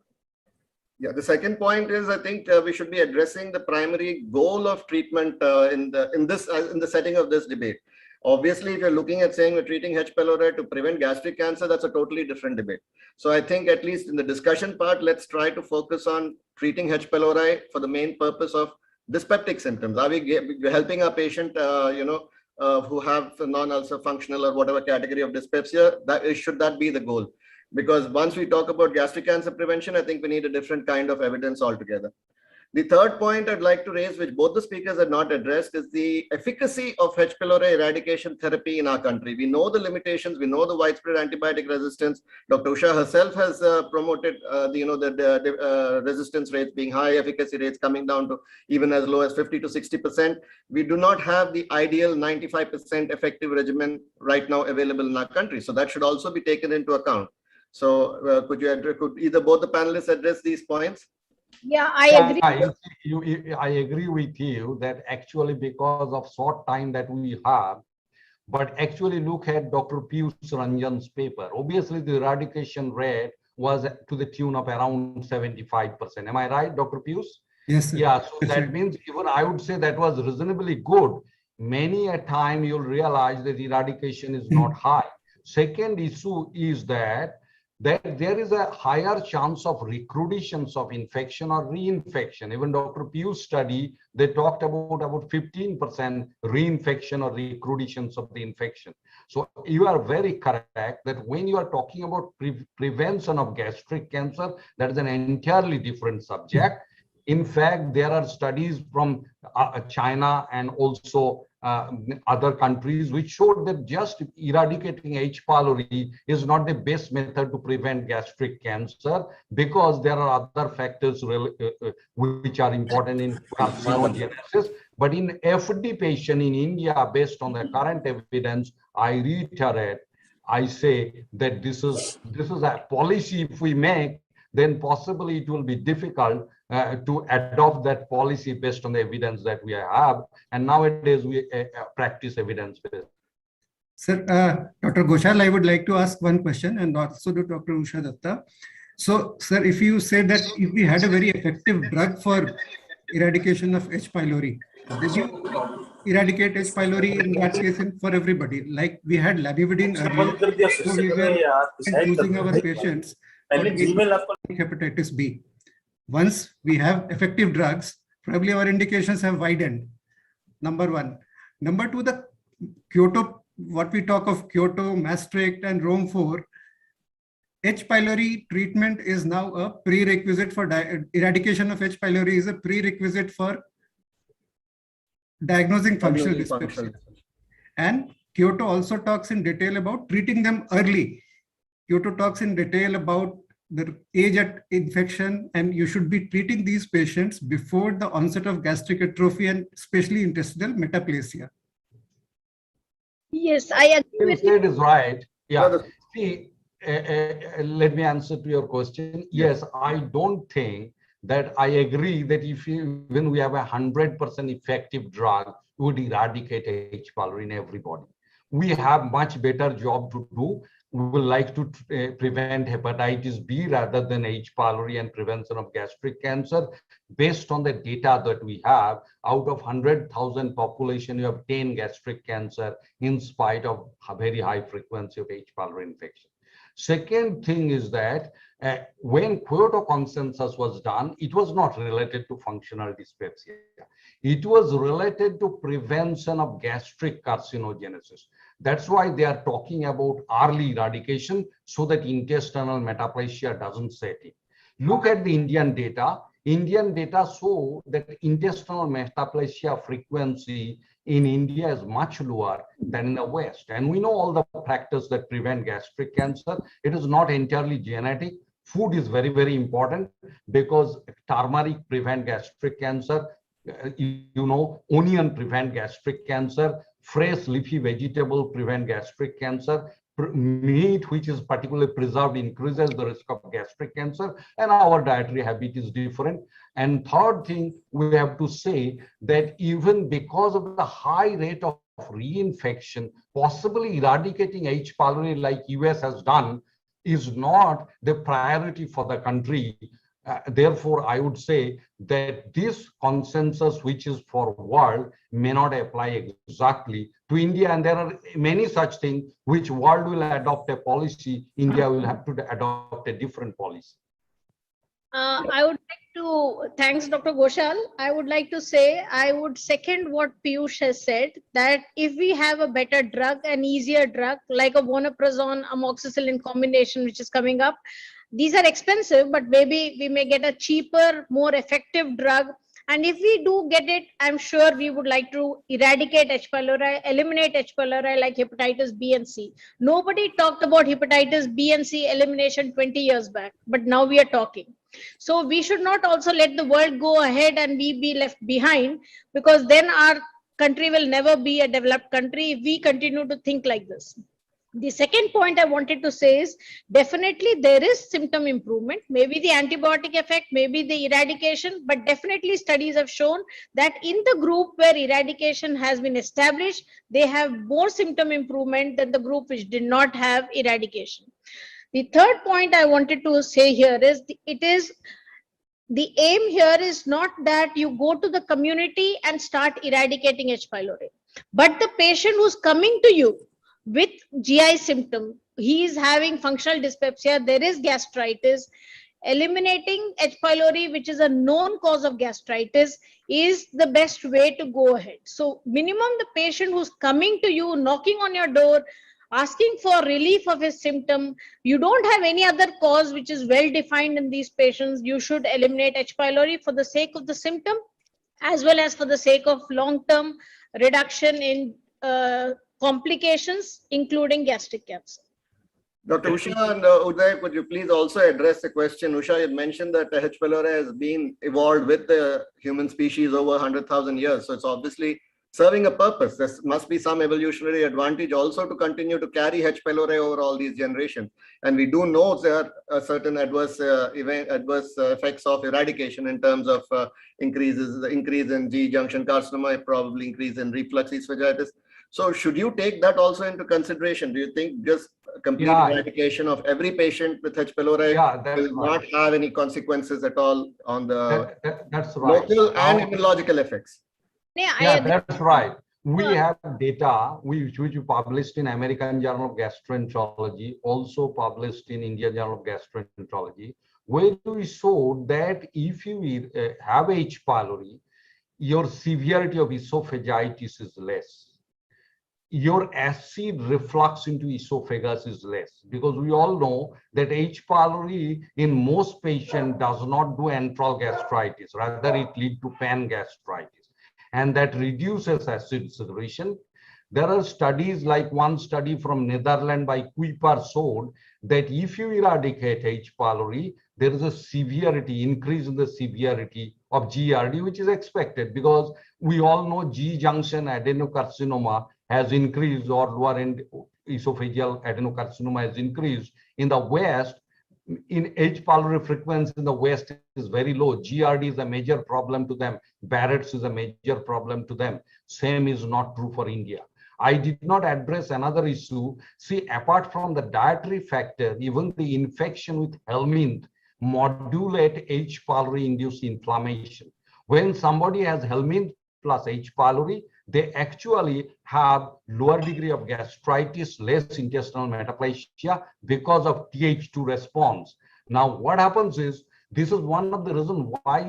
Yeah, the second point is I think we should be addressing the primary goal of treatment in the setting of this debate. Obviously, if you're looking at saying we're treating H. pylori to prevent gastric cancer, that's a totally different debate. So I think at least in the discussion part, let's try to focus on treating H. pylori for the main purpose of dyspeptic symptoms. Are we helping our patient, who have non-ulcer functional or whatever category of dyspepsia? Should that be the goal? Because once we talk about gastric cancer prevention, I think we need a different kind of evidence altogether. The third point I'd like to raise, which both the speakers had not addressed, is the efficacy of H. pylori eradication therapy in our country. We know the limitations, we know the widespread antibiotic resistance. Dr. Usha herself has promoted the resistance rates being high, efficacy rates coming down to even as low as 50 to 60%. We do not have the ideal 95% effective regimen right now available in our country. So that should also be taken into account. So could either both the panelists address these points? Yeah, I agree. I agree with you that actually because of short time that we have, but actually look at Dr. Piyush Ranjan's paper. Obviously, the eradication rate was to the tune of around 75%. Am I right, Dr. Piyush? Yes, sir. Yeah, so that means even I would say that was reasonably good. Many a time you'll realize that eradication is not high. Second issue is that there is a higher chance of recrudescence of infection or reinfection. Even Dr. Piyush's study, they talked about 15% reinfection or recrudescence of the infection. So you are very correct that when you are talking about prevention of gastric cancer, that is an entirely different subject. In fact, there are studies from China and also other countries which showed that just eradicating H. pylori is not the best method to prevent gastric cancer, because there are other factors which are important in carcinogenesis. But in FD patient in India, based on the current evidence, I reiterate, I say that this is a policy. If we make, then possibly it will be difficult to adopt that policy based on the evidence that we have. And nowadays we practice evidence-based. Sir, Dr. Ghoshal, I would like to ask one question, and also to Dr. Usha Datta. So, sir, if you say that if we had a very effective drug for eradication of H. pylori, did you eradicate H. pylori in that case for everybody? Like we had lamivudine earlier, so we were choosing our patients for hepatitis B. Once we have effective drugs, probably our indications have widened. Number one. Number two, the Kyoto, what we talk of Kyoto, Maastricht, and Rome 4, H. pylori treatment is now a prerequisite for eradication of H. pylori is a prerequisite for diagnosing functional dyspepsia. And Kyoto also talks in detail about treating them early. Kyoto talks in detail about the age at infection, and you should be treating these patients before the onset of gastric atrophy and especially intestinal metaplasia. Yes, I agree with you. It is right. Yeah. See, let me answer to your question. Yes, I don't think that I agree that when we have 100% effective drug, we would eradicate H. pylori in everybody. We have much better job to do. We would like to prevent hepatitis B rather than H. pylori and prevention of gastric cancer. Based on the data that we have, out of 100,000 population, you have 10 gastric cancer in spite of a very high frequency of H. pylori infection. Second thing is that when Kyoto consensus was done, it was not related to functional dyspepsia. It was related to prevention of gastric carcinogenesis. That's why they are talking about early eradication so that intestinal metaplasia doesn't set in. Look at the Indian data. Indian data show that intestinal metaplasia frequency in India is much lower than in the West. And we know all the factors that prevent gastric cancer. It is not entirely genetic. Food is very, very important because turmeric prevent gastric cancer. Onion prevent gastric cancer. Fresh leafy vegetable prevent gastric cancer. Meat, which is particularly preserved, increases the risk of gastric cancer, and our dietary habit is different. And third thing, we have to say that even because of the high rate of reinfection, possibly eradicating H. pylori like US has done is not the priority for the country. Therefore, I would say that this consensus, which is for world, may not apply exactly to India. And there are many such things which world will adopt a policy. India will have to adopt a different policy. I would like to, thanks Dr. Ghoshal. I would like to say, I would second what Piyush has said, that if we have a better drug, an easier drug, like a vonoprazole, amoxicillin combination, which is coming up, these are expensive, but maybe we may get a cheaper, more effective drug. And if we do get it, I'm sure we would like to eradicate H. pylori, eliminate H. pylori like hepatitis B and C. Nobody talked about hepatitis B and C elimination 20 years back, but now we are talking. So we should not also let the world go ahead and we be left behind, because then our country will never be a developed country if we continue to think like this. The second point I wanted to say is definitely there is symptom improvement, maybe the antibiotic effect, maybe the eradication, but definitely studies have shown that in the group where eradication has been established, they have more symptom improvement than the group which did not have eradication. The third point I wanted to say here is the aim here is not that you go to the community and start eradicating H. pylori, but the patient who's coming to you with GI symptom, he is having functional dyspepsia, there is gastritis, eliminating H. pylori, which is a known cause of gastritis, is the best way to go ahead. So minimum the patient who's coming to you, knocking on your door, asking for relief of his symptom, you don't have any other cause which is well defined in these patients, you should eliminate H. pylori for the sake of the symptom, as well as for the sake of long-term reduction in complications, including gastric cancer. Dr. Usha and Uday, could you please also address the question? Usha, you mentioned that H. pylori has been evolved with the human species over 100,000 years. So it's obviously serving a purpose. There must be some evolutionary advantage also to continue to carry H. pylori over all these generations. And we do know there are certain adverse effects of eradication in terms of the increase in G-junction carcinoma, probably increase in reflux esophagitis. So should you take that also into consideration? Do you think just complete eradication of every patient with H. pylori will not have any consequences at all on the local and immunological effects? Yeah, that's right. We have data which we published in American Journal of Gastroenterology, also published in Indian Journal of Gastroenterology, where we showed that if you have H. pylori, your severity of esophagitis is less. Your acid reflux into esophagus is less, because we all know that H. pylori in most patients does not do antral gastritis, rather it leads to pan gastritis, and that reduces acid secretion. There are studies, like one study from Netherlands by Kuiper showed that if you eradicate H. pylori, there is a severity, increase in the severity of GERD, which is expected, because we all know G-junction adenocarcinoma has increased, or lower end esophageal adenocarcinoma has increased. In the West, in H. pylori frequency in the West is very low. GERD is a major problem to them. Barrett's is a major problem to them. Same is not true for India. I did not address another issue. See, apart from the dietary factor, even the infection with helminth modulate H. pylori induced inflammation. When somebody has helminth plus H. pylori, they actually have lower degree of gastritis, less intestinal metaplasia because of Th2 response. Now, what happens is, this is one of the reasons why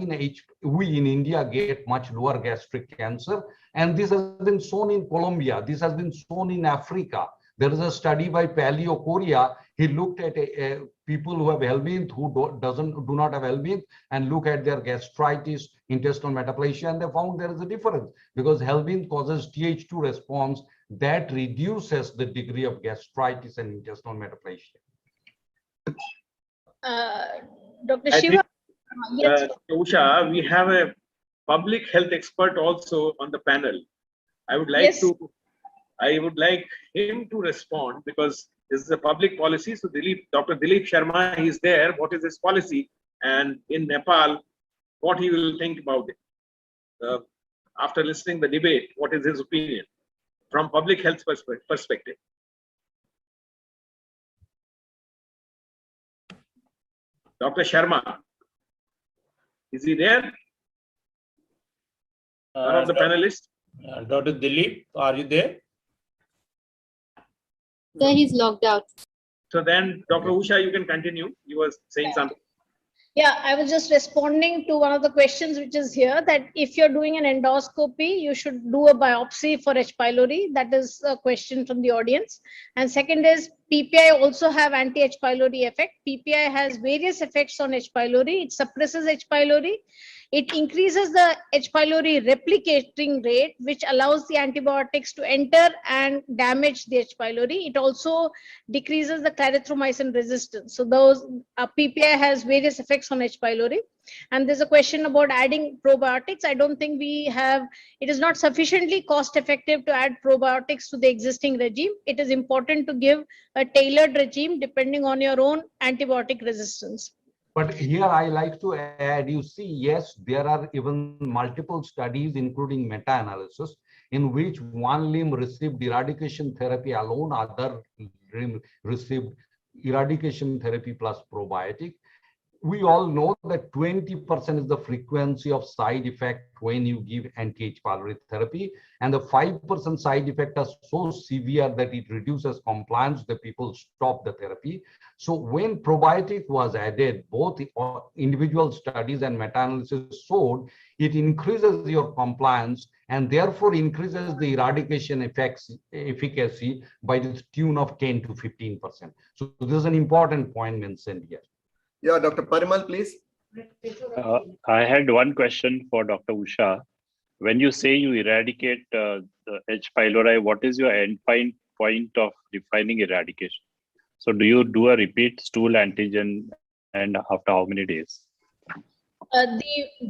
we in India get much lower gastric cancer. And this has been shown in Colombia. This has been shown in Africa. There is a study by Paleo Korea. He looked at people who have helminth, who do not have helminth, and look at their gastritis, intestinal metaplasia, and they found there is a difference, because helminth causes Th2 response that reduces the degree of gastritis and intestinal metaplasia. Dr. Shiva, yes. Usha, we have a public health expert also on the panel. I would like him to respond, because this is a public policy. So Dr. Dilip Sharma, he is there. What is his policy? And in Nepal, what he will think about it. After listening the debate, what is his opinion from public health perspective? Dr. Sharma, is he there? One of the panelists? Dr. Dilip, are you there? Sir, he's logged out. So then, Dr. Usha, you can continue. You were saying something. Yeah, I was just responding to one of the questions which is here, that if you're doing an endoscopy, you should do a biopsy for H. pylori. That is a question from the audience. And second is, PPI also have anti-H. pylori effect. PPI has various effects on H. pylori. It suppresses H. pylori. It increases the H. pylori replicating rate, which allows the antibiotics to enter and damage the H. pylori. It also decreases the clarithromycin resistance. So those PPI has various effects on H. pylori. And there's a question about adding probiotics. I don't think we have, it is not sufficiently cost effective to add probiotics to the existing regime. It is important to give a tailored regime depending on your own antibiotic resistance. But here I like to add, you see, yes, there are even multiple studies, including meta-analysis, in which one limb received eradication therapy alone, other limb received eradication therapy plus probiotic. We all know that 20% is the frequency of side effect when you give anti-H. pylori therapy, and the 5% side effect are so severe that it reduces compliance, the people stop the therapy. So when probiotic was added, both individual studies and meta-analysis showed it increases your compliance and therefore increases the eradication efficacy by the tune of 10 to 15%. So this is an important point mentioned here. Yeah, Dr. Parimal, please. I had one question for Dr. Usha. When you say you eradicate the H. pylori, what is your end point of defining eradication? So do you do a repeat stool antigen and after how many days? The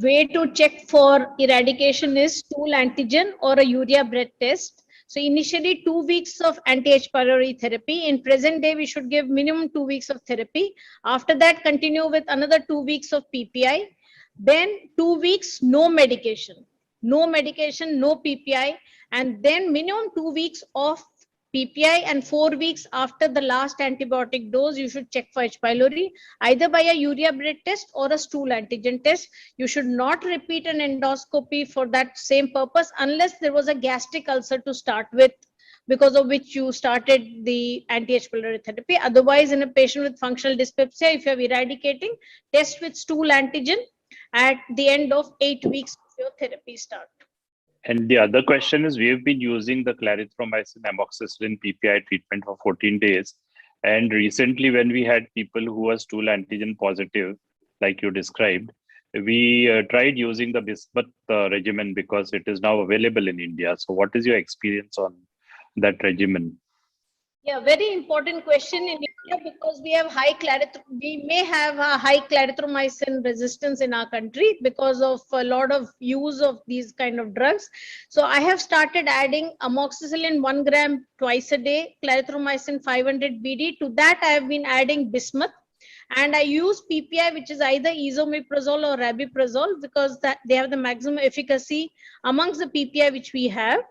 way to check for eradication is stool antigen or a urea breath test. So initially 2 weeks of anti-H. pylori therapy. In present day, we should give minimum 2 weeks of therapy. After that, continue with another 2 weeks of PPI. Then 2 weeks, no medication, no PPI. And then minimum 2 weeks of PPI and 4 weeks after the last antibiotic dose, you should check for H. pylori, either by a urea breath test or a stool antigen test. You should not repeat an endoscopy for that same purpose unless there was a gastric ulcer to start with, because of which you started the anti-H. pylori therapy. Otherwise, in a patient with functional dyspepsia, if you are eradicating, test with stool antigen at the end of 8 weeks of your therapy start. And the other question is, we have been using the clarithromycin amoxicillin PPI treatment for 14 days. And recently, when we had people who were stool antigen positive, like you described, we tried using the Bismuth regimen because it is now available in India. So what is your experience on that regimen? Yeah, very important question in India, because we have we may have a high clarithromycin resistance in our country because of a lot of use of these kind of drugs. So I have started adding amoxicillin 1 gram twice a day, clarithromycin 500 BD. To that, I have been adding bismuth. And I use PPI, which is either esomeprazole or rabiprazole, because they have the maximum efficacy amongst the PPI which we have.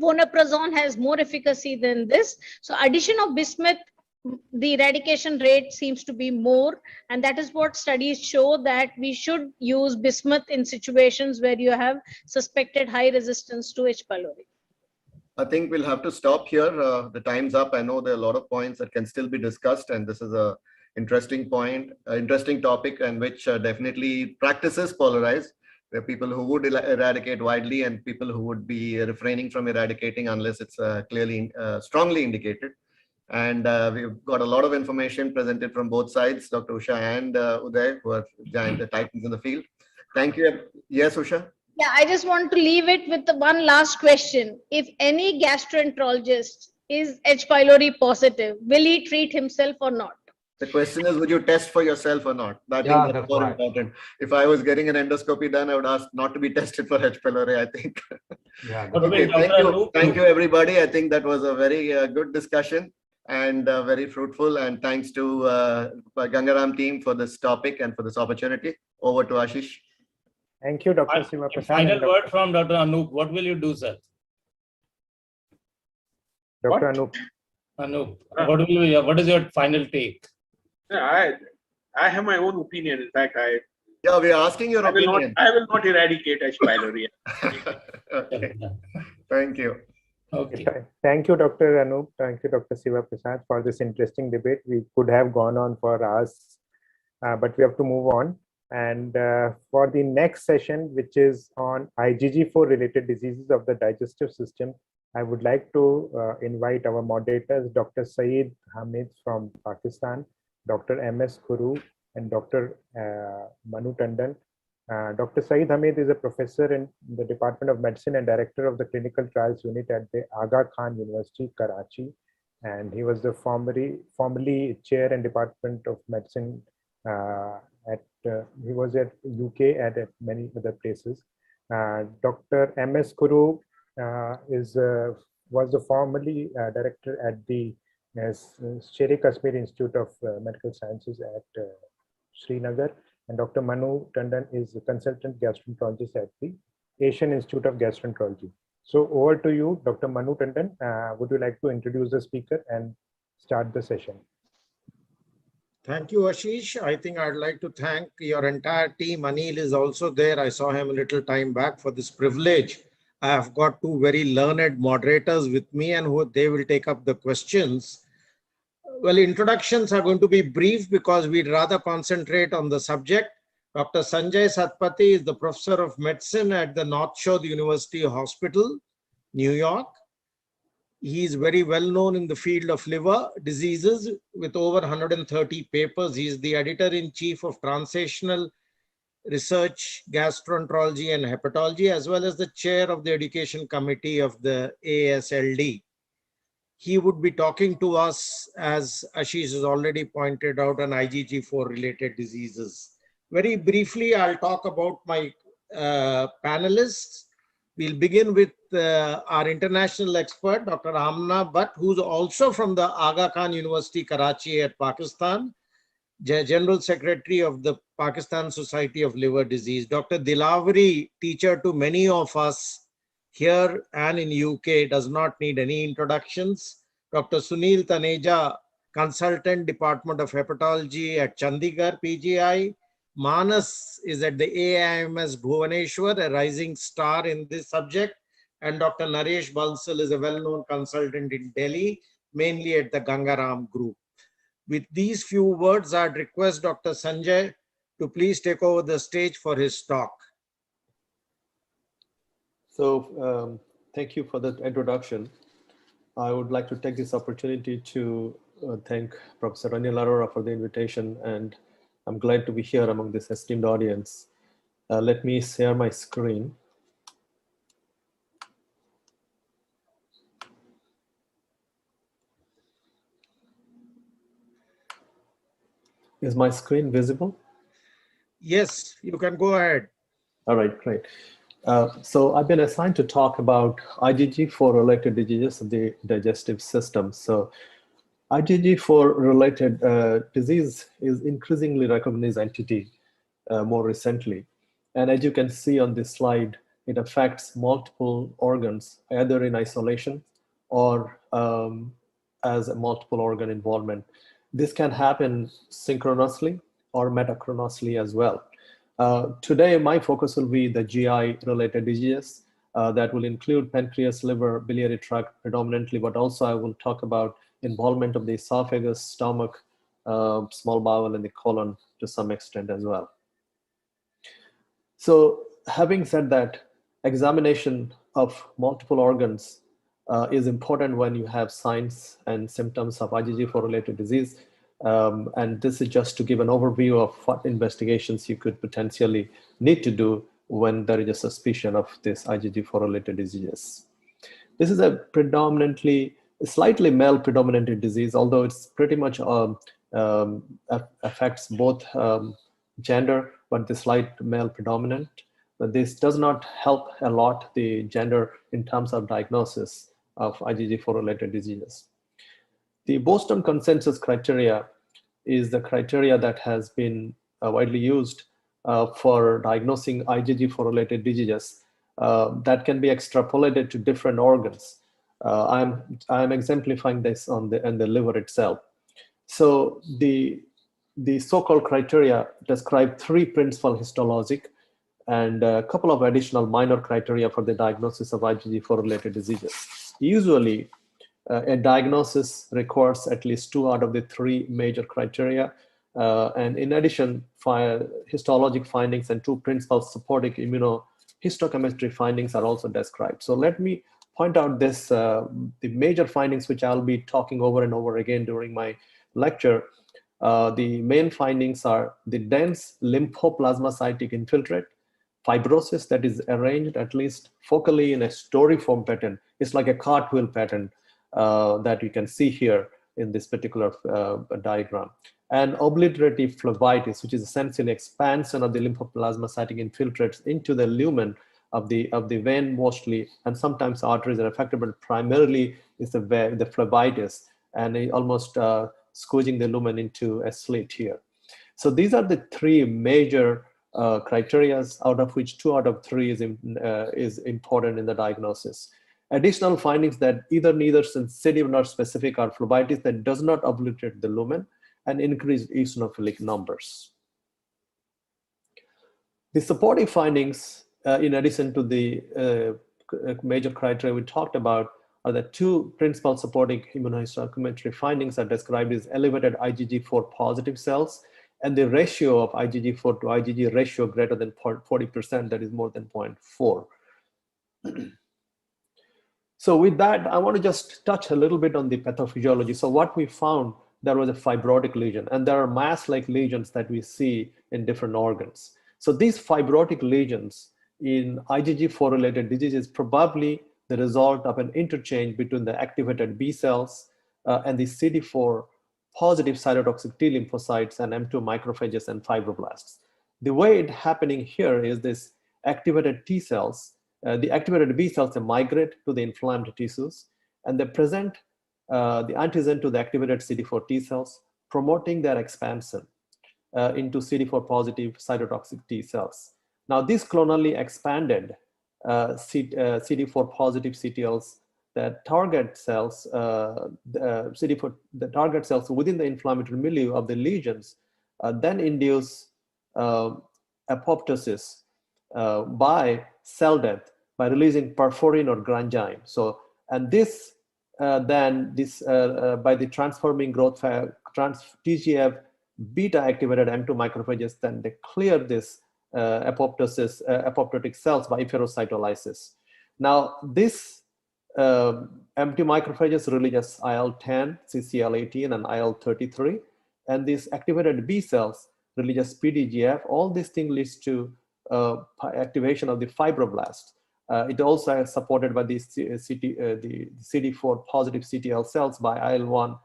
Vonoprazole has more efficacy than this. So addition of bismuth, the eradication rate seems to be more. And that is what studies show, that we should use bismuth in situations where you have suspected high resistance to H. pylori. I think we'll have to stop here. The time's up. I know there are a lot of points that can still be discussed, and this is a interesting point, interesting topic, and which definitely practices polarize. There are people who would eradicate widely and people who would be refraining from eradicating unless it's clearly, strongly indicated. And we've got a lot of information presented from both sides, Dr. Usha and Uday, who are giant titans in the field. Thank you. Yes, Usha? Yeah, I just want to leave it with the one last question. If any gastroenterologist is H. pylori positive, will he treat himself or not? The question is, would you test for yourself or not? I think that's more important. If I was getting an endoscopy done, I would ask not to be tested for H. pylori, I think. Yeah. Okay, thank you. Thank you, everybody. I think that was a very good discussion and very fruitful. And thanks to Gangaram team for this topic and for this opportunity. Over to Ashish. Thank you, Dr. Siva Prasad. Final word from Dr. Anup. What will you do, sir? Dr. Anup. Anup, what is your final take? Yeah, I have my own opinion. In fact, yeah, we are asking your opinion. I will not eradicate H. pylori. Okay. Thank you. Okay. Thank you, Dr. Anup. Thank you, Dr. Siva Prasad, for this interesting debate. We could have gone on for hours, but we have to move on. And for the next session, which is on IgG4 related diseases of the digestive system, I would like to invite our moderators, Dr. Saeed Hamid from Pakistan, Dr. M.S. Kuru, and Dr. Manu Tandon. Dr. Saeed Hamid is a professor in the Department of Medicine and director of the Clinical Trials Unit at the Aga Khan University, Karachi. And he was the formerly chair and Department of Medicine he was at UK and at many other places. Dr. M.S. Kuru was the formerly director at the Sher-e Kashmir Institute of Medical Sciences at Srinagar, and Dr. Manu Tandon is a consultant gastroenterologist at the Asian Institute of Gastroenterology. So over to you, Dr. Manu Tandon. Would you like to introduce the speaker and start the session? Thank you, Ashish. I think I'd like to thank your entire team. Anil is also there. I saw him a little time back for this privilege. I have got two very learned moderators with me and they will take up the questions. Well, introductions are going to be brief because we'd rather concentrate on the subject. Dr. Sanjay Satpathy is the professor of medicine at the North Shore University Hospital, New York. He is very well known in the field of liver diseases with over 130 papers. He is the editor-in-chief of Translational Research, Gastroenterology and Hepatology, as well as the chair of the education committee of the ASLD. He would be talking to us, as Ashish has already pointed out, on IgG4 related diseases. Very briefly, I'll talk about my panelists. We'll begin with our international expert, Dr. Amna Bhatt, who's also from the Aga Khan University, Karachi at Pakistan, General Secretary of the Pakistan Society of Liver Disease. Dr. Dilavari, teacher to many of us here and in UK, does not need any introductions. Dr. Sunil Taneja, Consultant, Department of Hepatology at Chandigarh, PGI. Manas is at the AIMS Bhubaneswar, a rising star in this subject. And Dr. Naresh Bansal is a well-known consultant in Delhi, mainly at the Gangaram Group. With these few words, I'd request Dr. Sanjay to please take over the stage for his talk. So thank you for that introduction. I would like to take this opportunity to thank Professor Anil Arora for the invitation, and I'm glad to be here among this esteemed audience. Let me share my screen. Is my screen visible? Yes, you can go ahead. All right, great. So I've been assigned to talk about IgG4 related diseases of the digestive system. So IgG4 related disease is increasingly recognized entity more recently. And as you can see on this slide, it affects multiple organs, either in isolation or as a multiple organ involvement. This can happen synchronously or metachronously as well. Today, my focus will be the GI-related diseases that will include pancreas, liver, biliary tract predominantly, but also I will talk about involvement of the esophagus, stomach, small bowel, and the colon to some extent as well. So having said that, examination of multiple organs is important when you have signs and symptoms of IgG4-related disease. And this is just to give an overview of what investigations you could potentially need to do when there is a suspicion of this IgG4-related diseases. This is a predominantly, slightly male-predominated disease, although it's pretty much affects both gender, but the slight male predominant. But this does not help a lot the gender in terms of diagnosis of IgG4-related diseases. The Boston consensus criteria is the criteria that has been widely used for diagnosing IgG4-related diseases that can be extrapolated to different organs. I'm exemplifying this on the liver itself. So the so-called criteria describe three principal histologic and a couple of additional minor criteria for the diagnosis of IgG4-related diseases. Usually, a diagnosis requires at least 2 out of the 3 major criteria. And in addition, histologic findings and 2 principal supporting immunohistochemistry findings are also described. So let me point out this, the major findings which I'll be talking over and over again during my lecture. The main findings are the dense lymphoplasmacytic infiltrate, fibrosis that is arranged at least focally in a story-form pattern. It's like a cartwheel pattern that you can see here in this particular diagram. And obliterative phlebitis, which is essentially expansion of the lymphoplasmacytic infiltrates into the lumen of the vein mostly, and sometimes arteries are affected, but primarily is the phlebitis, and almost squeezing the lumen into a slit here. So these are the three major criteria, out of which 2 out of 3 is important in the diagnosis. Additional findings that neither sensitive nor specific are phlebitis that does not obliterate the lumen, and increased eosinophilic numbers. The supporting findings, in addition to the major criteria we talked about, are the 2 principal supporting immunohistochemistry findings are described as elevated IgG4 positive cells, and the ratio of IgG4 to IgG ratio greater than 40%, that is more than 0.4. So with that, I want to just touch a little bit on the pathophysiology. So what we found, there was a fibrotic lesion, and there are mass-like lesions that we see in different organs. So these fibrotic lesions in IgG4-related diseases probably the result of an interchange between the activated B cells and the CD4 positive cytotoxic T lymphocytes and M2 macrophages and fibroblasts. The way it's happening here is this activated T cells, the activated B cells, they migrate to the inflamed tissues, and they present the antigen to the activated CD4 T cells, promoting their expansion into CD4 positive cytotoxic T cells. Now, these clonally expanded CD4 positive CTLs that target cells, the target cells within the inflammatory milieu of the lesions, then induce apoptosis by cell death by releasing perforin or granzyme. So, and this by the transforming growth TGF beta activated M2 macrophages, then they clear this apoptotic cells by efferocytolysis. Now, this M2 macrophages releases IL-10, CCL18, and IL-33, and these activated B cells releases PDGF. All these things leads to activation of the fibroblasts. It also is supported by the CD4 positive CTL cells by IL-1,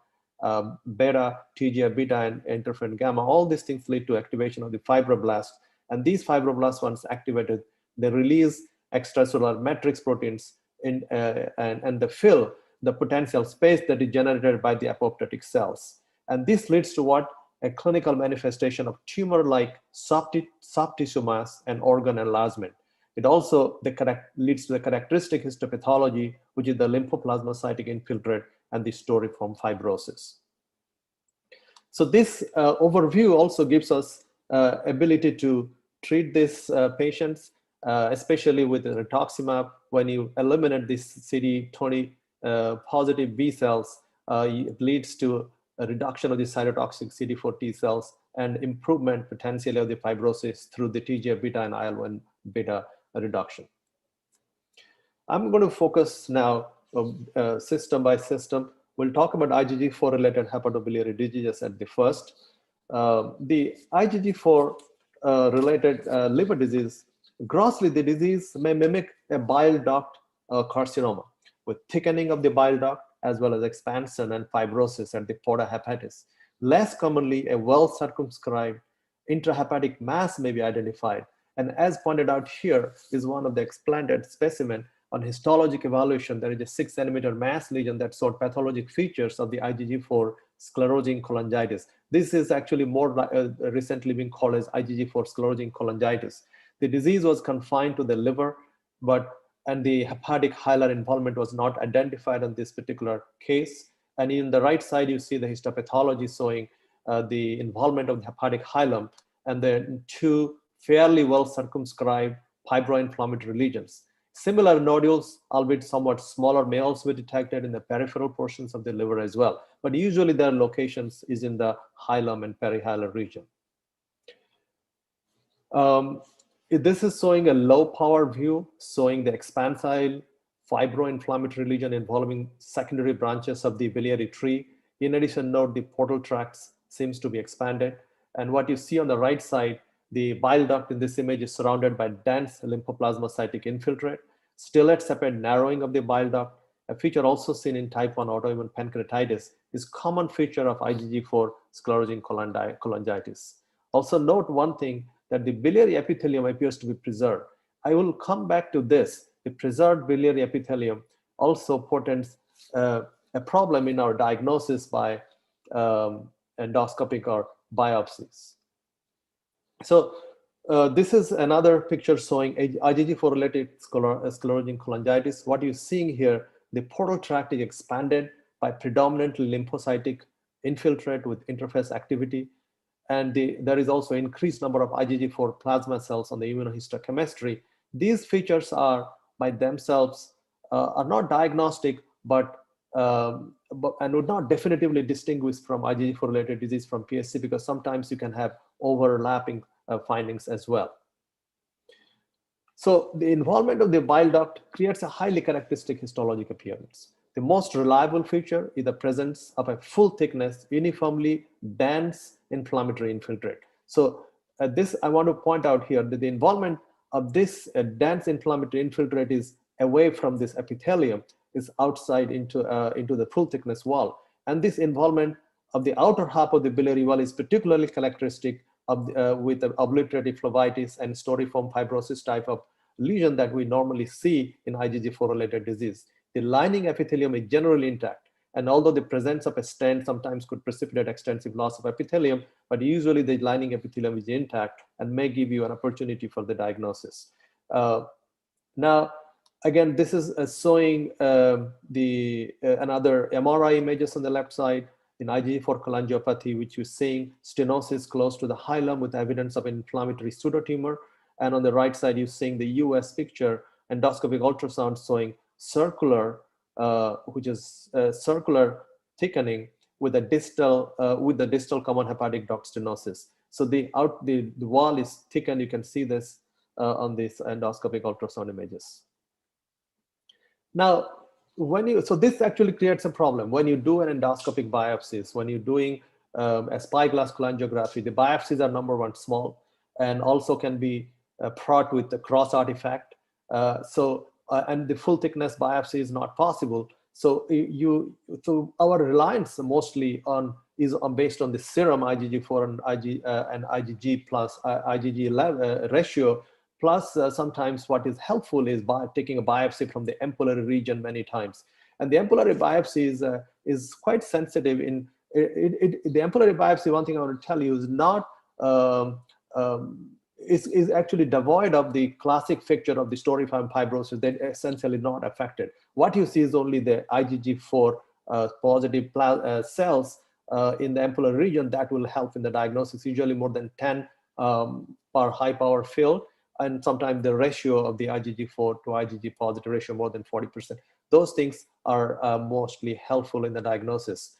beta, TGF beta, and interferon gamma. All these things lead to activation of the fibroblasts. And these fibroblasts, once activated, they release extracellular matrix proteins and they fill the potential space that is generated by the apoptotic cells. And this leads to what? A clinical manifestation of tumor-like soft tissue mass and organ enlargement. It also leads to the characteristic histopathology, which is the lymphoplasmacytic infiltrate and the storiform fibrosis. So this overview also gives us ability to treat these patients, especially with rituximab. When you eliminate these CD20 positive B cells, it leads to a reduction of the cytotoxic CD4 T cells and improvement potentially of the fibrosis through the TGF beta and IL-1 beta reduction. I'm going to focus now system by system. We'll talk about IgG4 related hepatobiliary diseases at the first. The IgG4 related liver disease, grossly the disease may mimic a bile duct carcinoma with thickening of the bile duct as well as expansion and fibrosis at the porta hepatis. Less commonly, a well-circumscribed intrahepatic mass may be identified. And as pointed out here is one of the explanted specimen on histologic evaluation. There is a 6 centimeter mass lesion that showed pathologic features of the IgG4 sclerosing cholangitis. This is actually more recently being called as IgG4 sclerosing cholangitis. The disease was confined to the liver, and the hepatic hilar involvement was not identified in this particular case. And in the right side, you see the histopathology showing the involvement of the hepatic hilum and the 2 fairly well circumscribed fibroinflammatory lesions. Similar nodules, albeit somewhat smaller, may also be detected in the peripheral portions of the liver as well. But usually their locations is in the hilum and perihilar region. This is showing a low power view, showing the expansile fibro-inflammatory lesion involving secondary branches of the biliary tree. In addition, note the portal tracts seems to be expanded. And what you see on the right side, the bile duct in this image is surrounded by dense lymphoplasmacytic infiltrate. Stellate separated narrowing of the bile duct, a feature also seen in type 1 autoimmune pancreatitis, is common feature of IgG4 sclerosing cholangitis. Also note one thing, that the biliary epithelium appears to be preserved. I will come back to this. The preserved biliary epithelium also portends a problem in our diagnosis by endoscopic or biopsies. So this is another picture showing IgG4 related sclerosing cholangitis. What you're seeing here, the portal tract is expanded by predominantly lymphocytic infiltrate with interface activity. And there is also increased number of IgG4 plasma cells on the immunohistochemistry. These features are by themselves are not diagnostic, but and would not definitively distinguish from IgG4 related disease from PSC, because sometimes you can have overlapping findings as well. So the involvement of the bile duct creates a highly characteristic histologic appearance. The most reliable feature is the presence of a full thickness, uniformly dense inflammatory infiltrate. So this I want to point out here that the involvement of this dense inflammatory infiltrate is away from this epithelium, is outside into the full thickness wall. And this involvement of the outer half of the biliary wall is particularly characteristic of with the obliterative phlebitis and storiform fibrosis type of lesion that we normally see in IgG4 related disease. The lining epithelium is generally intact, and although the presence of a stent sometimes could precipitate extensive loss of epithelium, but usually the lining epithelium is intact and may give you an opportunity for the diagnosis. Now, again, this is showing another MRI images on the left side in IgG4 cholangiopathy, which you're seeing stenosis close to the hilum with evidence of inflammatory pseudotumor. And on the right side, you're seeing the US picture, endoscopic ultrasound showing circular, which is circular thickening with the distal common hepatic duct stenosis. So the wall is thickened. You can see this on these endoscopic ultrasound images. Now, so this actually creates a problem when you do an endoscopic biopsies. When you're doing a spyglass cholangiography, the biopsies are number one small, and also can be fraught with the cross artifact. And the full thickness biopsy is not possible. So our reliance mostly is based on the serum IgG4 and IgG plus IgG ratio. Plus, sometimes what is helpful is by taking a biopsy from the ampullary region many times. And the ampullary biopsy is quite sensitive. The ampullary biopsy, one thing I want to tell you, is not is actually devoid of the classic feature of the storiform fibrosis. That essentially not affected. What you see is only the IgG4 positive cells in the ampullary region that will help in the diagnosis. Usually more than 10 per high power field. And sometimes the ratio of the IgG4 to IgG positive ratio more than 40%. Those things are mostly helpful in the diagnosis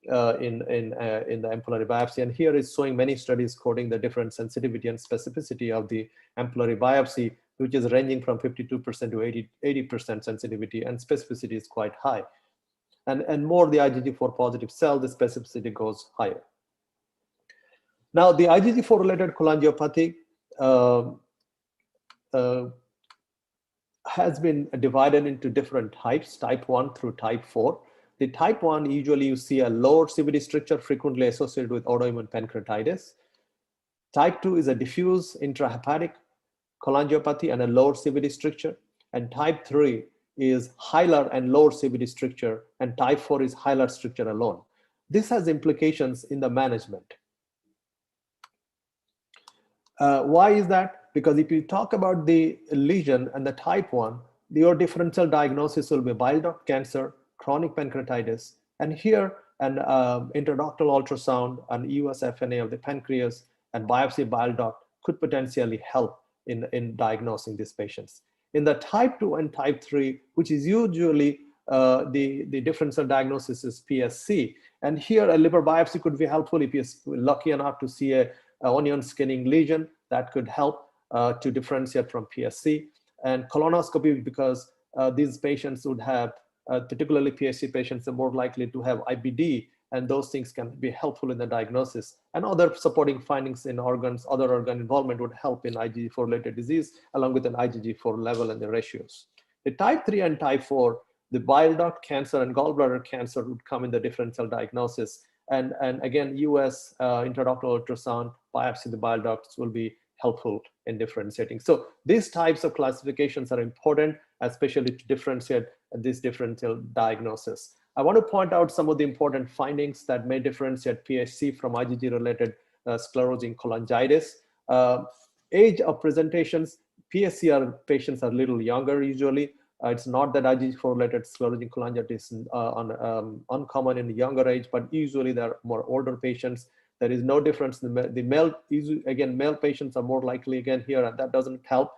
in the ampullary biopsy. And here is showing many studies quoting the different sensitivity and specificity of the ampullary biopsy, which is ranging from 52% to 80% sensitivity, and specificity is quite high. And more the IgG4 positive cell, the specificity goes higher. Now, the IgG4 related cholangiopathy has been divided into different types, type 1 through type 4. The type 1, usually you see a lower CVD stricture frequently associated with autoimmune pancreatitis. Type 2 is a diffuse intrahepatic cholangiopathy and a lower CVD stricture. And type 3 is hilar and lower CVD stricture. And type 4 is hilar stricture alone. This has implications in the management. Why is that? Because if you talk about the lesion and the type 1, your differential diagnosis will be bile duct cancer, chronic pancreatitis, and here an intraductal ultrasound, an US FNA of the pancreas, and biopsy bile duct could potentially help in diagnosing these patients. In the type 2 and type 3, which is usually the differential diagnosis is PSC, and here a liver biopsy could be helpful if you're lucky enough to see a onion skinning lesion that could help to differentiate from PSC, and colonoscopy, because these patients would have, particularly PSC patients, are more likely to have IBD, and those things can be helpful in the diagnosis. And other supporting findings in organs, other organ involvement would help in IgG4 related disease, along with an IgG4 level and the ratios. The type 3 and type 4, the bile duct cancer and gallbladder cancer would come in the differential diagnosis. And again, US intraductal ultrasound, biopsy the bile ducts will be helpful in different settings. So these types of classifications are important, especially to differentiate this differential diagnosis. I want to point out some of the important findings that may differentiate PSC from IgG-related sclerosing cholangitis. Age of presentations, PSC patients are a little younger usually. It's not that IgG4-related sclerosing cholangitis is uncommon in the younger age, but usually they're more older patients. There is no difference. The male, again, male patients are more likely again here, and that doesn't help.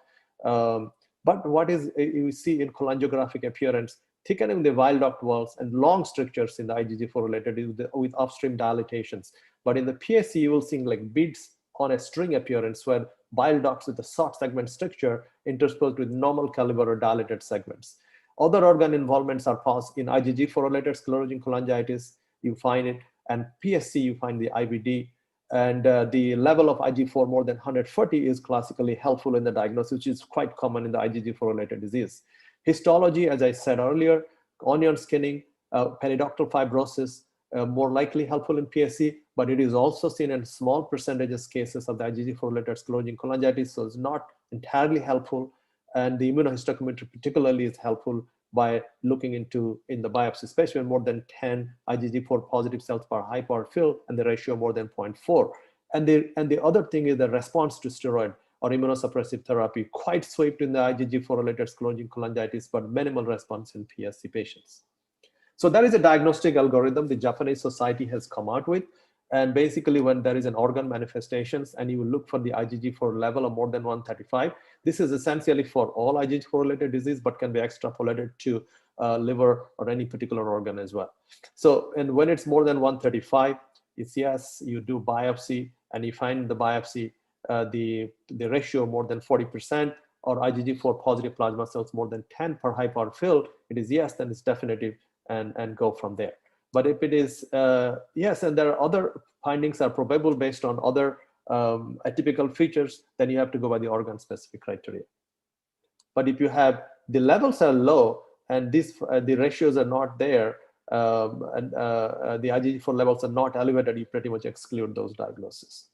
But what is you see in cholangiographic appearance, thickening the bile duct walls and long strictures in the IgG4 related with upstream dilatations. But in the PSC, you will see like beads on a string appearance where bile ducts with a short segment structure interspersed with normal caliber or dilated segments. Other organ involvements are found in IgG4 related sclerosing cholangitis, you find it, and PSC, you find the IBD. And the level of IgG4 more than 140 is classically helpful in the diagnosis, which is quite common in the IgG4 related disease. Histology, as I said earlier, onion skinning, periductal fibrosis, more likely helpful in PSC, but it is also seen in small percentages cases of the IgG4 related sclerosing cholangitis, so it's not entirely helpful. And the immunohistochemistry particularly is helpful by looking into in the biopsy, especially when more than 10 IgG4 positive cells per high power fill and the ratio more than 0.4. And the other thing is the response to steroid or immunosuppressive therapy, quite swept in the IgG4 related sclerosing cholangitis, but minimal response in PSC patients. So that is a diagnostic algorithm the Japanese society has come out with. And basically when there is an organ manifestations and you will look for the IgG4 level of more than 135, this is essentially for all IgG4 related disease, but can be extrapolated to liver or any particular organ as well. So, and when it's more than 135, it's yes, you do biopsy and you find the biopsy, the ratio more than 40% or IgG4 positive plasma cells more than 10 per high power fill, it is yes, then it's definitive and go from there. But if it is yes, and there are other findings are probable based on other atypical features, then you have to go by the organ specific criteria. But if you have the levels are low and the ratios are not there, and the IgG4 levels are not elevated, you pretty much exclude those diagnoses.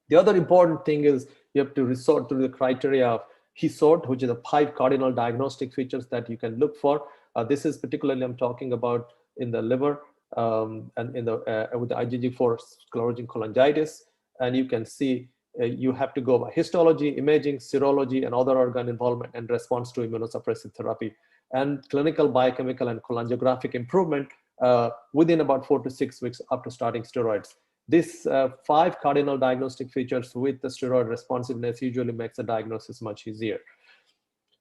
The other important thing is you have to resort to the criteria of HISORT, which is the 5 cardinal diagnostic features that you can look for. This is particularly I'm talking about in the liver and in the with the IgG4 sclerosing cholangitis, and you can see you have to go by histology, imaging, serology, and other organ involvement and response to immunosuppressive therapy, and clinical biochemical and cholangiographic improvement within about 4 to 6 weeks after starting steroids. This 5 cardinal diagnostic features with the steroid responsiveness usually makes the diagnosis much easier.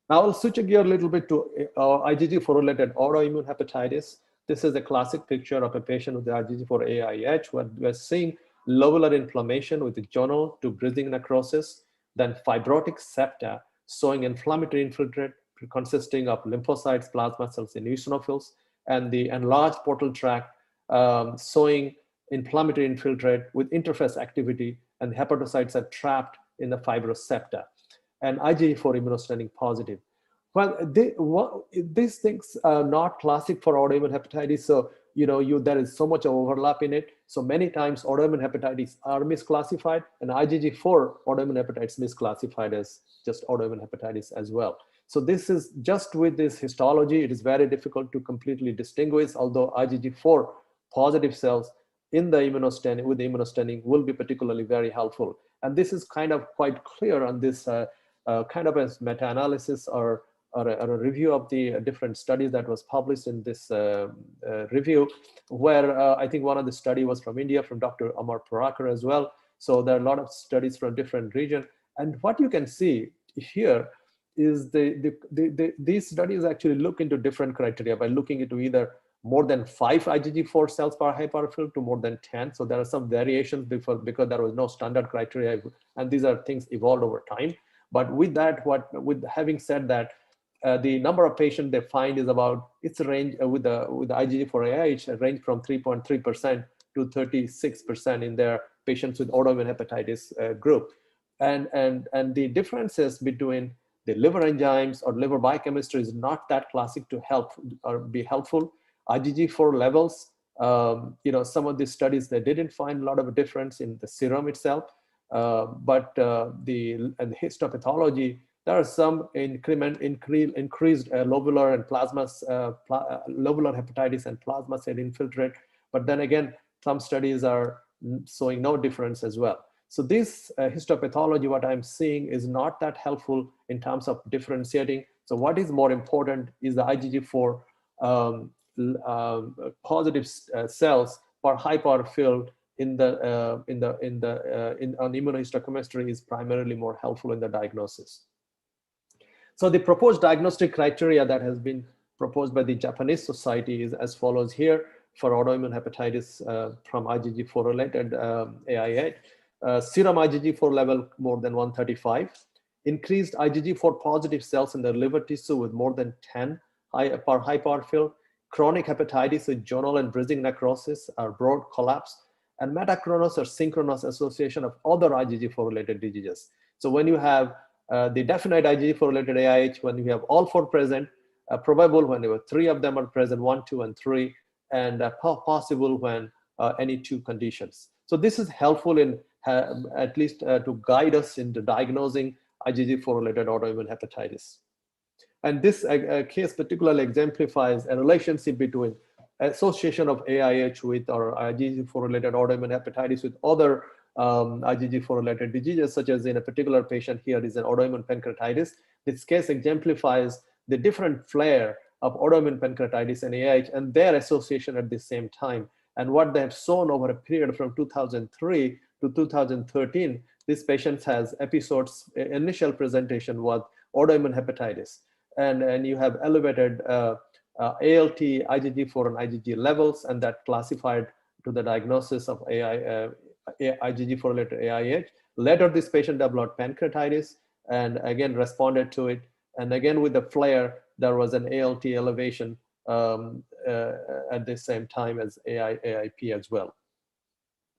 Now I'll switch a gear a little bit to IgG4 related autoimmune hepatitis. This is a classic picture of a patient with the IgG4 AIH where we're seeing lobular inflammation with the journal to breathing necrosis, then fibrotic septa showing inflammatory infiltrate consisting of lymphocytes, plasma cells, and eosinophils, and the enlarged portal tract showing inflammatory infiltrate with interface activity, and the hepatocytes are trapped in the fibrous septa, and IgG4 immunostaining positive. Well, these things are not classic for autoimmune hepatitis. So, there is so much overlap in it. So many times autoimmune hepatitis are misclassified, and IgG4 autoimmune hepatitis misclassified as just autoimmune hepatitis as well. So this is just with this histology, it is very difficult to completely distinguish, although IgG4 positive cells in the immunostaining, with the immunostaining will be particularly very helpful. And this is kind of quite clear on this kind of a meta-analysis or a review of the different studies that was published in this review, where I think one of the study was from India, from Dr. Amar Parakar as well. So there are a lot of studies from different regions. And what you can see here is these studies actually look into different criteria by looking into either more than 5 IgG4 cells per high power fill to more than 10. So there are some variations because there was no standard criteria, and these are things evolved over time. But with that, with having said that, the number of patients they find is about, it's a range with the IgG for AIH, a range from 3.3% to 36% in their patients with autoimmune hepatitis group. And the differences between the liver enzymes or liver biochemistry is not that classic to help or be helpful. IgG4 levels, some of these studies, they didn't find a lot of a difference in the serum itself, but the histopathology, there are some increased lobular and plasma, lobular hepatitis and plasma cell infiltrate. But then again, some studies are showing no difference as well. So this histopathology, what I'm seeing is not that helpful in terms of differentiating. So what is more important is the IgG4 positive cells per high power field on immunohistochemistry is primarily more helpful in the diagnosis. So the proposed diagnostic criteria that has been proposed by the Japanese Society is as follows here for autoimmune hepatitis from IgG4 related AIH. Serum IgG4 level more than 135, increased IgG4 positive cells in the liver tissue with more than 10 per high power field, chronic hepatitis with zonal and bridging necrosis or broad collapse, and metachronous or synchronous association of other IgG4 related diseases. So when you have the definite IgG4 related AIH, when you have all four present, probable when there were 3 of them are present, 1, 2, and 3, and possible when any 2 conditions. So this is helpful in at least to guide us into diagnosing IgG4 related autoimmune hepatitis. And this case particularly exemplifies a relationship between association of AIH with or IgG4 related autoimmune hepatitis with other IgG4 related diseases, such as in a particular patient here is an autoimmune pancreatitis. This case exemplifies the different flare of autoimmune pancreatitis and AIH and their association at the same time. And what they have shown over a period from 2003 to 2013, this patient has episodes, initial presentation was autoimmune hepatitis. And you have elevated ALT, IgG4 and IgG levels, and that classified to the diagnosis of IgG4 related AIH. Later, this patient developed pancreatitis and again responded to it. And again, with the flare, there was an ALT elevation at the same time as AIP as well.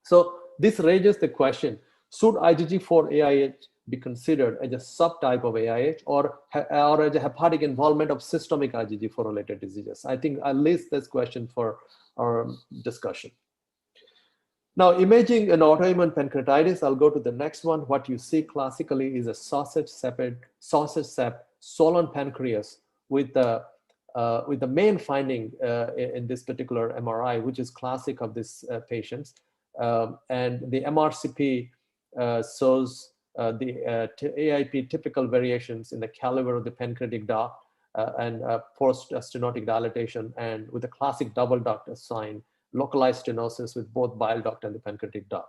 So this raises the question, should IgG4 AIH be considered as a subtype of AIH or as a hepatic involvement of systemic IgG4 related diseases? I think I'll list this question for our discussion. Now, imaging an autoimmune pancreatitis, I'll go to the next one. What you see classically is a sausage-shaped swollen pancreas with the main finding in this particular MRI, which is classic of this patients. And the MRCP shows the AIP typical variations in the caliber of the pancreatic duct and post-stenotic dilatation, and with a classic double duct sign, localized stenosis with both bile duct and the pancreatic duct.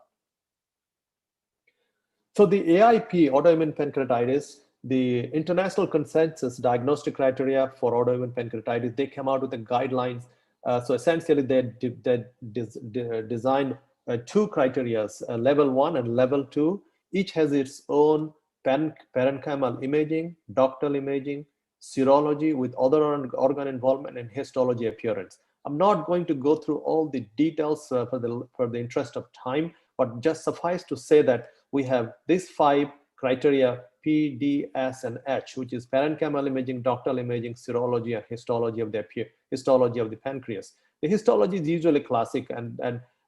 So the AIP, autoimmune pancreatitis, the international consensus diagnostic criteria for autoimmune pancreatitis, they came out with the guidelines. So essentially they designed 2 criteria, level 1 and level 2. Each has its own parenchymal imaging, ductal imaging, serology with other organ involvement, and histology appearance. I'm not going to go through all the details for the interest of time, but just suffice to say that we have these 5 criteria, P, D, S, and H, which is parenchymal imaging, ductal imaging, serology, and histology of the pancreas. The histology is usually classic, and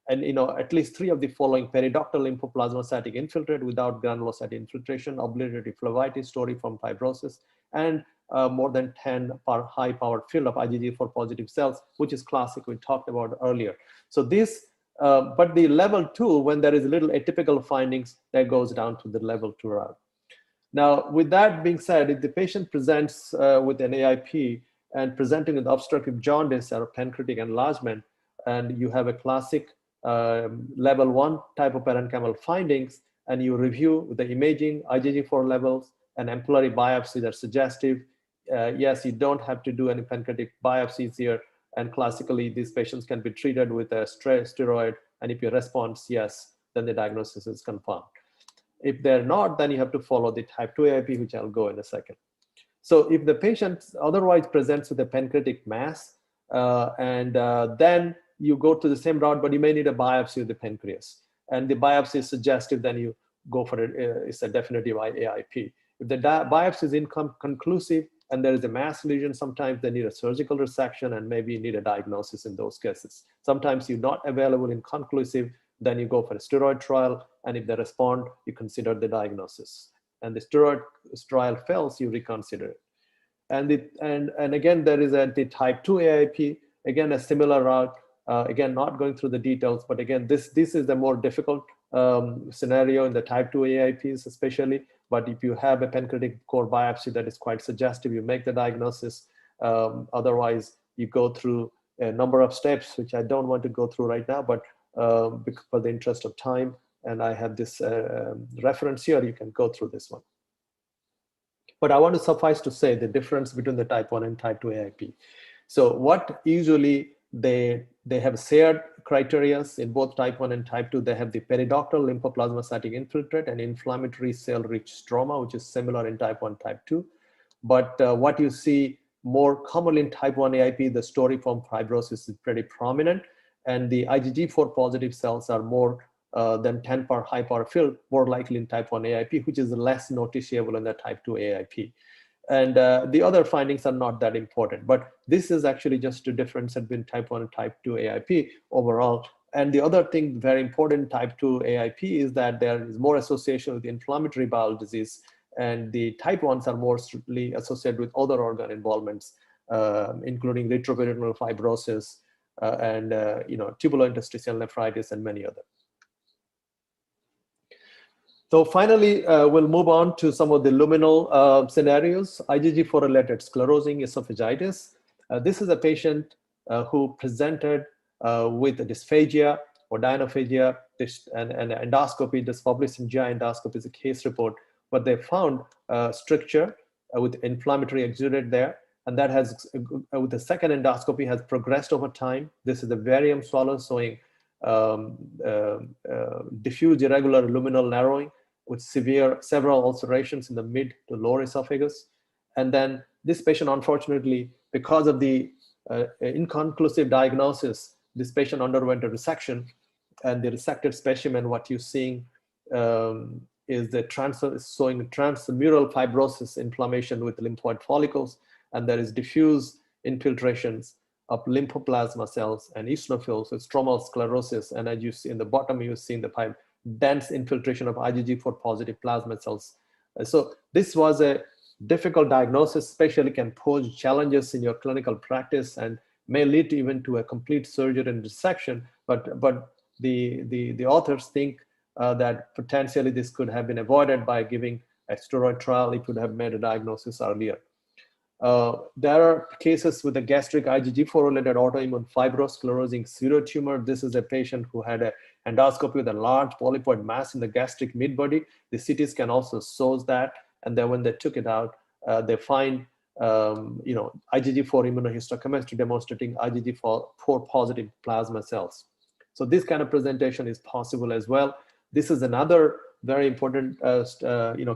at least 3 of the following: periductal lymphoplasmacytic infiltrate without granulocyte infiltration, obliterative phlebitis, storiform fibrosis, and more than 10 per high powered field of IgG4 positive cells, which is classic we talked about earlier. So this, but the level 2, when there is little atypical findings, that goes down to the level 2 route. Now, with that being said, if the patient presents with an AIP and presenting with obstructive jaundice or pancreatic enlargement, and you have a classic level 1 type of parenchymal findings, and you review the imaging, IgG4 levels, and ampullary biopsy that's suggestive, yes, you don't have to do any pancreatic biopsies here, and classically these patients can be treated with a steroid, and if you respond yes, then the diagnosis is confirmed. If they're not, then you have to follow the type 2 AIP, which I'll go in a second. So if the patient otherwise presents with a pancreatic mass, then you go to the same route, but you may need a biopsy of the pancreas. And the biopsy is suggestive, then you go for it. It's a definitive AIP. If the biopsy is inconclusive and there is a mass lesion, sometimes they need a surgical resection and maybe you need a diagnosis in those cases. Sometimes you're not available inconclusive, then you go for a steroid trial. And if they respond, you consider the diagnosis. And the steroid trial fails, you reconsider it. And again, there is the type 2 AIP, again, a similar route. Again, not going through the details, but again, this is the more difficult scenario in the type 2 AIPs especially. But if you have a pancreatic core biopsy that is quite suggestive, you make the diagnosis. Otherwise, you go through a number of steps, which I don't want to go through right now, but for the interest of time, and I have this reference here, you can go through this one. But I want to suffice to say the difference between the type 1 and type 2 AIP. So what usually they have shared criteria in both type 1 and type 2. They have the periductal lymphoplasmacytic infiltrate and inflammatory cell-rich stroma, which is similar in type 1, type 2. But what you see more commonly in type 1 AIP, the storiform fibrosis is pretty prominent, and the IgG4 positive cells are more than 10 per high power field, more likely in type 1 AIP, which is less noticeable in the type 2 AIP. And the other findings are not that important, but this is actually just a difference between type 1 and type 2 AIP overall. And the other thing very important in type 2 AIP is that there is more association with inflammatory bowel disease, and the type 1s are more strictly associated with other organ involvements, including retroperitoneal fibrosis and tubulointerstitial nephritis and many others. So finally, we'll move on to some of the luminal scenarios. IgG4 related sclerosing esophagitis. This is a patient who presented with dysphagia or dinophagia, and endoscopy, this published in GI Endoscopy is a case report, but they found stricture with inflammatory exudate there, and that has, with the second endoscopy, has progressed over time. This is the varium swallow showing diffuse irregular luminal narrowing with several ulcerations in the mid to lower esophagus. And then this patient, unfortunately, because of the inconclusive diagnosis, this patient underwent a resection, and the resected specimen, what you're seeing is showing transmural fibrosis inflammation with lymphoid follicles, and there is diffuse infiltrations of lymphoplasma cells and eosinophils with stromal sclerosis. And as you see in the bottom, you're seeing the dense infiltration of IgG4 positive plasma cells. So this was a difficult diagnosis, especially can pose challenges in your clinical practice and may lead even to a complete surgery and resection. But the authors think that potentially this could have been avoided by giving a steroid trial. It could have made a diagnosis earlier. There are cases with a gastric IgG4 related autoimmune fibrosclerosing pseudotumor. This is a patient who had an endoscopy with a large polypoid mass in the gastric midbody. The CT scan also shows that, and then when they took it out, they find IgG4 immunohistochemistry demonstrating IgG4 positive plasma cells. So this kind of presentation is possible as well. This is another very important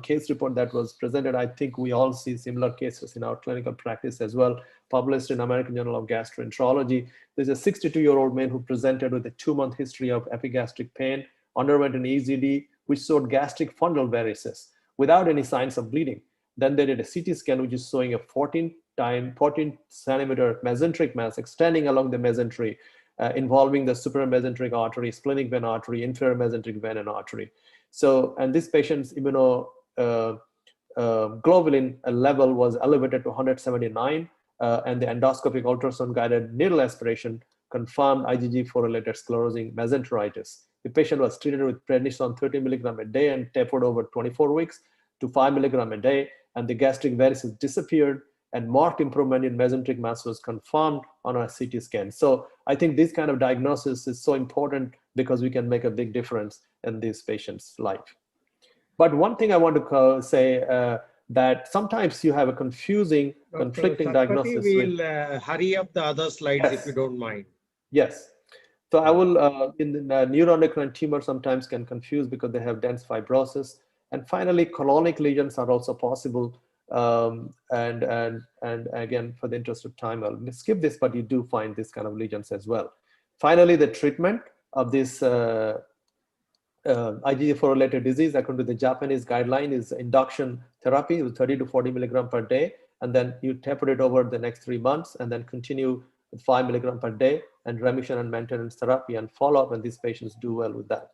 case report that was presented. I think we all see similar cases in our clinical practice as well, published in American Journal of Gastroenterology. There's a 62-year-old man who presented with a 2-month history of epigastric pain, underwent an EZD, which showed gastric fungal varices without any signs of bleeding. Then they did a CT scan, which is showing a 14 centimeter mesenteric mass extending along the mesentery, involving the supramesenteric artery, splenic vein artery, inferior mesenteric vein and artery. So, and this patient's immunoglobulin level was elevated to 179, and the endoscopic ultrasound guided needle aspiration confirmed IgG4 related sclerosing mesenteritis. The patient was treated with prednisone 30 milligram a day and tapered over 24 weeks to 5 milligram a day, and the gastric varices disappeared, and marked improvement in mesenteric mass was confirmed on our CT scan. So I think this kind of diagnosis is so important because we can make a big difference in these patients' life. But one thing I want to say that sometimes you have a confusing, conflicting diagnosis. We'll hurry up the other slides if you don't mind. Yes. So I will, in the neuroendocrine tumor sometimes can confuse because they have dense fibrosis. And finally, colonic lesions are also possible. And again, for the interest of time, I'll skip this, but you do find this kind of lesions as well. Finally, the treatment of this IgG4 related disease, according to the Japanese guideline, is induction therapy with 30 to 40 milligram per day, and then you taper it over the next 3 months, and then continue with 5 milligram per day, and remission and maintenance therapy and follow up, and these patients do well with that.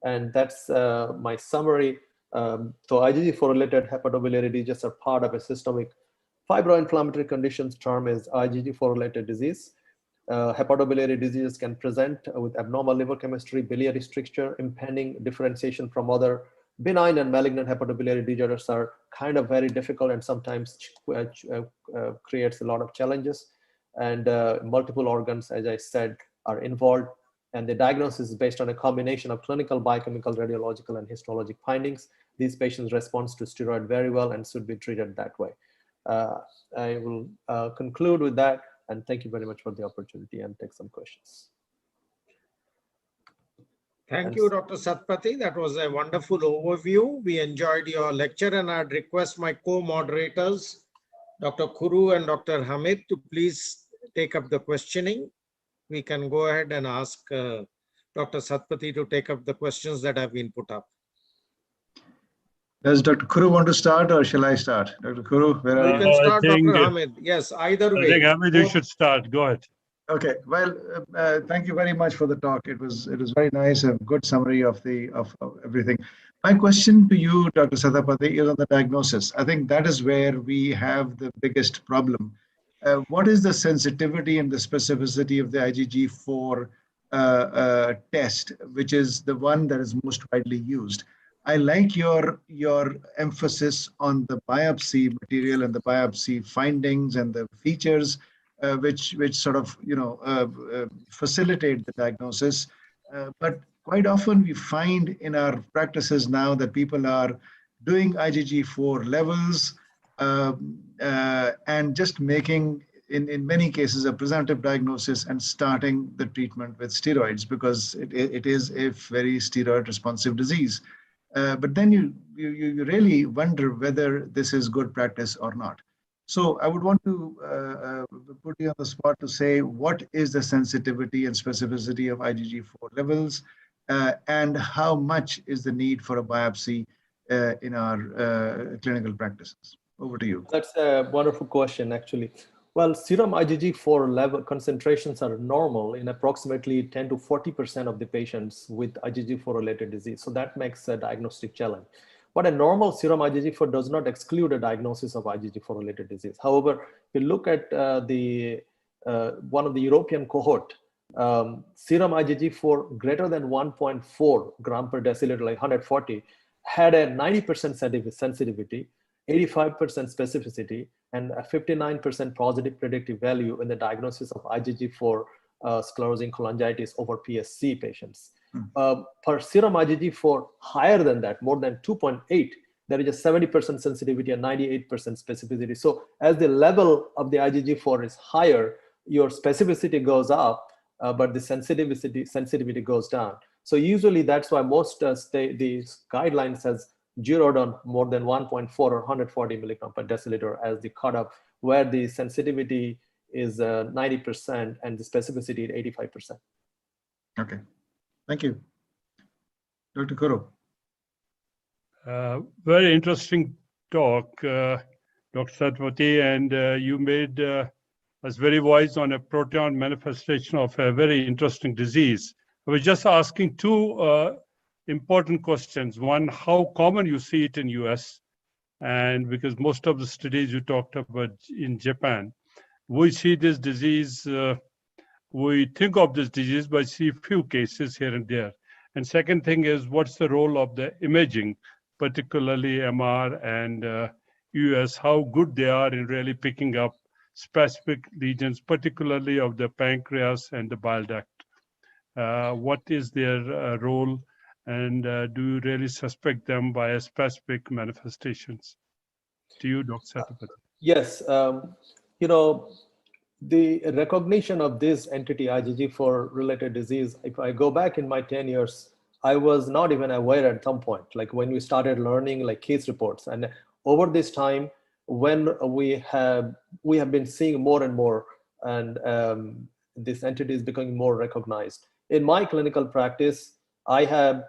And that's my summary. So IgG4 related hepatobiliary diseases are part of a systemic fibroinflammatory conditions term is IgG4 related disease. Hepatobiliary diseases can present with abnormal liver chemistry, biliary stricture, impending differentiation from other benign and malignant hepatobiliary disorders are kind of very difficult and sometimes creates a lot of challenges. And multiple organs, as I said, are involved. And the diagnosis is based on a combination of clinical, biochemical, radiological, and histologic findings. These patients respond to steroid very well and should be treated that way. I will conclude with that, and thank you very much for the opportunity and take some questions. Thank you, Dr. Satpathy. That was a wonderful overview. We enjoyed your lecture, and I'd request my co-moderators, Dr. Kuru and Dr. Hamid, to please take up the questioning. We can go ahead and ask Dr. Satpathy to take up the questions that have been put up. Does Dr. Kuru want to start, or shall I start? Dr. Kuru, where are you? You can start, Dr. Hamid. Yes, either way. I think Hamid, you should start. Go ahead. Okay. Well, thank you very much for the talk. It was very nice, a good summary of everything. My question to you, Dr. Satpathy, is on the diagnosis. I think that is where we have the biggest problem. What is the sensitivity and the specificity of the IgG4 test, which is the one that is most widely used? I like your emphasis on the biopsy material and the biopsy findings and the features, which sort of facilitate the diagnosis. But quite often we find in our practices now that people are doing IgG4 levels and just making, in many cases, a presumptive diagnosis and starting the treatment with steroids because it is a very steroid responsive disease. But then you really wonder whether this is good practice or not. So I would want to put you on the spot to say what is the sensitivity and specificity of IgG4 levels and how much is the need for a biopsy in our clinical practices. Over to you. That's a wonderful question, actually. Well, serum IgG4 level concentrations are normal in approximately 10 to 40% of the patients with IgG4 related disease. So that makes a diagnostic challenge. But a normal serum IgG4 does not exclude a diagnosis of IgG4 related disease. However, if you look at one of the European cohort, serum IgG4 greater than 1.4 gram per deciliter, like 140, had a 90% sensitivity, 85% specificity, and a 59% positive predictive value in the diagnosis of IgG4 sclerosing cholangitis over PSC patients. For serum IgG4 higher than that, more than 2.8, there is a 70% sensitivity and 98% specificity. So as the level of the IgG4 is higher, your specificity goes up, but the sensitivity goes down. So usually that's why most these guidelines has zeroed on more than 1.4 or 140 milligram per deciliter as the cutoff, where the sensitivity is 90% and the specificity is 85%. Okay, thank you. Dr. Kuru. Very interesting talk, Dr. Satpathy, and you made us very wise on a protein manifestation of a very interesting disease. I was just asking two important questions. One, how common you see it in US, and because most of the studies you talked about in Japan, we see this disease, we think of this disease, but see few cases here and there. And second thing is, what's the role of the imaging, particularly MR and US, how good they are in really picking up specific lesions, particularly of the pancreas and the bile duct. What is their role? And do you really suspect them by a specific manifestations? To you, Dr. Satpathy. Yes, the recognition of this entity, IgG4 related disease, if I go back in my 10 years, I was not even aware at some point, like when we started learning like case reports. And over this time, when we have been seeing more and more, and this entity is becoming more recognized. In my clinical practice, I have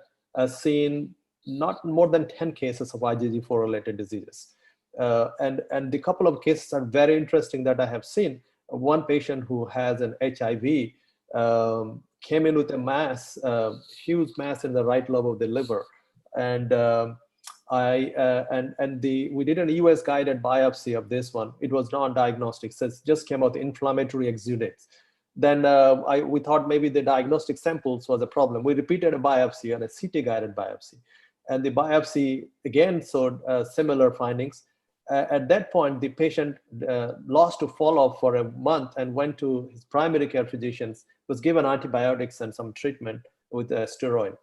seen not more than 10 cases of IgG4 related diseases. And the couple of cases are very interesting that I have seen. One patient who has an HIV came in with a mass, huge mass in the right lobe of the liver. And we did an US guided biopsy of this one. It was non-diagnostic, so it just came out inflammatory exudates. Then we thought maybe the diagnostic samples was a problem. We repeated a biopsy and a CT guided biopsy. And the biopsy again showed similar findings. At that point, the patient lost to follow-up for a month and went to his primary care physicians, was given antibiotics and some treatment with a steroid.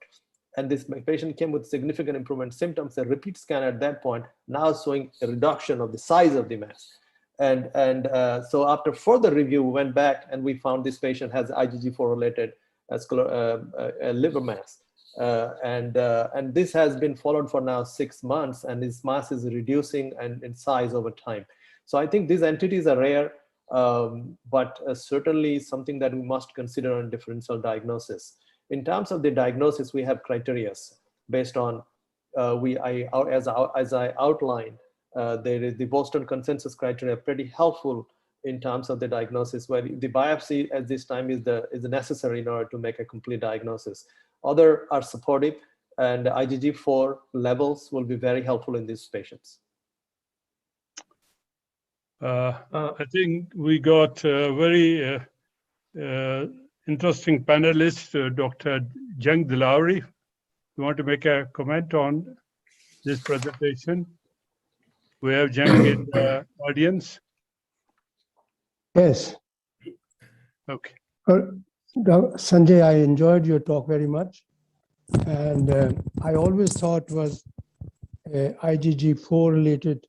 And this patient came with significant improvement symptoms. A repeat scan at that point now showing a reduction of the size of the mass. And so after further review, we went back and we found this patient has IgG4 related liver mass. And this has been followed for now 6 months, and his mass is reducing and in size over time. So I think these entities are rare, but certainly something that we must consider on differential diagnosis. In terms of the diagnosis, we have criteria based on, as I outlined, the Boston consensus criteria pretty helpful in terms of the diagnosis, where the biopsy at this time is necessary in order to make a complete diagnosis. Other are supportive, and IgG4 levels will be very helpful in these patients. I think we got a very interesting panelist, Dr. Jung Dilauri. You want to make a comment on this presentation? We have Jung in the audience. Yes. Okay. Sanjay, I enjoyed your talk very much. And I always thought was IgG4 related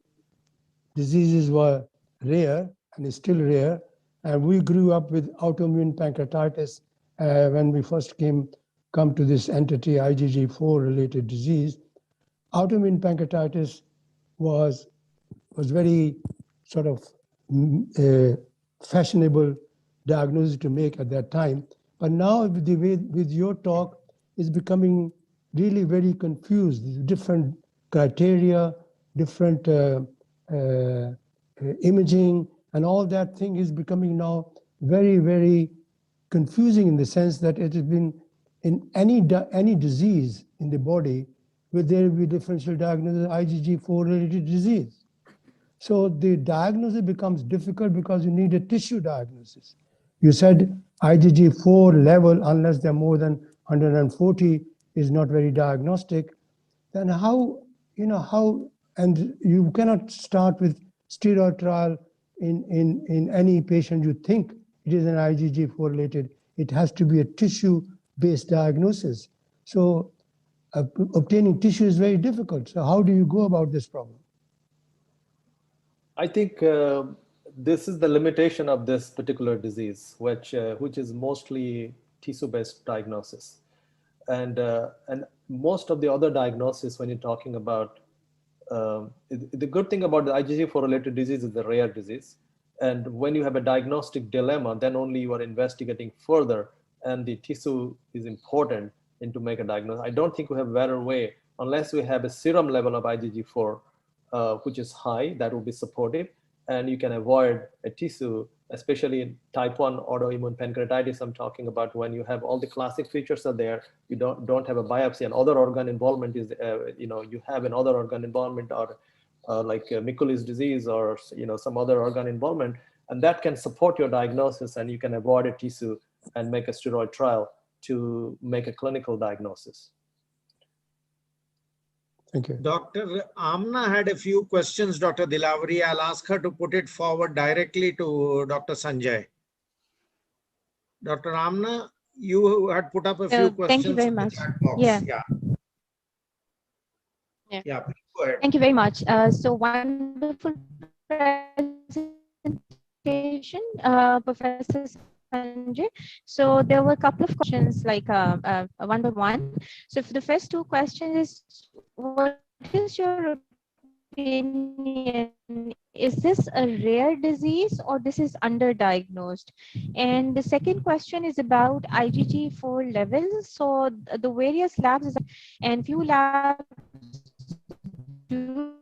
diseases were rare and is still rare. And we grew up with autoimmune pancreatitis when we first come to this entity, IgG4 related disease. Autoimmune pancreatitis was very sort of fashionable diagnosis to make at that time. But now with your talk, it's becoming really very confused. Different criteria, different imaging, and all that thing is becoming now very, very confusing in the sense that it has been in any disease in the body, where there will be differential diagnosis IgG4 related disease. So the diagnosis becomes difficult because you need a tissue diagnosis. You said IgG4 level, unless they're more than 140, is not very diagnostic. Then how, and you cannot start with steroid trial in any patient you think it is an IgG4 related. It has to be a tissue-based diagnosis. So obtaining tissue is very difficult. So how do you go about this problem? I think this is the limitation of this particular disease, which is mostly tissue-based diagnosis. And most of the other diagnosis, when you're talking about, the good thing about the IgG4 related disease is the rare disease. And when you have a diagnostic dilemma, then only you are investigating further, and the tissue is important to make a diagnosis. I don't think we have a better way, unless we have a serum level of IgG4, which is high, that will be supportive, and you can avoid a tissue, especially in type 1 autoimmune pancreatitis I'm talking about. When you have all the classic features are there, you don't have a biopsy, and other organ involvement is, you have another organ involvement, or like Mikulicz disease, or some other organ involvement, and that can support your diagnosis, and you can avoid a tissue and make a steroid trial to make a clinical diagnosis. Thank you. Dr. Amna had a few questions, Dr. Dilavari. I'll ask her to put it forward directly to Dr. Sanjay. Dr. Amna, you had put up a few questions. Thank you very much. Yeah. Yeah. Yeah, please go ahead. Thank you very much. So wonderful presentation, Professor Sanjay. So there were a couple of questions, like one by one. So for the first two questions is, what is your opinion, is this a rare disease or this is underdiagnosed? And the second question is about IgG4 levels. So the various labs and few labs do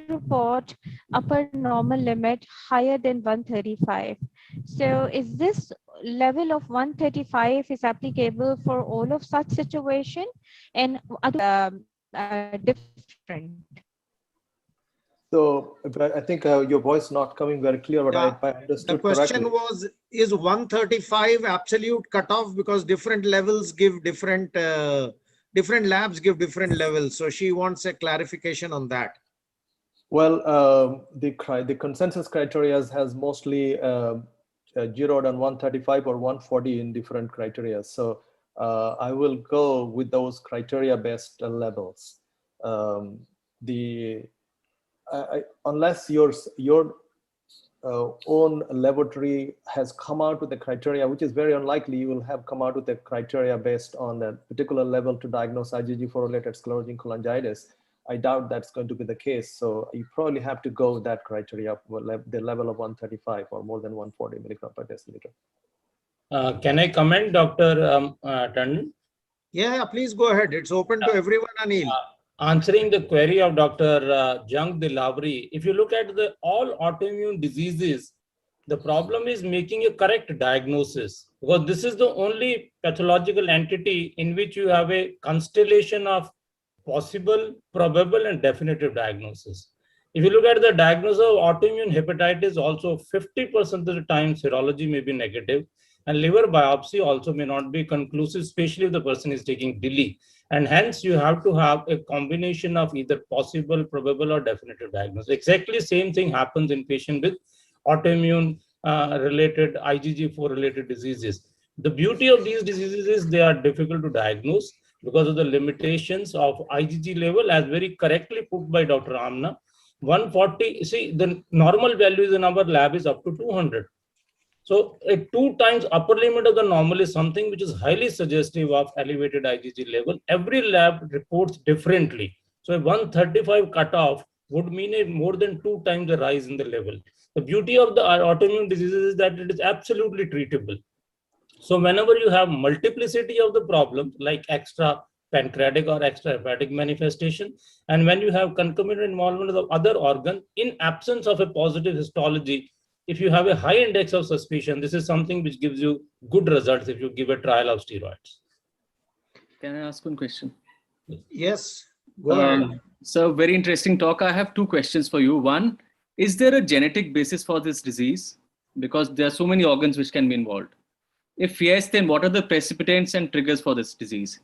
report upper normal limit higher than 135. So is this level of 135 is applicable for all of such situation, and other different? So I think your voice not coming very clear, but Yeah, I understood the question correctly. was, is 135 absolute cutoff, because different levels give different, different labs give different levels. So she wants a clarification on that. Well, the consensus criteria has mostly zeroed on 135 or 140 in different criteria. So I will go with those criteria-based levels. Unless your own laboratory has come out with a criteria, which is very unlikely, you will have come out with a criteria based on a particular level to diagnose IgG4-related sclerosing cholangitis. I doubt that's going to be the case. So you probably have to go with that criteria, the level of 135 or more than 140 milligram per deciliter. Can I comment, Dr. Tandon? Yeah, please go ahead. It's open to everyone, Anil. Answering the query of Dr. Jung Dilavri, if you look at all autoimmune diseases, the problem is making a correct diagnosis, because this is the only pathological entity in which you have a constellation of possible, probable, and definitive diagnosis. If you look at the diagnosis of autoimmune hepatitis, also 50% of the time serology may be negative, and liver biopsy also may not be conclusive, especially if the person is taking DILI. And hence you have to have a combination of either possible, probable, or definitive diagnosis. Exactly same thing happens in patients with autoimmune related IgG4 related diseases. The beauty of these diseases is they are difficult to diagnose because of the limitations of IgG level, as very correctly put by Dr. Amna. 140, see, the normal values in our lab is up to 200. So a 2 times upper limit of the normal is something which is highly suggestive of elevated IgG level. Every lab reports differently. So a 135 cutoff would mean a more than 2 times the rise in the level. The beauty of the autoimmune diseases is that it is absolutely treatable. So whenever you have multiplicity of the problems like extra pancreatic or extra hepatic manifestation, and when you have concomitant involvement of other organ in absence of a positive histology, if you have a high index of suspicion, this is something which gives you good results if you give a trial of steroids. Can I ask one question? Yes, go ahead. So very interesting talk. I have 2 questions for you. One, is there a genetic basis for this disease? Because there are so many organs which can be involved. If yes, then what are the precipitants and triggers for this disease?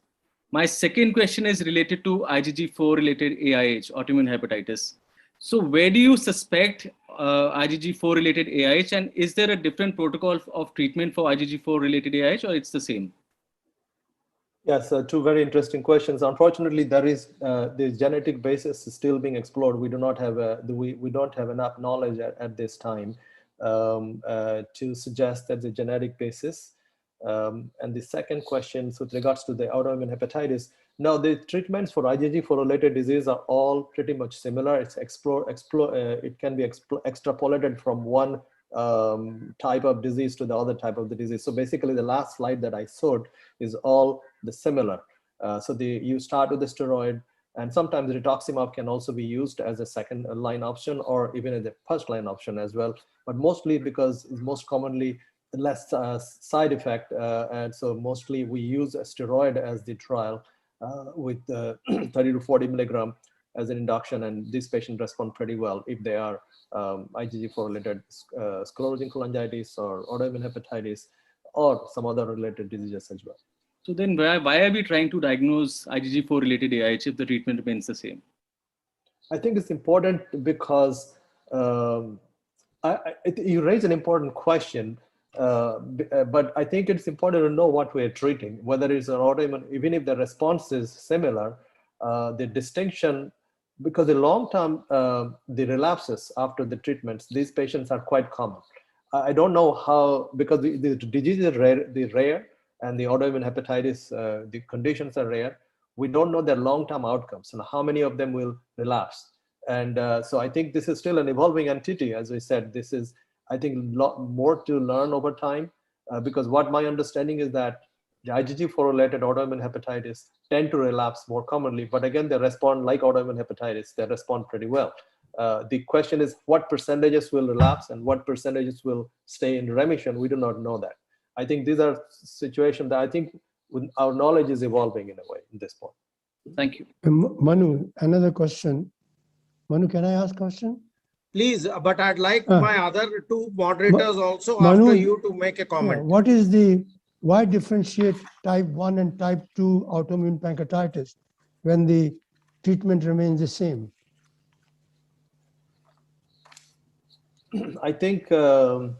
My second question is related to IgG4 related AIH, autoimmune hepatitis. So where do you suspect IgG4 related AIH, and is there a different protocol of treatment for IgG4 related AIH, or it's the same? Yes, 2 very interesting questions. Unfortunately, there is the genetic basis is still being explored. We do not have we don't have enough knowledge at this time to suggest that the genetic basis. And the second question, with regards to the autoimmune hepatitis, now the treatments for IgG4 related disease are all pretty much similar. It's it can be extrapolated from one type of disease to the other type of the disease. So basically, the last slide that I showed is all the similar. So you start with the steroid, and sometimes rituximab can also be used as a second line option or even as a first line option as well. But mostly because it's most commonly less side effect, and so mostly we use a steroid as the trial with 30 to 40 milligram as an induction, and these patients respond pretty well if they are IgG4 related sclerosing cholangitis or autoimmune hepatitis or some other related diseases as well. So then why are we trying to diagnose IgG4 related AIH if the treatment remains the same? I think it's important because you raise an important question. But I think it's important to know what we're treating, whether it's an autoimmune, even if the response is similar, the distinction, because the long-term, the relapses after the treatments, these patients are quite common. I don't know how, because the disease is rare, and the autoimmune hepatitis, the conditions are rare. We don't know their long-term outcomes and how many of them will relapse. And so I think this is still an evolving entity. As we said, this is, I think, a lot more to learn over time, because what my understanding is that the IgG4 related autoimmune hepatitis tend to relapse more commonly, but again, they respond like autoimmune hepatitis, they respond pretty well. The question is what percentages will relapse and what percentages will stay in remission. We do not know that. I think these are situations that I think our knowledge is evolving in a way at this point. Thank you. Manu, another question. Manu, can I ask a question? Please, but I'd like my other two moderators also Manu, after you to make a comment. What is why differentiate type 1 and type 2 autoimmune pancreatitis when the treatment remains the same? I think the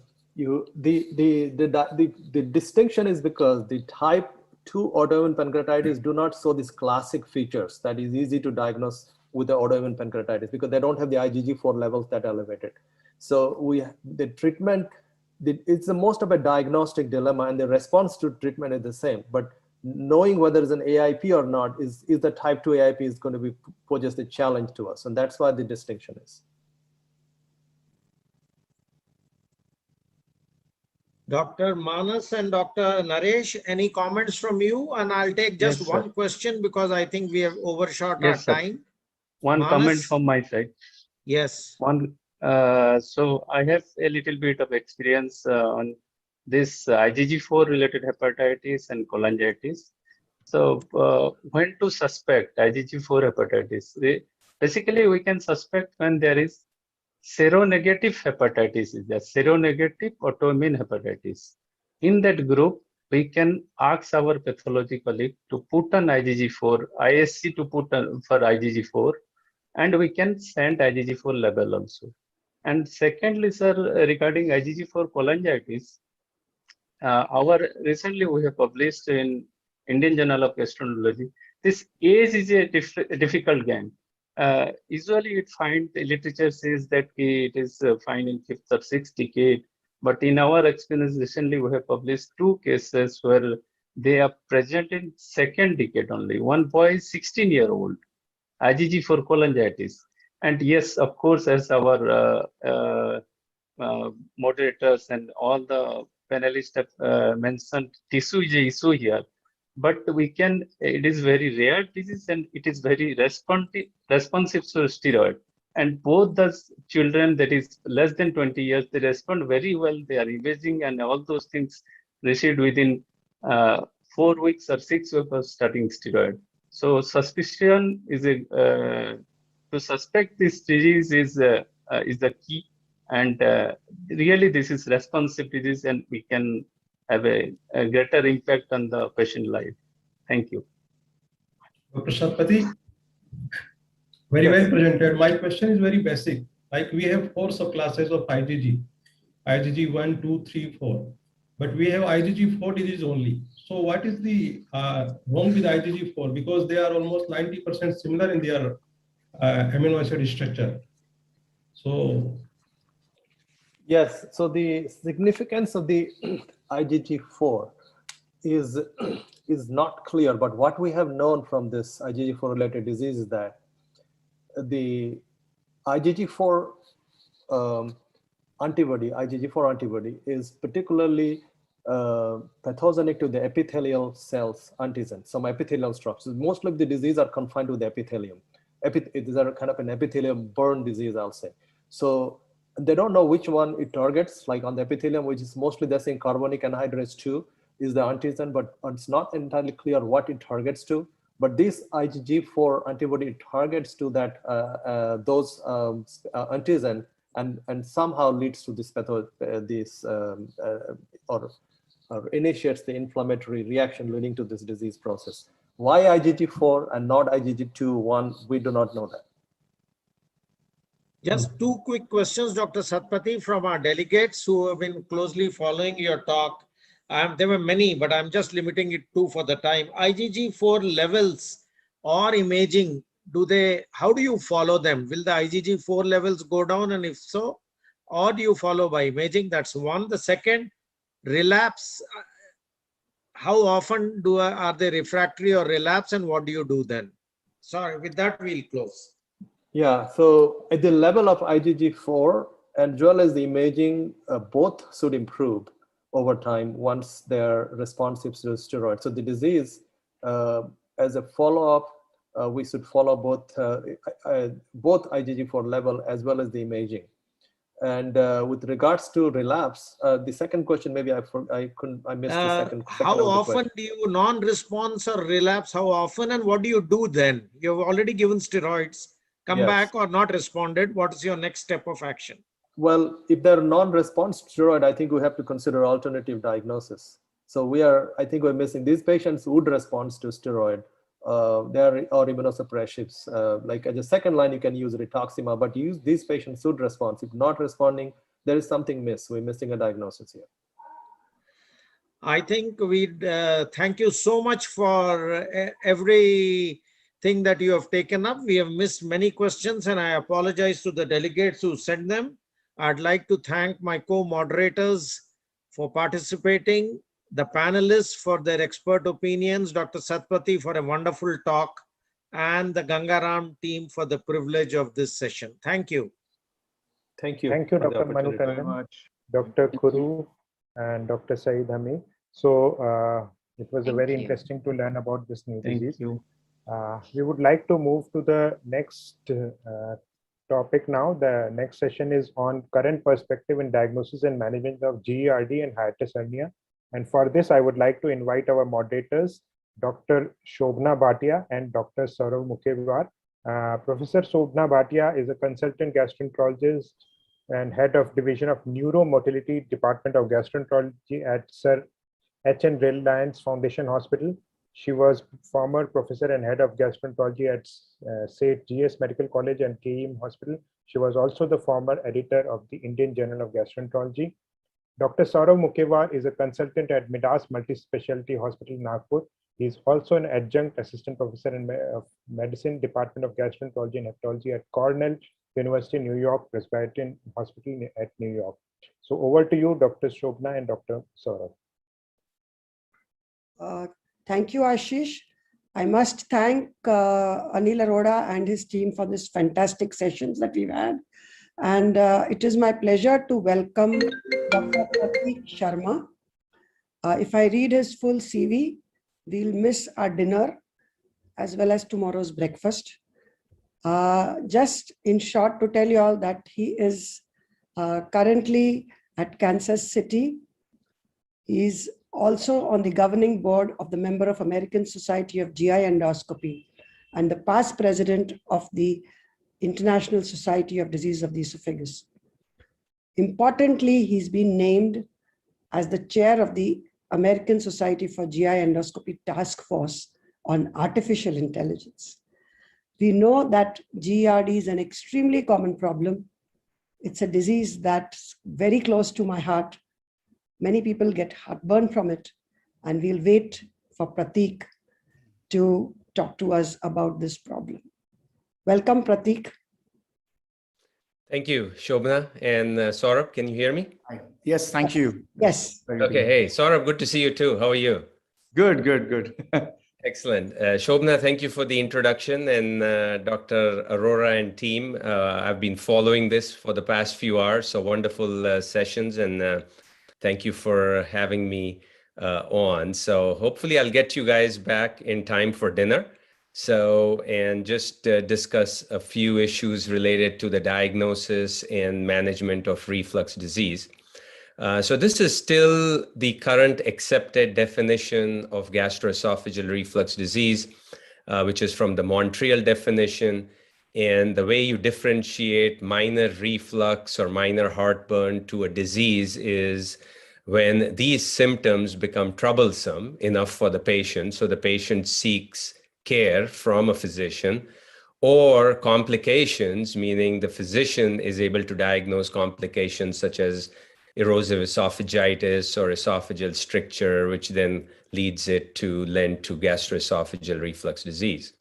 distinction is because the type 2 autoimmune pancreatitis do not show these classic features that is easy to diagnose with the autoimmune pancreatitis because they don't have the IgG4 levels that are elevated. So the treatment, it's the most of a diagnostic dilemma, and the response to treatment is the same. But knowing whether it's an AIP or not is the type 2 AIP is going to pose a challenge to us, and that's why the distinction is. Dr. Manas and Dr. Naresh, any comments from you? And I'll take just one question because I think we have overshot our time. One Manas? comment from my side. Yes. So I have a little bit of experience on this IgG4 related hepatitis and cholangitis. So when to suspect IgG4 hepatitis? Basically, we can suspect when there is seronegative hepatitis, is that seronegative autoimmune hepatitis. In that group, we can ask our pathology colleague to put an IgG4, ISC to put for IgG4, and we can send IgG4 level also. And secondly, sir, regarding IgG4 cholangitis, recently we have published in Indian Journal of Gastroenterology. This age is a difficult game. Usually the literature says that it is fine in 5th or 6th decade, but in our experience recently we have published 2 cases where they are present in 2nd decade only. One boy is 16-year-old, IgG4 cholangitis. And yes, of course, as our moderators and all the panelists have mentioned, tissue is an issue here. But it is very rare disease and it is very responsive to steroid. And both the children that is less than 20 years, they respond very well. They are imaging and all those things received within 4 weeks or 6 weeks of starting steroid. So suspicion is to suspect this disease is the key. And really this is responsive disease and we can have a greater impact on the patient life. Thank you. Dr. Satpathy, very well presented. My question is very basic. Like we have 4 subclasses of IgG, IgG 1, 2, 3, 4, but we have IgG4 disease only. So what is the wrong with IgG4? Because they are almost 90% similar in their amino acid structure. So yes, so the significance of the IgG4 is not clear, but what we have known from this IgG4 related disease is that the IgG4 antibody, IgG4 antibody is particularly pathogenic to the epithelial cells antigen, some epithelial structures. Most of the disease are confined to the epithelium. These are kind of an epithelium burn disease, I'll say. So they don't know which one it targets, like on the epithelium, which is mostly they're saying carbonic anhydrase 2 is the antigen, but it's not entirely clear what it targets to. But this IgG4 antibody targets to that those antigen and somehow leads to this or initiates the inflammatory reaction leading to this disease process. Why IgG4 and not IgG2-1? We do not know that. Just 2 quick questions, Dr. Satpathy, from our delegates who have been closely following your talk. There were many, but I'm just limiting it to for the time. IgG4 levels or imaging, how do you follow them? Will the IgG4 levels go down? And if so, or do you follow by imaging? That's one. The second, relapse. How often are they refractory or relapse, and what do you do then? Sorry, with that we'll close. Yeah, so at the level of IgG4 as well as the imaging, both should improve over time once they're responsive to steroids. So the disease, as a follow-up, we should follow both IgG4 level as well as the imaging. And with regards to relapse, the second question, maybe I missed the second how of the often question. do you non-response or relapse? How often, and what do you do then? You've already given steroids, come Yes. back or not responded. What is your next step of action? Well, if they're non-response to steroid, I think we have to consider alternative diagnosis. So I think we're missing. These patients would respond to steroid. They are or immunosuppressives. Like as a second line, you can use rituximab, but these patients should respond. If not responding, there is something miss. We're missing a diagnosis here. I think we'd thank you so much for everything that you have taken up. We have missed many questions, and I apologize to the delegates who sent them. I'd like to thank my co-moderators for participating, the panelists for their expert opinions, Dr. Satpathy for a wonderful talk, and the Gangaram team for the privilege of this session. Thank you. Thank you. Thank you, Dr. Manu Kandan, Dr. Kuru, and Dr. Saeed Hami. So it was very interesting to learn about this new disease. Thank you. We would like to move to the next topic now. The next session is on current perspective in diagnosis and management of GERD and hiatus hernia. And for this, I would like to invite our moderators, Dr. Shobna Bhatia and Dr. Saurav Mukhewar. Professor Shobna Bhatia is a consultant gastroenterologist and head of division of neuromotility department of gastroenterology at Sir H.N. Reliance Foundation Hospital. She was former professor and head of gastroenterology at St. G.S. Medical College and KEM Hospital. She was also the former editor of the Indian Journal of Gastroenterology. Dr. Saurav Mukhewar is a consultant at Midas Multispecialty Hospital, Nagpur. He is also an adjunct assistant professor in medicine, Department of Gastroenterology and Hepatology at Cornell University, New York Presbyterian Hospital at New York. So over to you, Dr. Shobna and Dr. Saurav. Thank you, Ashish. I must thank Anil Arora and his team for this fantastic sessions that we've had. And it is my pleasure to welcome Dr. Pratik Sharma. If I read his full CV, we'll miss our dinner as well as tomorrow's breakfast. Just in short to tell you all that he is currently at Kansas City. He's also on the governing board of the member of American Society of GI Endoscopy and the past president of the International Society of Disease of the Esophagus. Importantly, he's been named as the chair of the American Society for GI Endoscopy Task Force on Artificial Intelligence. We know that GERD is an extremely common problem. It's a disease that's very close to my heart. Many people get heartburn from it, and we'll wait for Pratik to talk to us about this problem. Welcome, Pratik. Thank you, Shobna and Saurabh. Can you hear me? Yes, thank you. Yes. Okay. Hey, Saurabh, good to see you too. How are you? Good, good, good. Excellent. Shobna, thank you for the introduction, and Dr. Arora and team. I've been following this for the past few hours, so wonderful sessions, and thank you for having me on. So hopefully I'll get you guys back in time for dinner. So, and just discuss a few issues related to the diagnosis and management of reflux disease. So this is still the current accepted definition of gastroesophageal reflux disease, which is from the Montreal definition. And the way you differentiate minor reflux or minor heartburn to a disease is when these symptoms become troublesome enough for the patient, so the patient seeks care from a physician, or complications, meaning the physician is able to diagnose complications such as erosive esophagitis or esophageal stricture, which then leads it to lend to gastroesophageal reflux disease.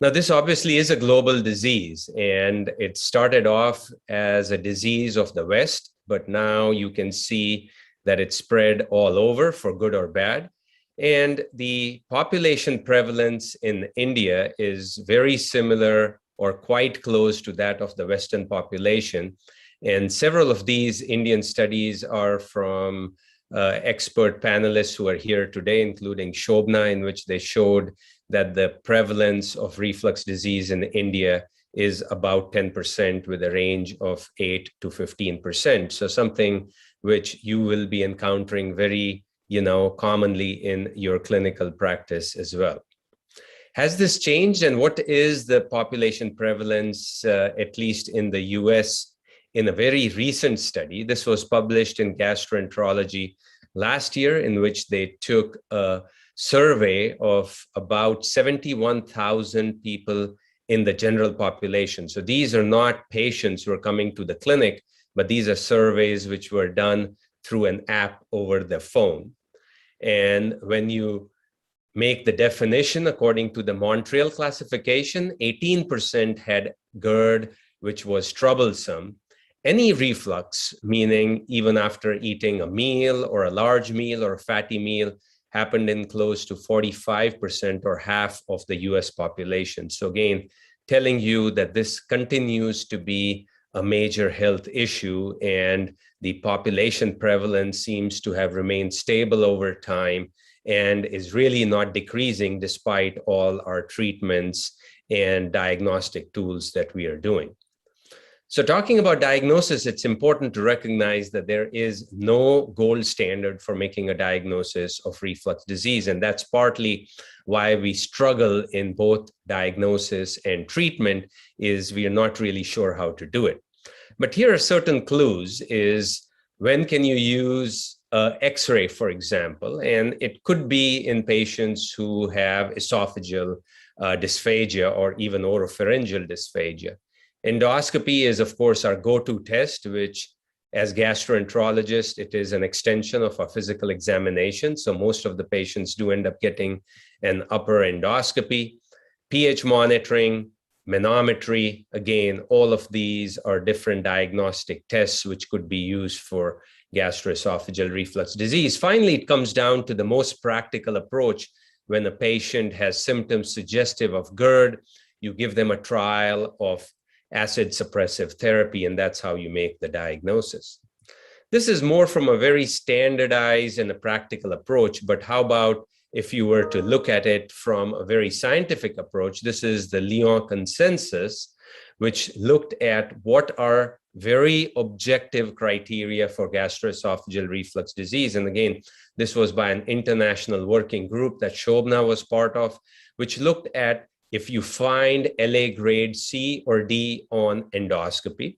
Now, this obviously is a global disease, and it started off as a disease of the West, but now you can see that it's spread all over for good or bad. And the population prevalence in India is very similar or quite close to that of the Western population. And several of these Indian studies are from expert panelists who are here today, including Shobna, in which they showed that the prevalence of reflux disease in India is about 10% with a range of 8 to 15%. So something which you will be encountering very, commonly in your clinical practice as well. Has this changed, and what is the population prevalence, at least in the US, in a very recent study? This was published in Gastroenterology last year, in which they took a survey of about 71,000 people in the general population. So these are not patients who are coming to the clinic, but these are surveys which were done through an app over the phone. And when you make the definition according to the Montreal classification, 18% had GERD, which was troublesome. Any reflux, meaning even after eating a meal or a large meal or a fatty meal, happened in close to 45% or half of the US population. So again, telling you that this continues to be a major health issue, and the population prevalence seems to have remained stable over time and is really not decreasing despite all our treatments and diagnostic tools that we are doing. So talking about diagnosis, it's important to recognize that there is no gold standard for making a diagnosis of reflux disease. And that's partly why we struggle in both diagnosis and treatment, is we are not really sure how to do it. But here are certain clues: is when can you use X-ray, for example, and it could be in patients who have esophageal dysphagia or even oropharyngeal dysphagia. Endoscopy is, of course, our go-to test, which as gastroenterologists, it is an extension of our physical examination. So most of the patients do end up getting an upper endoscopy. pH monitoring, manometry, again, all of these are different diagnostic tests which could be used for gastroesophageal reflux disease. Finally, it comes down to the most practical approach. When a patient has symptoms suggestive of GERD, you give them a trial of acid suppressive therapy, and that's how you make the diagnosis. This is more from a very standardized and a practical approach, but how about if you were to look at it from a very scientific approach? This is the Lyon consensus, which looked at what are very objective criteria for gastroesophageal reflux disease. And again, this was by an international working group that Shobna was part of, which looked at if you find LA grade C or D on endoscopy,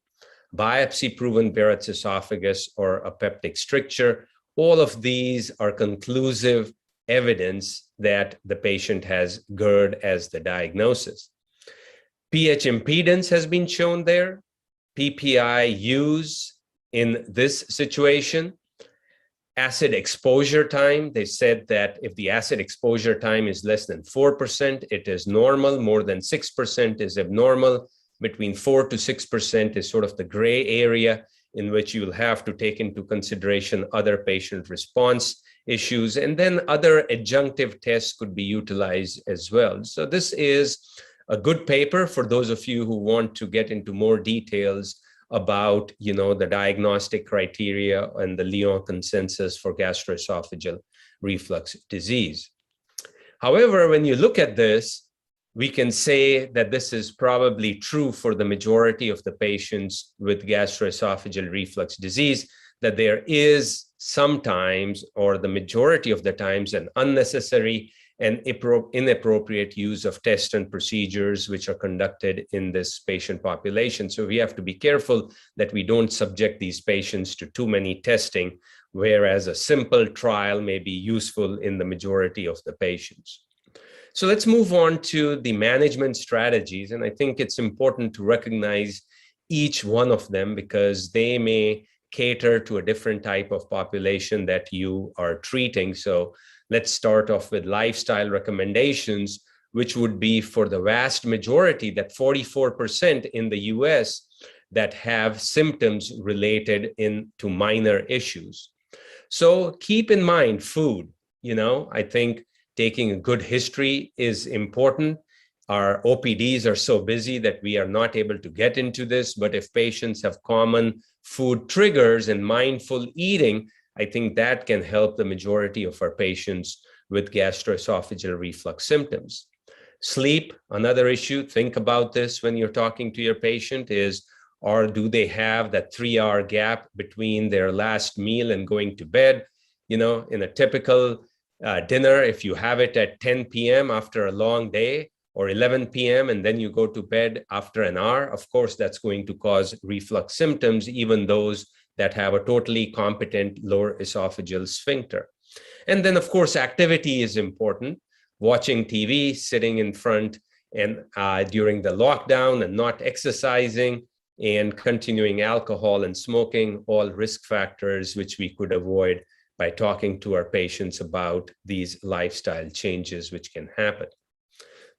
biopsy-proven Barrett's esophagus or a peptic stricture, all of these are conclusive evidence that the patient has GERD as the diagnosis. pH impedance has been shown there, PPI use in this situation. Acid exposure time, they said that if the acid exposure time is less than 4%, it is normal. More than 6% is abnormal. Between 4 to 6% is sort of the gray area in which you will have to take into consideration other patient response issues. And then other adjunctive tests could be utilized as well. So this is a good paper for those of you who want to get into more details about, the diagnostic criteria and the Lyon consensus for gastroesophageal reflux disease. However, when you look at this, we can say that this is probably true for the majority of the patients with gastroesophageal reflux disease, that there is sometimes, or the majority of the times, an unnecessary and inappropriate use of tests and procedures which are conducted in this patient population. So we have to be careful that we don't subject these patients to too many testing, whereas a simple trial may be useful in the majority of the patients. So let's move on to the management strategies. And I think it's important to recognize each one of them because they may cater to a different type of population that you are treating. So let's start off with lifestyle recommendations, which would be for the vast majority, that 44% in the US that have symptoms related to minor issues. So keep in mind food, I think taking a good history is important. our OPDs are so busy that we are not able to get into this, but if patients have common food triggers and mindful eating, I think that can help the majority of our patients with gastroesophageal reflux symptoms. Sleep, another issue. Think about this when you're talking to your patient is, or do they have that 3-hour gap between their last meal and going to bed? You know, in a typical dinner, if you have it at 10 p.m. after a long day, or 11 p.m. and then you go to bed after an hour, of course, that's going to cause reflux symptoms, even those that have a totally competent lower esophageal sphincter. And then, of course, activity is important. Watching TV, sitting in front and during the lockdown and not exercising, and continuing alcohol and smoking, all risk factors which we could avoid by talking to our patients about these lifestyle changes which can happen.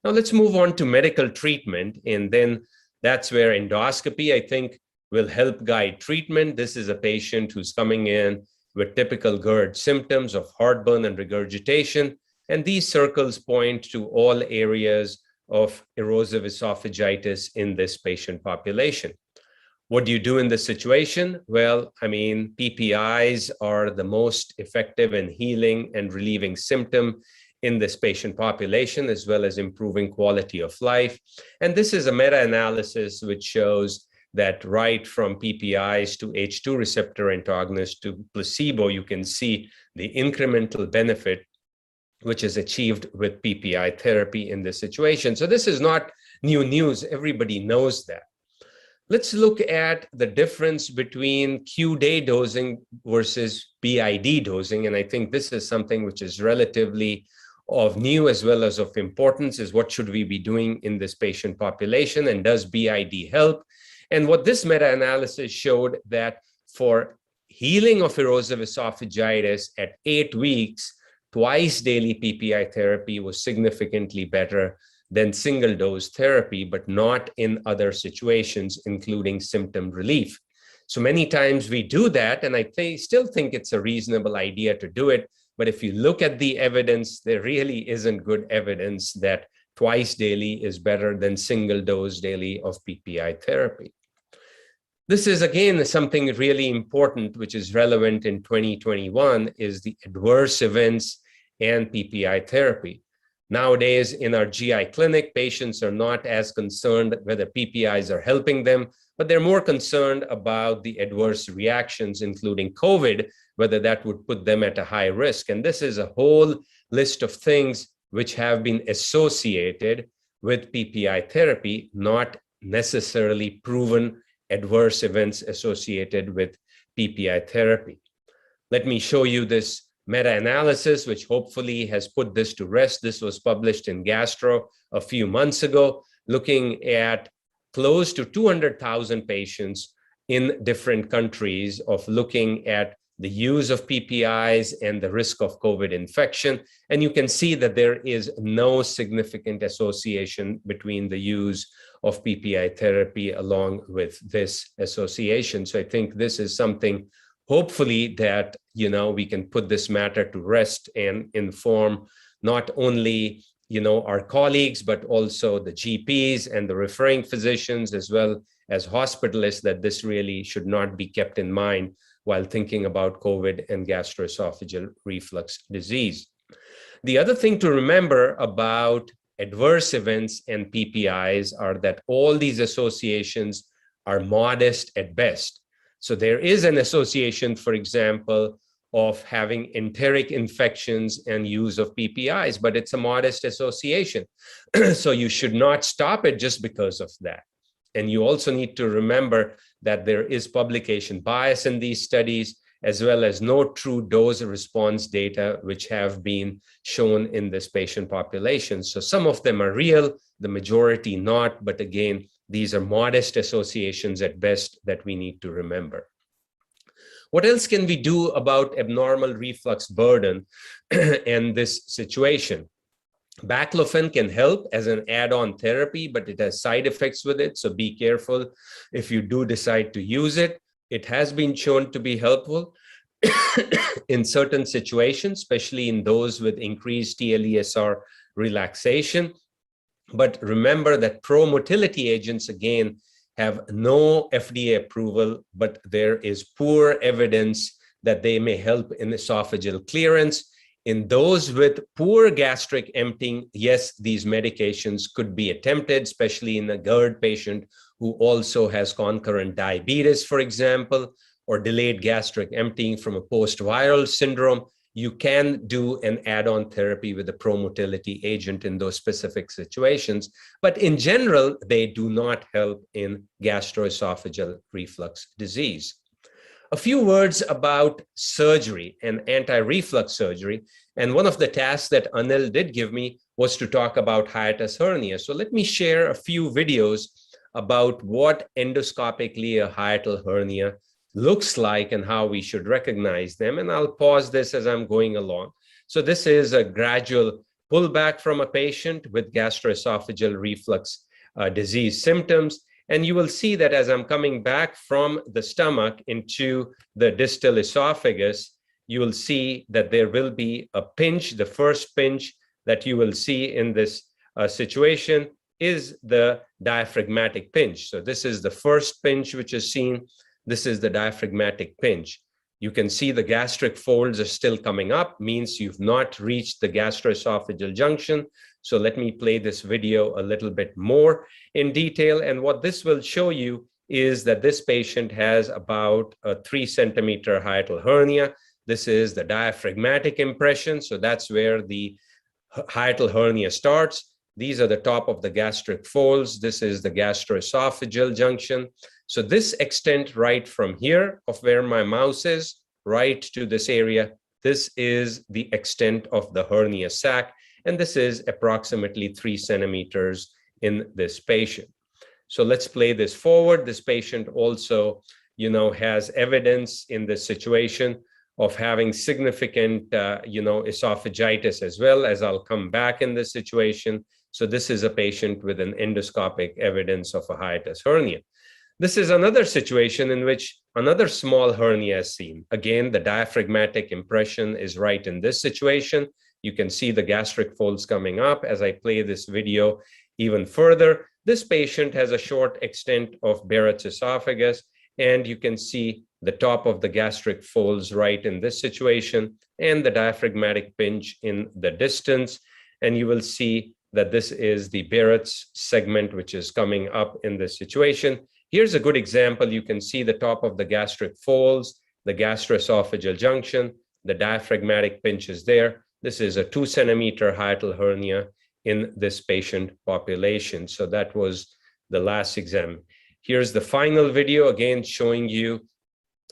Now let's move on to medical treatment, and then that's where endoscopy, I think, will help guide treatment. This is a patient who's coming in with typical GERD symptoms of heartburn and regurgitation, and these circles point to all areas of erosive esophagitis in this patient population. What do you do in this situation? Well, I mean, PPIs are the most effective in healing and relieving symptom in this patient population, as well as improving quality of life. And this is a meta-analysis which shows that right from PPIs to H2 receptor antagonists to placebo, you can see the incremental benefit which is achieved with PPI therapy in this situation. So this is not new news. Everybody knows that. Let's look at the difference between Q-day dosing versus BID dosing. And I think this is something which is relatively of new as well as of importance, is what should we be doing in this patient population, and does BID help? And what this meta-analysis showed that for healing of erosive esophagitis at 8 weeks, twice daily PPI therapy was significantly better than single dose therapy, but not in other situations, including symptom relief. So many times we do that, and I still think it's a reasonable idea to do it. But if you look at the evidence, there really isn't good evidence that twice daily is better than single dose daily of PPI therapy. This is, again, something really important, which is relevant in 2021, is the adverse events and PPI therapy. Nowadays, in our GI clinic, patients are not as concerned whether PPIs are helping them, but they're more concerned about the adverse reactions, including COVID, whether that would put them at a high risk. And this is a whole list of things which have been associated with PPI therapy, not necessarily proven adverse events associated with PPI therapy. Let me show you this meta-analysis, which hopefully has put this to rest. This was published in Gastro a few months ago, looking at close to 200,000 patients in different countries, of looking at the use of PPIs and the risk of COVID infection. And you can see that there is no significant association between the use of PPI therapy along with this association. So I think this is something, hopefully, that, you know, we can put this matter to rest and inform not only, you know, our colleagues, but also the GPs and the referring physicians, as well as hospitalists, that this really should not be kept in mind while thinking about COVID and gastroesophageal reflux disease. The other thing to remember about adverse events and PPIs are that all these associations are modest at best. So there is an association, for example, of having enteric infections and use of PPIs, but it's a modest association. So you should not stop it just because of that. And you also need to remember that there is publication bias in these studies, as well as no true dose response data which have been shown in this patient population. So some of them are real, the majority not, but again, these are modest associations at best that we need to remember. What else can we do about abnormal reflux burden in this situation? Baclofen can help as an add-on therapy, but it has side effects with it, so be careful if you do decide to use it. It has been shown to be helpful in certain situations, especially in those with increased TLESR relaxation. But remember that pro-motility agents, again, have no FDA approval, but there is poor evidence that they may help in esophageal clearance. In those with poor gastric emptying, yes, these medications could be attempted, especially in a GERD patient who also has concurrent diabetes, for example, or delayed gastric emptying from a post-viral syndrome. You can do an add-on therapy with a pro-motility agent in those specific situations. But in general, they do not help in gastroesophageal reflux disease. A few words about surgery and anti-reflux surgery. And one of the tasks that Anil did give me was to talk about hiatus hernia. So let me share a few videos about what endoscopically a hiatal hernia looks like and how we should recognize them. And I'll pause this as I'm going along. So this is a gradual pullback from a patient with gastroesophageal reflux disease symptoms. And you will see that as I'm coming back from the stomach into the distal esophagus, you will see that there will be a pinch. The first pinch that you will see in this situation is the diaphragmatic pinch. So this is the first pinch which is seen. This is the diaphragmatic pinch. You can see the gastric folds are still coming up, means you've not reached the gastroesophageal junction. So let me play this video a little bit more in detail. And what this will show you is that this patient has about a 3 centimeter hiatal hernia. This is the diaphragmatic impression. So that's where the hiatal hernia starts. These are the top of the gastric folds. This is the gastroesophageal junction. So this extent right from here of where my mouse is, right to this area, this is the extent of the hernia sac. And this is approximately 3 centimeters in this patient. So let's play this forward. This patient also, has evidence in this situation of having significant, esophagitis as well, as I'll come back in this situation. So this is a patient with an endoscopic evidence of a hiatus hernia. This is another situation in which another small hernia is seen. Again, the diaphragmatic impression is right in this situation. You can see the gastric folds coming up as I play this video even further. This patient has a short extent of Barrett's esophagus, and you can see the top of the gastric folds right in this situation and the diaphragmatic pinch in the distance. And you will see that this is the Barrett's segment, which is coming up in this situation. Here's a good example. You can see the top of the gastric folds, the gastroesophageal junction, the diaphragmatic pinch is there. This is a 2 centimeter hiatal hernia in this patient population. So that was the last exam. Here's the final video, again, showing you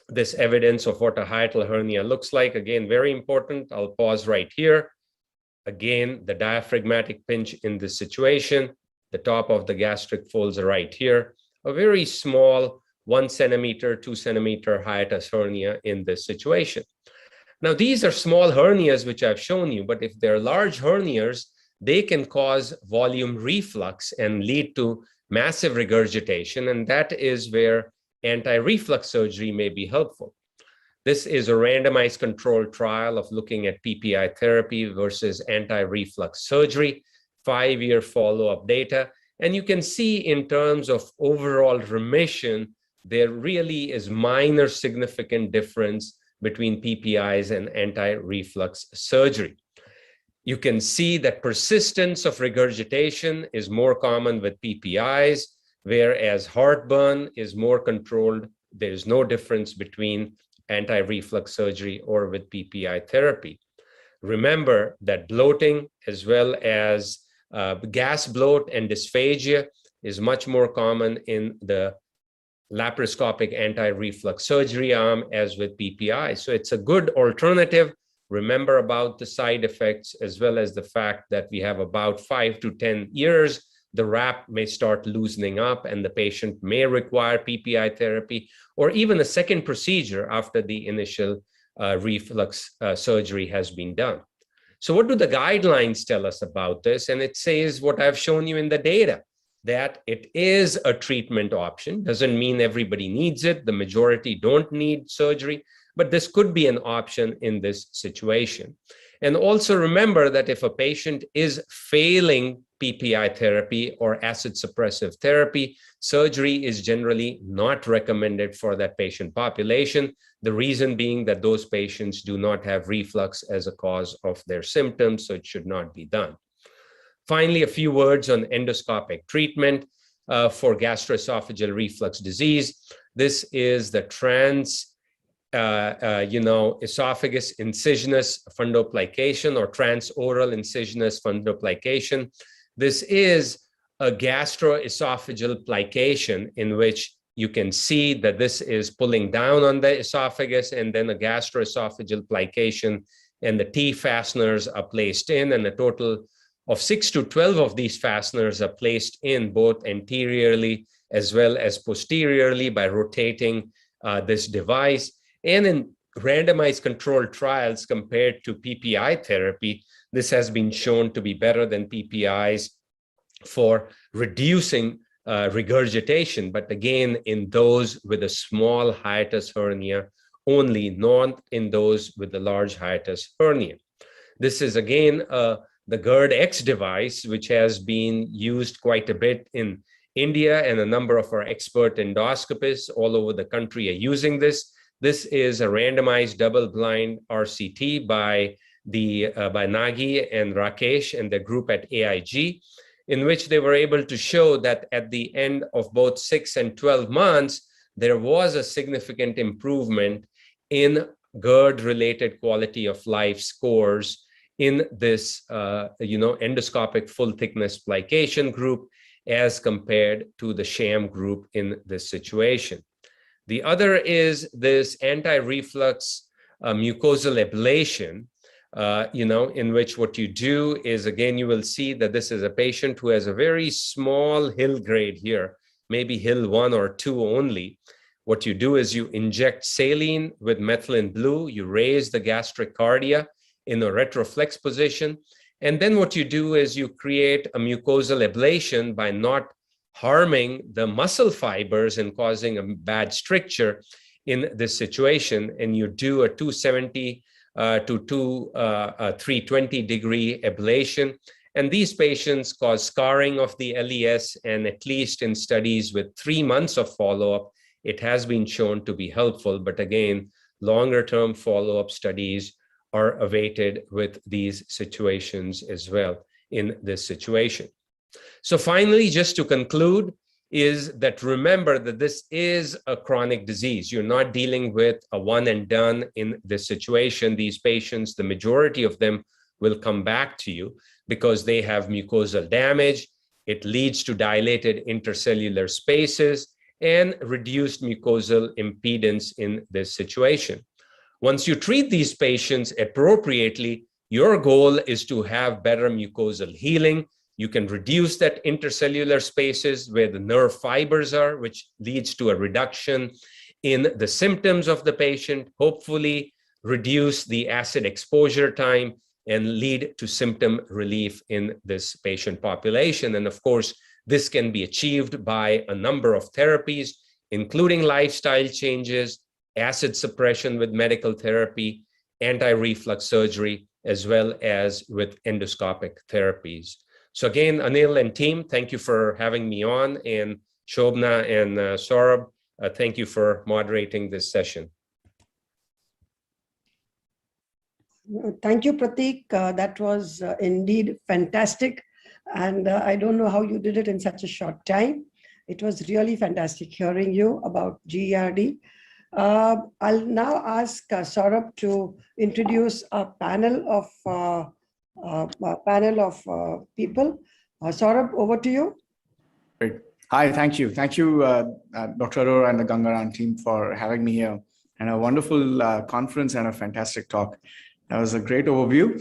this evidence of what a hiatal hernia looks like. Again, very important. I'll pause right here. Again, the diaphragmatic pinch in this situation, the top of the gastric folds are right here. A very small 1 centimeter, 2 centimeter hiatus hernia in this situation. Now, these are small hernias, which I've shown you, but if they're large hernias, they can cause volume reflux and lead to massive regurgitation. And that is where anti-reflux surgery may be helpful. This is a randomized controlled trial of looking at PPI therapy versus anti-reflux surgery, 5-year follow-up data. And you can see in terms of overall remission, there really is minor significant difference between PPIs and anti-reflux surgery. You can see that persistence of regurgitation is more common with PPIs, whereas heartburn is more controlled. There is no difference between anti-reflux surgery or with PPI therapy. Remember that bloating as well as gas bloat and dysphagia is much more common in the laparoscopic anti-reflux surgery arm as with PPI. So it's a good alternative. Remember about the side effects as well as the fact that we have about 5 to 10 years, the wrap may start loosening up and the patient may require PPI therapy or even a second procedure after the initial reflux surgery has been done. So what do the guidelines tell us about this? And it says what I've shown you in the data, that it is a treatment option. Doesn't mean everybody needs it. The majority don't need surgery, but this could be an option in this situation. And also remember that if a patient is failing PPI therapy or acid suppressive therapy. Surgery is generally not recommended for that patient population. The reason being that those patients do not have reflux as a cause of their symptoms, so it should not be done. Finally, a few words on endoscopic treatment for gastroesophageal reflux disease. This is the esophagus incisionus fundoplication or transoral incisionus fundoplication. This is a gastroesophageal plication in which you can see that this is pulling down on the esophagus, and then a gastroesophageal plication, and the T fasteners are placed in, and a total of 6 to 12 of these fasteners are placed in both anteriorly as well as posteriorly by rotating this device. And in randomized controlled trials compared to PPI therapy, this has been shown to be better than PPIs for reducing regurgitation, but again, in those with a small hiatus hernia only, not in those with the large hiatus hernia. This is again the GERD-X device, which has been used quite a bit in India, and a number of our expert endoscopists all over the country are using this. This is a randomized double-blind RCT by Nagi and Rakesh and the group at AIG, in which they were able to show that at the end of both 6 and 12 months, there was a significant improvement in GERD-related quality of life scores in this endoscopic full thickness plication group as compared to the sham group in this situation. The other is this anti-reflux mucosal ablation, in which what you do is, again, you will see that this is a patient who has a very small Hill grade here, maybe Hill 1 or 2 only. What you do is you inject saline with methylene blue, you raise the gastric cardia in a retroflex position, and then what you do is you create a mucosal ablation by not harming the muscle fibers and causing a bad stricture in this situation, and you do a 270 to 320 degree ablation. And these patients cause scarring of the LES, and at least in studies with 3 months of follow-up, it has been shown to be helpful. But again, longer-term follow-up studies are awaited with these situations as well in this situation. So finally, just to conclude, is that remember that this is a chronic disease. You're not dealing with a one and done in this situation. These patients, the majority of them will come back to you because they have mucosal damage. It leads to dilated intercellular spaces and reduced mucosal impedance in this situation. Once you treat these patients appropriately, your goal is to have better mucosal healing. You can reduce that intercellular spaces where the nerve fibers are, which leads to a reduction in the symptoms of the patient, hopefully reduce the acid exposure time and lead to symptom relief in this patient population. And of course, this can be achieved by a number of therapies, including lifestyle changes, acid suppression with medical therapy, anti-reflux surgery, as well as with endoscopic therapies. So again, Anil and team, thank you for having me on, and Shobna and Saurabh, thank you for moderating this session. Thank you, Pratik. That was indeed fantastic. And I don't know how you did it in such a short time. It was really fantastic hearing you about GERD. I'll now ask Saurabh to introduce a panel of people. Saurabh, over to you. Great. Hi, thank you. Thank you, Dr. Arora and the Gangaram team for having me here, and a wonderful conference and a fantastic talk. That was a great overview.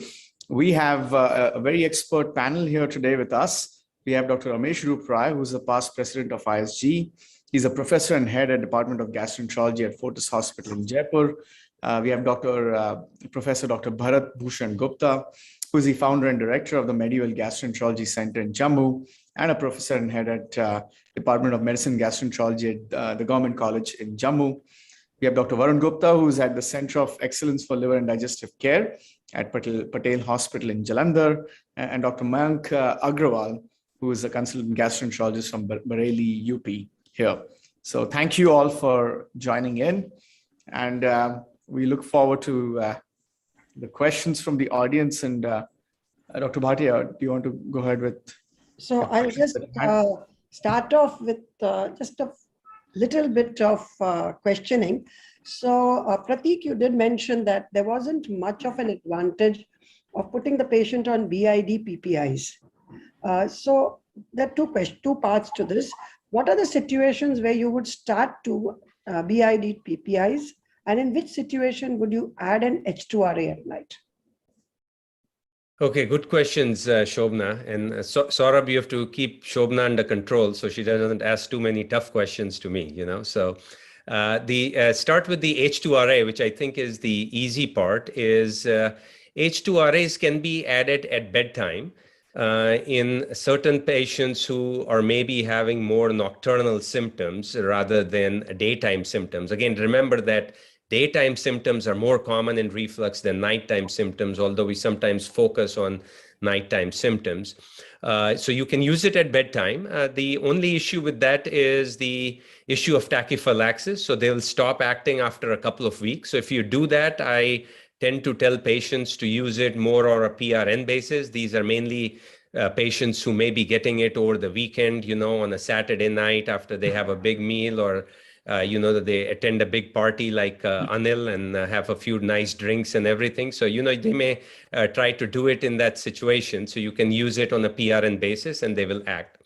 We have a very expert panel here today with us. We have Dr. Ramesh Ruprai, who's the past president of ISG. He's a professor and head at Department of Gastroenterology at Fortis Hospital in Jaipur. We have Professor Dr. Bharat Bhushan Gupta, who is the founder and director of the Medieval Gastroenterology Center in Jammu, and a professor and head at Department of Medicine Gastroenterology at the Government College in Jammu. We have Dr. Varun Gupta, who's at the Center of Excellence for Liver and Digestive Care at Patel Hospital in Jalandhar, and Dr. Mayank Agrawal, who is a consultant gastroenterologist from Bareilly, UP here. So thank you all for joining in, and we look forward to the questions from the audience. And Dr. Bhatia, do you want to go ahead with? So I'll just start off with just a little bit of questioning. So Pratik, you did mention that there wasn't much of an advantage of putting the patient on BID PPIs. So there are two parts to this. What are the situations where you would start to BID PPIs, and in which situation would you add an H2RA at night? Okay, good questions, Shobna. And Saurabh, you have to keep Shobna under control so she doesn't ask too many tough questions to me, you know. So start with the H2RA, which I think is the easy part, is H2RAs can be added at bedtime in certain patients who are maybe having more nocturnal symptoms rather than daytime symptoms. Again, remember that daytime symptoms are more common in reflux than nighttime symptoms, although we sometimes focus on nighttime symptoms. So you can use it at bedtime. The only issue with that is the issue of tachyphylaxis. So they'll stop acting after a couple of weeks. So if you do that, I tend to tell patients to use it more on a PRN basis. These are mainly patients who may be getting it over the weekend, you know, on a Saturday night after they have a big meal, or you know, that they attend a big party like Anil and have a few nice drinks and everything. So, you know, they may try to do it in that situation. So you can use it on a PRN basis and they will act.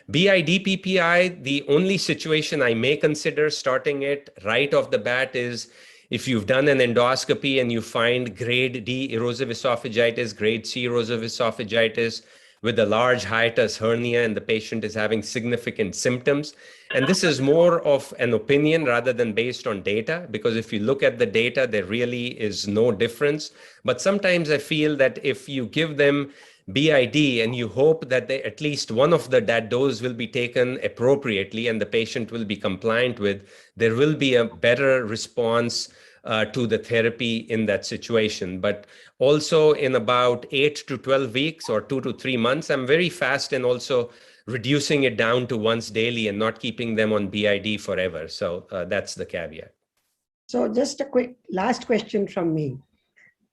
BID PPI, the only situation I may consider starting it right off the bat is if you've done an endoscopy and you find grade D erosive esophagitis, grade C erosive esophagitis with a large hiatus hernia, and the patient is having significant symptoms. And this is more of an opinion rather than based on data, because if you look at the data, there really is no difference. But sometimes I feel that if you give them BID and you hope that at least one of that dose will be taken appropriately and the patient will be compliant with, there will be a better response to the therapy in that situation. But also in about 8 to 12 weeks or 2 to 3 months, I'm very fast in also reducing it down to once daily and not keeping them on BID forever. So that's the caveat. So just a quick last question from me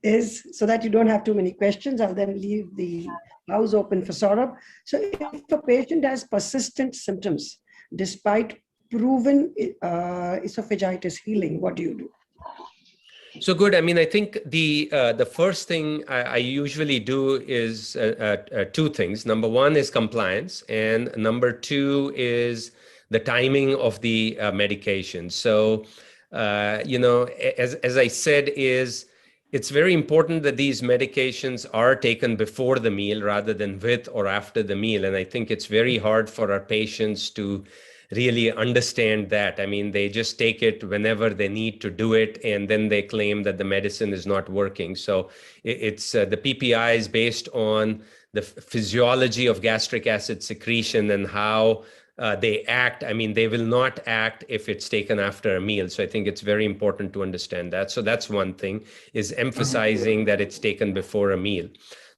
is, so that you don't have too many questions, I'll then leave the house open for Saurabh. So if a patient has persistent symptoms despite proven esophagitis healing, what do you do? So good. I mean, I think the first thing I usually do is two things. Number one is compliance, and number two is the timing of the medication. So, you know, as I said, it's very important that these medications are taken before the meal rather than with or after the meal. And I think it's very hard for our patients to really understand that. I mean, they just take it whenever they need to do it, and then they claim that the medicine is not working. So it's the PPI is based on the physiology of gastric acid secretion and how they act. I mean, they will not act if it's taken after a meal. So I think it's very important to understand that. So that's one thing, is emphasizing that it's taken before a meal.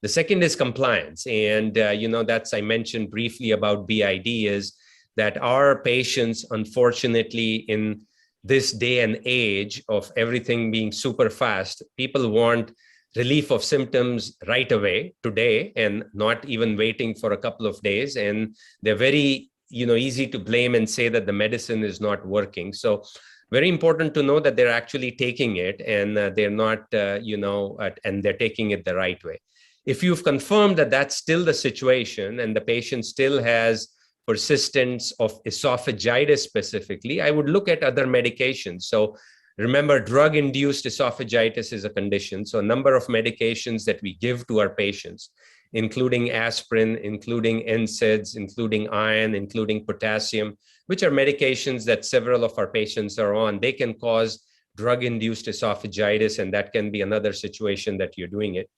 The second is compliance. And, you know, I mentioned briefly about BID is that our patients, unfortunately, in this day and age of everything being super fast, people want relief of symptoms right away, today, and not even waiting for a couple of days. And they're very, you know, easy to blame and say that the medicine is not working. So very important to know that they're actually taking it, and they're not, you know, and they're taking it the right way. If you've confirmed that that's still the situation and the patient still has persistence of esophagitis specifically, I would look at other medications. So remember, drug-induced esophagitis is a condition. So a number of medications that we give to our patients, including aspirin, including NSAIDs, including iron, including potassium, which are medications that several of our patients are on, they can cause drug-induced esophagitis, and that can be another situation that you're doing it.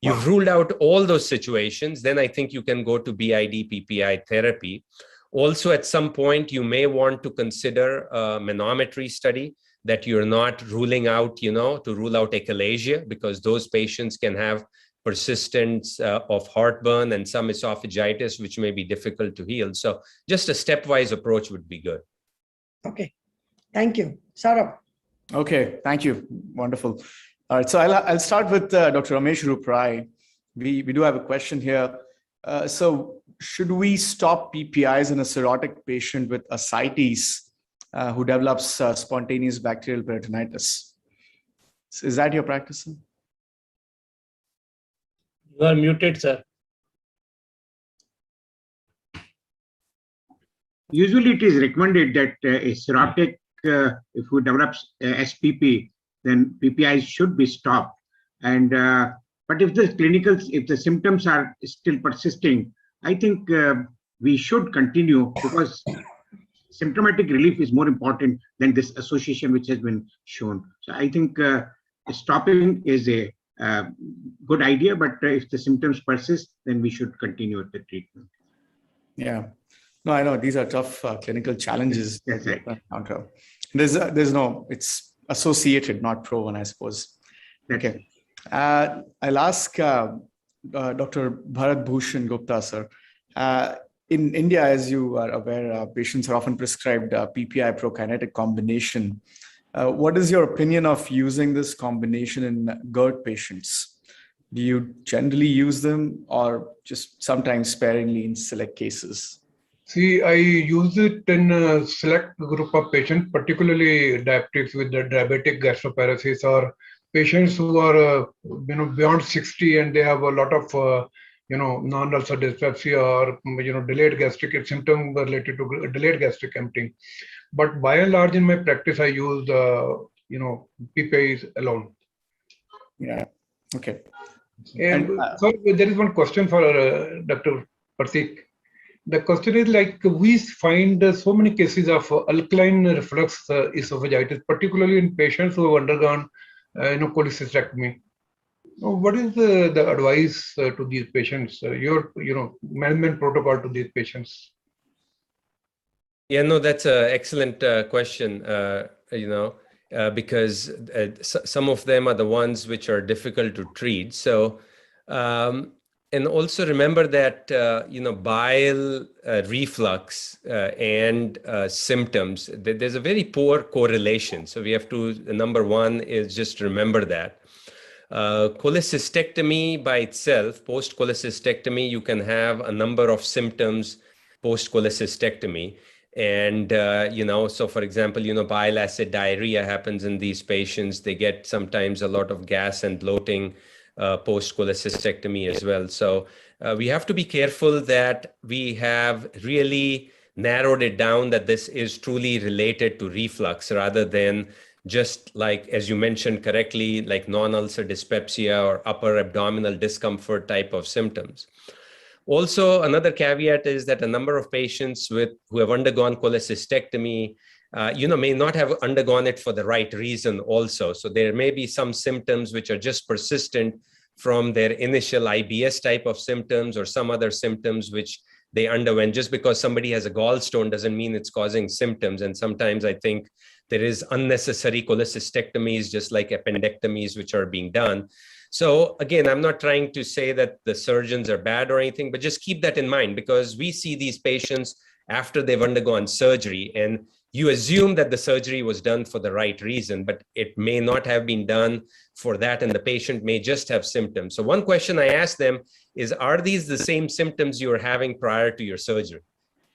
You've ruled out all those situations, then I think you can go to BID PPI therapy. Also, at some point, you may want to consider a manometry study. that you're not ruling out, to rule out achalasia, because those patients can have persistence of heartburn and some esophagitis, which may be difficult to heal. So just a stepwise approach would be good. Okay, thank you. Saurabh. Okay, thank you. Wonderful. All right, so I'll start with Dr. Ramesh Ruprai. We do have a question here. So should we stop PPIs in a cirrhotic patient with ascites who develops spontaneous bacterial peritonitis? Is that your practice? You are muted, sir. Usually it is recommended that a cirrhotic, if who develops SPP, then PPIs should be stopped. And but if the symptoms are still persisting, I think we should continue, because symptomatic relief is more important than this association which has been shown. So I think stopping is a good idea, but if the symptoms persist, then we should continue with the treatment. Yeah, no, I know these are tough clinical challenges. That's right. There's no, it's associated, not proven, I suppose. Okay. I'll ask Dr. Bharat Bhushan Gupta, sir. In India, as you are aware, patients are often prescribed PPI prokinetic combination. What is your opinion of using this combination in GERD patients? Do you generally use them, or just sometimes sparingly in select cases? See, I use it in a select group of patients, particularly diabetics with the diabetic gastroparesis, or patients who are beyond 60 and they have a lot of non-ulcer dyspepsia or delayed gastric symptom related to delayed gastric emptying. But by and large in my practice, I use PPIs alone. Yeah. Okay. And so there is one question for Dr. Pratik. The question is, like, we find so many cases of alkaline reflux esophagitis, particularly in patients who have undergone cholecystectomy. What is the advice to these patients? Your management protocol to these patients? Yeah, no, that's an excellent question. Because some of them are the ones which are difficult to treat. So, and also remember that bile reflux and symptoms, there's a very poor correlation. So we have to, number one is just remember that. Cholecystectomy by itself, post-cholecystectomy, you can have a number of symptoms post-cholecystectomy. And, so for example, bile acid diarrhea happens in these patients. They get sometimes a lot of gas and bloating post-cholecystectomy as well. So we have to be careful that we have really narrowed it down, that this is truly related to reflux rather than just like, as you mentioned correctly, like non-ulcer dyspepsia or upper abdominal discomfort type of symptoms. Also, another caveat is that a number of patients who have undergone cholecystectomy, may not have undergone it for the right reason also. So there may be some symptoms which are just persistent from their initial IBS type of symptoms or some other symptoms which they underwent. Just because somebody has a gallstone doesn't mean it's causing symptoms. And sometimes I think there is unnecessary cholecystectomies, just like appendectomies, which are being done. So again, I'm not trying to say that the surgeons are bad or anything, but just keep that in mind, because we see these patients after they've undergone surgery, and you assume that the surgery was done for the right reason, but it may not have been done for that, and the patient may just have symptoms. So one question I ask them is, are these the same symptoms you were having prior to your surgery?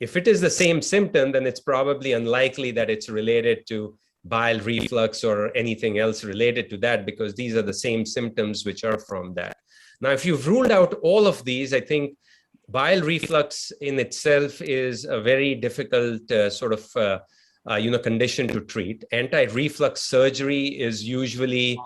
If it is the same symptom, then it's probably unlikely that it's related to bile reflux or anything else related to that, because these are the same symptoms which are from that. Now, if you've ruled out all of these, I think bile reflux in itself is a very difficult condition to treat. Anti-reflux surgery is usually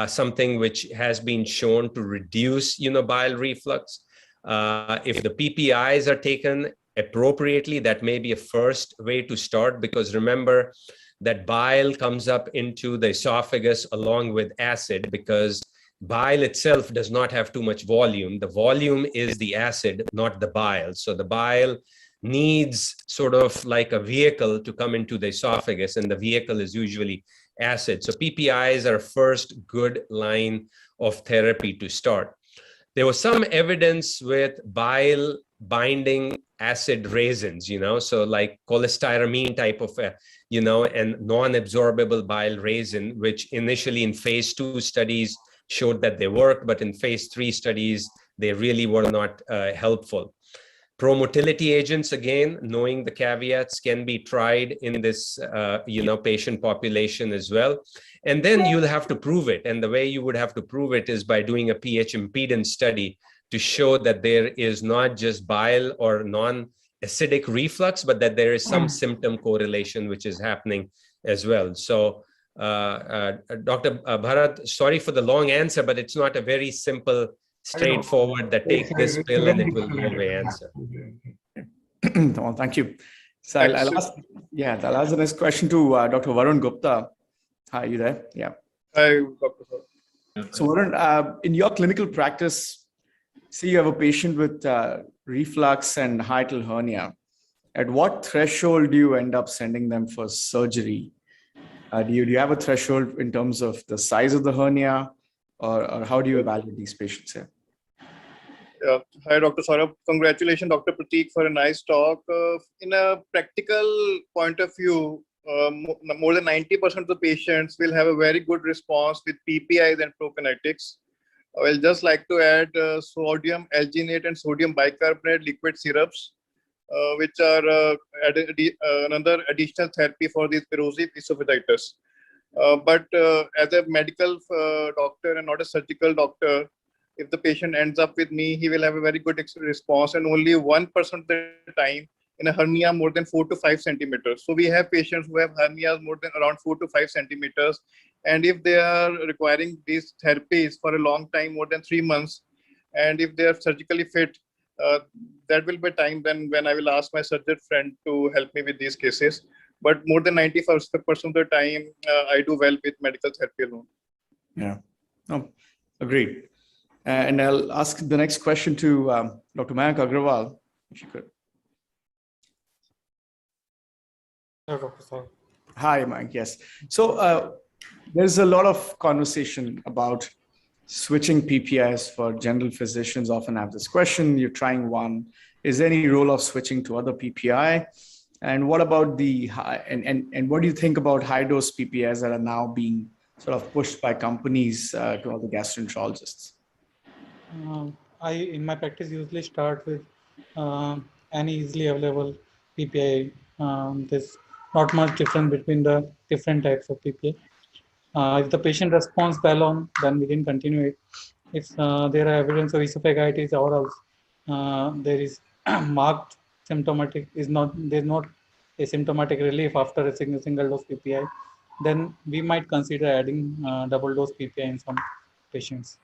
something which has been shown to reduce, bile reflux. If the PPIs are taken appropriately, that may be a first way to start, because remember that bile comes up into the esophagus along with acid, because bile itself does not have too much volume. The volume is the acid, not the bile. So the bile needs sort of like a vehicle to come into the esophagus, and the vehicle is usually acid. So PPIs are first good line of therapy to start. There was some evidence with bile binding acid resins, so like cholestyramine type of, and non-absorbable bile resin, which initially in phase 2 studies showed that they worked, but in phase 3 studies, they really were not helpful. Pro-motility agents, again, knowing the caveats, can be tried in this, patient population as well. And then you'll have to prove it. And the way you would have to prove it is by doing a pH impedance study to show that there is not just bile or non-acidic reflux, but that there is some symptom correlation which is happening as well. So, Dr. Bharat, sorry for the long answer, but it's not a very simple, straightforward that take this pill and it will go away answer. Well, thank you. So I'll ask the next question to Dr. Varun Gupta. Hi, you there? Yeah. Hi, Dr. So Varun, in your clinical practice, say you have a patient with reflux and hiatal hernia. At what threshold do you end up sending them for surgery? Do you have a threshold in terms of the size of the hernia, or how do you evaluate these patients here? Yeah. Hi, Dr. Saurabh. Congratulations, Dr. Prateek, for a nice talk. In a practical point of view, more than 90% of the patients will have a very good response with PPIs and prokinetics. I will just like to add sodium alginate and sodium bicarbonate liquid syrups, which are another additional therapy for this erosive esophagitis. But as a medical doctor and not a surgical doctor, if the patient ends up with me, he will have a very good response, and only 1% of the time in a hernia more than 4 to 5 centimeters. So we have patients who have hernias more than around 4 to 5 centimeters. And if they are requiring these therapies for a long time, more than 3 months, and if they are surgically fit, that will be time then when I will ask my surgeon friend to help me with these cases. But more than 95% of the time, I do well with medical therapy alone. Yeah, agreed. And I'll ask the next question to Dr. Mayank Agrawal, if you could. Hi, Mayank. Yes. So there's a lot of conversation about switching PPIs. For general physicians often have this question. You're trying one. Is there any role of switching to other PPI? And what about the high, and what do you think about high dose PPIs that are now being sort of pushed by companies to all the gastroenterologists? I, in my practice, usually start with any easily available PPI. There's not much difference between the different types of PPI. If the patient responds well on, then we can continue it. If there are evidence of esophagitis or else there is marked symptomatic, there's not a symptomatic relief after a single dose PPI, then we might consider adding double dose PPI in some patients.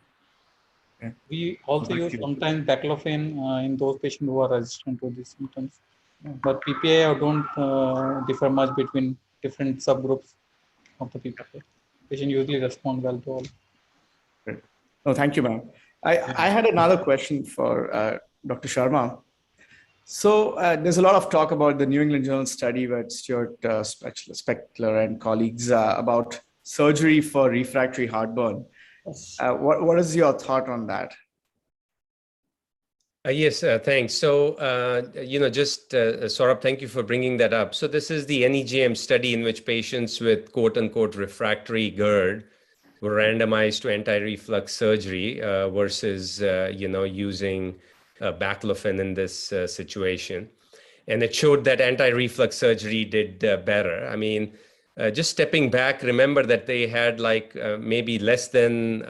Okay. We also use sometimes baclofen in those patients who are resistant to these symptoms. But PPI don't differ much between different subgroups of the PPI. Patient usually respond well to all. Great. Oh, thank you, ma'am. I had another question for Dr. Sharma. So there's a lot of talk about the New England Journal study with Stuart Speckler and colleagues about surgery for refractory heartburn. Yes. What is your thought on that? Yes, thanks. So, Saurabh, thank you for bringing that up. So this is the NEJM study in which patients with quote unquote refractory GERD were randomized to anti-reflux surgery versus, using baclofen in this situation. And it showed that anti-reflux surgery did better. I mean, just stepping back, remember that they had maybe less than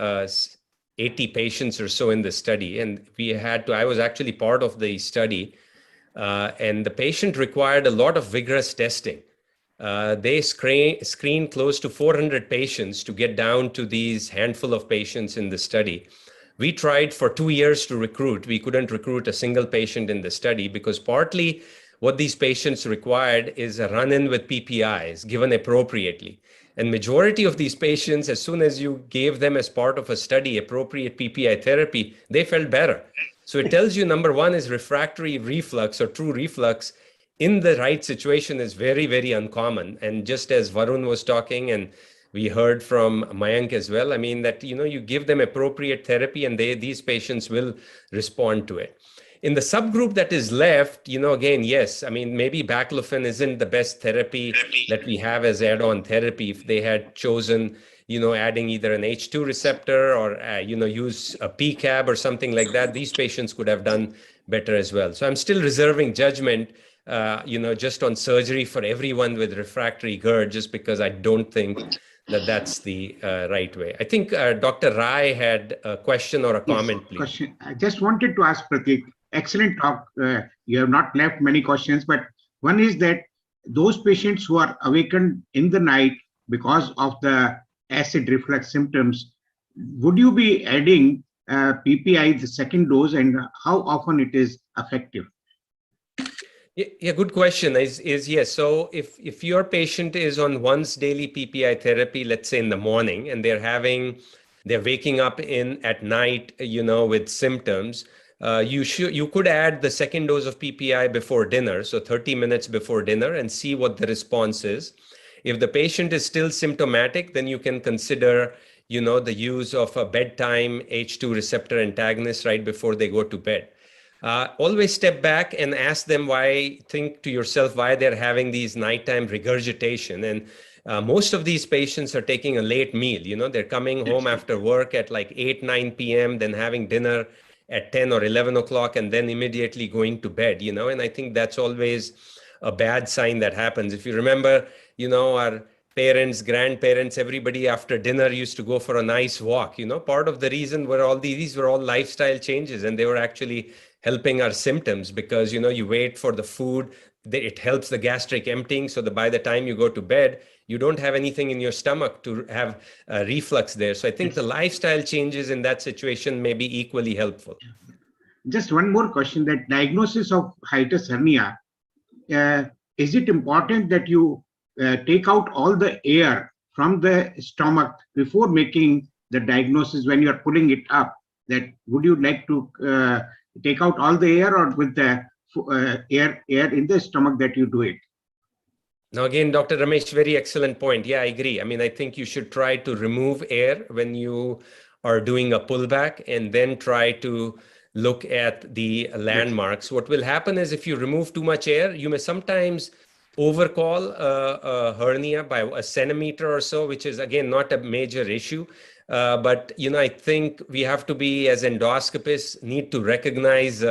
80 patients or so in the study. And I was actually part of the study, and the patient required a lot of vigorous testing. They screened close to 400 patients to get down to these handful of patients in the study. We tried for 2 years to recruit. We couldn't recruit a single patient in the study because partly what these patients required is a run-in with PPIs given appropriately. And majority of these patients, as soon as you gave them as part of a study appropriate PPI therapy, they felt better. So it tells you, number one is refractory reflux or true reflux in the right situation is very, very uncommon. And just as Varun was talking, and we heard from Mayank as well, I mean that, you give them appropriate therapy and these patients will respond to it. In the subgroup that is left, again, yes, I mean, maybe baclofen isn't the best therapy that we have as add-on therapy. If they had chosen, adding either an H2 receptor or, use a PCAB or something like that, these patients could have done better as well. So I'm still reserving judgment, just on surgery for everyone with refractory GERD, just because I don't think that that's the right way. I think Dr. Rai had a question or a comment, please. Question. I just wanted to ask Pratik, excellent talk. You have not left many questions, but one is that those patients who are awakened in the night because of the acid reflux symptoms, would you be adding PPI, the second dose, and how often it is effective? Yeah, good question. Is yes. So if your patient is on once daily PPI therapy, let's say in the morning, and they're waking up at night, with symptoms, you could add the second dose of PPI before dinner, so 30 minutes before dinner, and see what the response is. If the patient is still symptomatic, then you can consider, the use of a bedtime H2 receptor antagonist right before they go to bed. Always step back and ask them think to yourself why they're having these nighttime regurgitation. And most of these patients are taking a late meal. They're coming home after work at like 8, 9 p.m., then having dinner at 10 or 11 o'clock, and then immediately going to bed, and I think that's always a bad sign that happens. If you remember, our parents, grandparents, everybody after dinner used to go for a nice walk. Part of the reason were these were all lifestyle changes, and they were actually helping our symptoms because, you wait for the food, it helps the gastric emptying. So by the time you go to bed, you don't have anything in your stomach to have reflux there. So I think the lifestyle changes in that situation may be equally helpful. Just one more question, that diagnosis of hiatus hernia, is it important that you take out all the air from the stomach before making the diagnosis when you are pulling it up? That would you like to take out all the air, or with the air in the stomach that you do it? Now, again, Dr. Ramesh, very excellent point. Yeah, I agree. I mean, I think you should try to remove air when you are doing a pullback and then try to look at the landmarks. What will happen is if you remove too much air, you may sometimes overcall a hernia by a centimeter or so, which is, again, not a major issue. But, I think we have to be, as endoscopists, need to recognize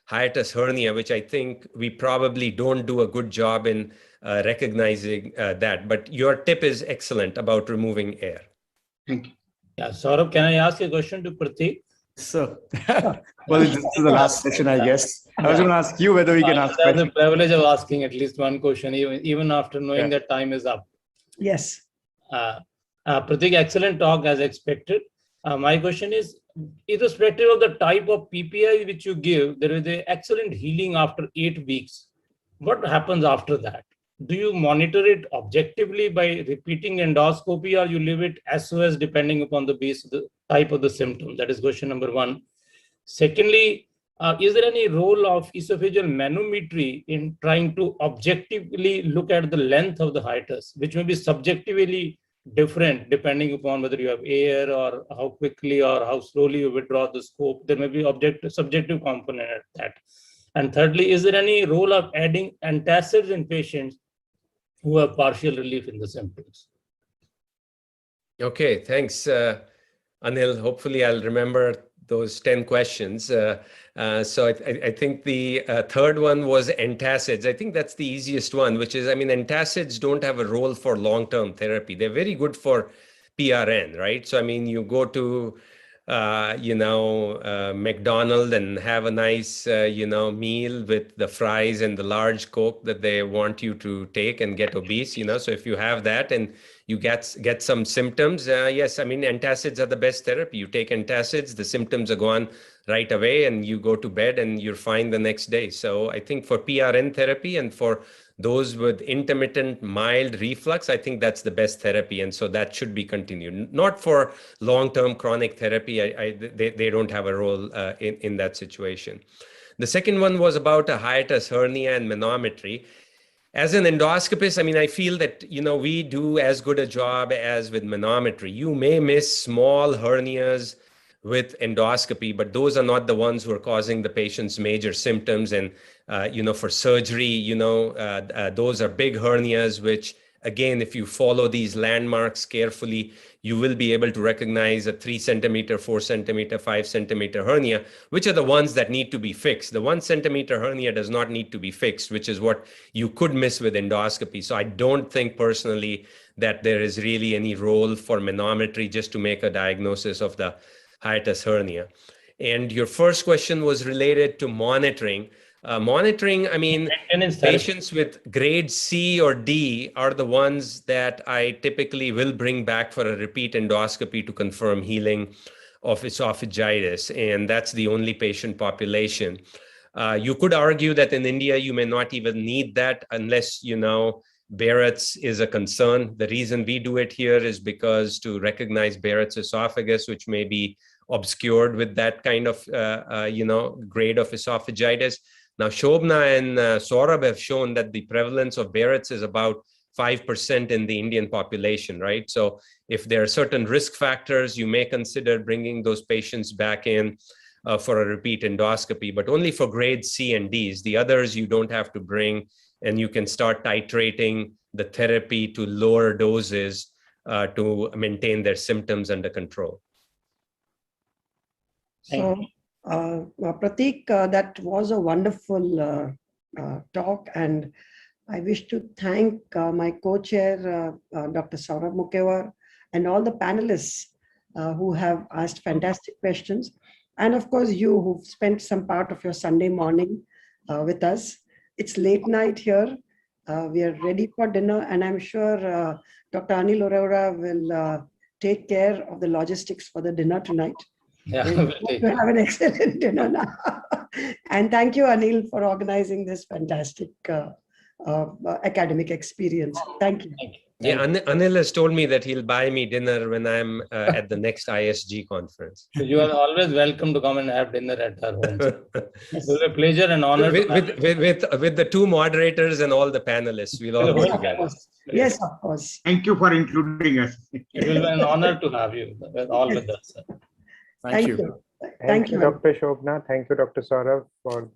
hiatus hernia, which I think we probably don't do a good job in recognizing that. But your tip is excellent about removing air. Thank you. Yeah, Saurabh, can I ask a question to Pratik? So, well, this is the last session, I guess. I was going to ask you whether we can ask questions. I have the privilege of asking at least one question, even after knowing that time is up. Yes. Pratik, excellent talk as expected. My question is, irrespective of the type of PPI which you give, there is an excellent healing after 8 weeks. What happens after that? Do you monitor it objectively by repeating endoscopy, or you leave it SOS depending upon the type of the symptom? That is question number one. Secondly, is there any role of esophageal manometry in trying to objectively look at the length of the hiatus, which may be subjectively different depending upon whether you have air or how quickly or how slowly you withdraw the scope? There may be subjective component at that. And thirdly, is there any role of adding antacids in patients who have partial relief in the symptoms? Okay, thanks, Anil. Hopefully I'll remember those 10 questions. So I think the third one was antacids. I think that's the easiest one, which is, I mean, antacids don't have a role for long-term therapy. They're very good for PRN, right? So, I mean, you go to, McDonald's and have a nice, meal with the fries and the large Coke that they want you to take and get obese, So if you have that and you get some symptoms, yes, I mean, antacids are the best therapy. You take antacids, the symptoms are gone right away, and you go to bed and you're fine the next day. So I think for PRN therapy and for those with intermittent mild reflux, I think that's the best therapy. And so that should be continued. Not for long-term chronic therapy. They don't have a role in that situation. The second one was about a hiatus hernia and manometry. As an endoscopist, I mean, I feel that, we do as good a job as with manometry. You may miss small hernias with endoscopy, but those are not the ones who are causing the patient's major symptoms. And, for surgery, those are big hernias, which, again, if you follow these landmarks carefully, you will be able to recognize a 3 centimeter, 4 centimeter, 5 centimeter hernia, which are the ones that need to be fixed. The 1 centimeter hernia does not need to be fixed, which is what you could miss with endoscopy. So I don't think personally that there is really any role for manometry just to make a diagnosis of the hiatus hernia. And your first question was related to monitoring. Monitoring, I mean, patients with grade C or D are the ones that I typically will bring back for a repeat endoscopy to confirm healing of esophagitis. And that's the only patient population. You could argue that in India, you may not even need that unless, Barrett's is a concern. The reason we do it here is because to recognize Barrett's esophagus, which may be obscured with that kind of, grade of esophagitis. Now, Shobna and Saurabh have shown that the prevalence of Barrett's is about 5% in the Indian population, right? So if there are certain risk factors, you may consider bringing those patients back in for a repeat endoscopy, but only for grade C and Ds. The others you don't have to bring, and you can start titrating the therapy to lower doses to maintain their symptoms under control. So, Pratik, that was a wonderful talk, and I wish to thank my co-chair, Dr. Saurabh Mukhevar, and all the panelists who have asked fantastic questions. And of course, you who've spent some part of your Sunday morning with us. It's late night here. We are ready for dinner, and I'm sure Dr. Anil Arora will take care of the logistics for the dinner tonight. Yeah, we hope to have an excellent dinner now. And thank you, Anil, for organizing this fantastic academic experience. Thank you. Yeah, Anil has told me that he'll buy me dinner when I'm at the next ISG conference. So you are always welcome to come and have dinner at our home. It will be a pleasure and honor. With the two moderators and all the panelists, we'll all go together. Yes, of course. Thank you for including us. It will be an honor to have you all with us. Thank you. Thank you, Dr. Shobna. Thank you, Dr. Saurabh, for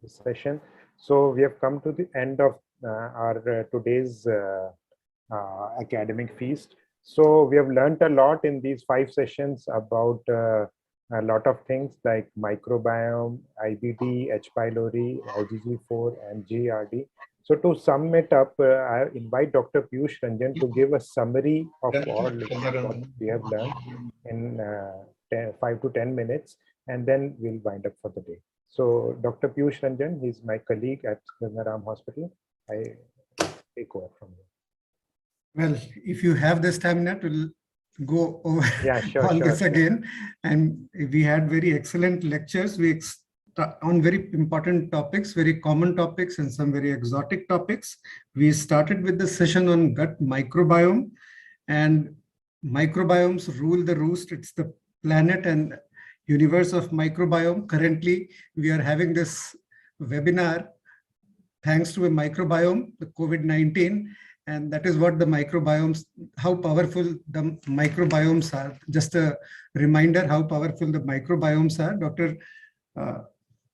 this session. So we have come to the end of our today's academic feast. So we have learned a lot in these 5 sessions about a lot of things like microbiome, IBD, H pylori, IgG4, and GRD. So to sum it up, I invite Dr. Piyush Ranjan to give a summary of all what we have learned in 5 to 10 minutes, and then we'll wind up for the day. So Dr. Piyush Ranjan, he's my colleague at Gangaram Hospital. I take over from you. Well, if you have the stamina to go over this again, and we had very excellent lectures. We on very important topics, very common topics, and some very exotic topics. We started with the session on gut microbiome, and microbiomes rule the roost. It's the planet and universe of microbiome. Currently, we are having this webinar thanks to a microbiome, the COVID-19, and that is what the microbiomes, how powerful the microbiomes are. Just a reminder how powerful the microbiomes are. Dr.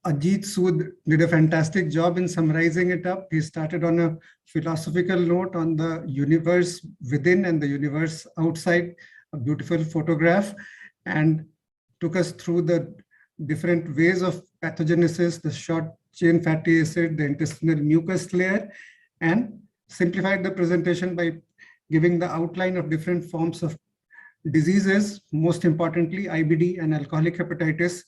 Ajit Su did a fantastic job in summarizing it up. He started on a philosophical note on the universe within and the universe outside, a beautiful photograph, and took us through the different ways of pathogenesis, the short chain fatty acid, the intestinal mucus layer, and simplified the presentation by giving the outline of different forms of diseases, most importantly IBD and alcoholic hepatitis,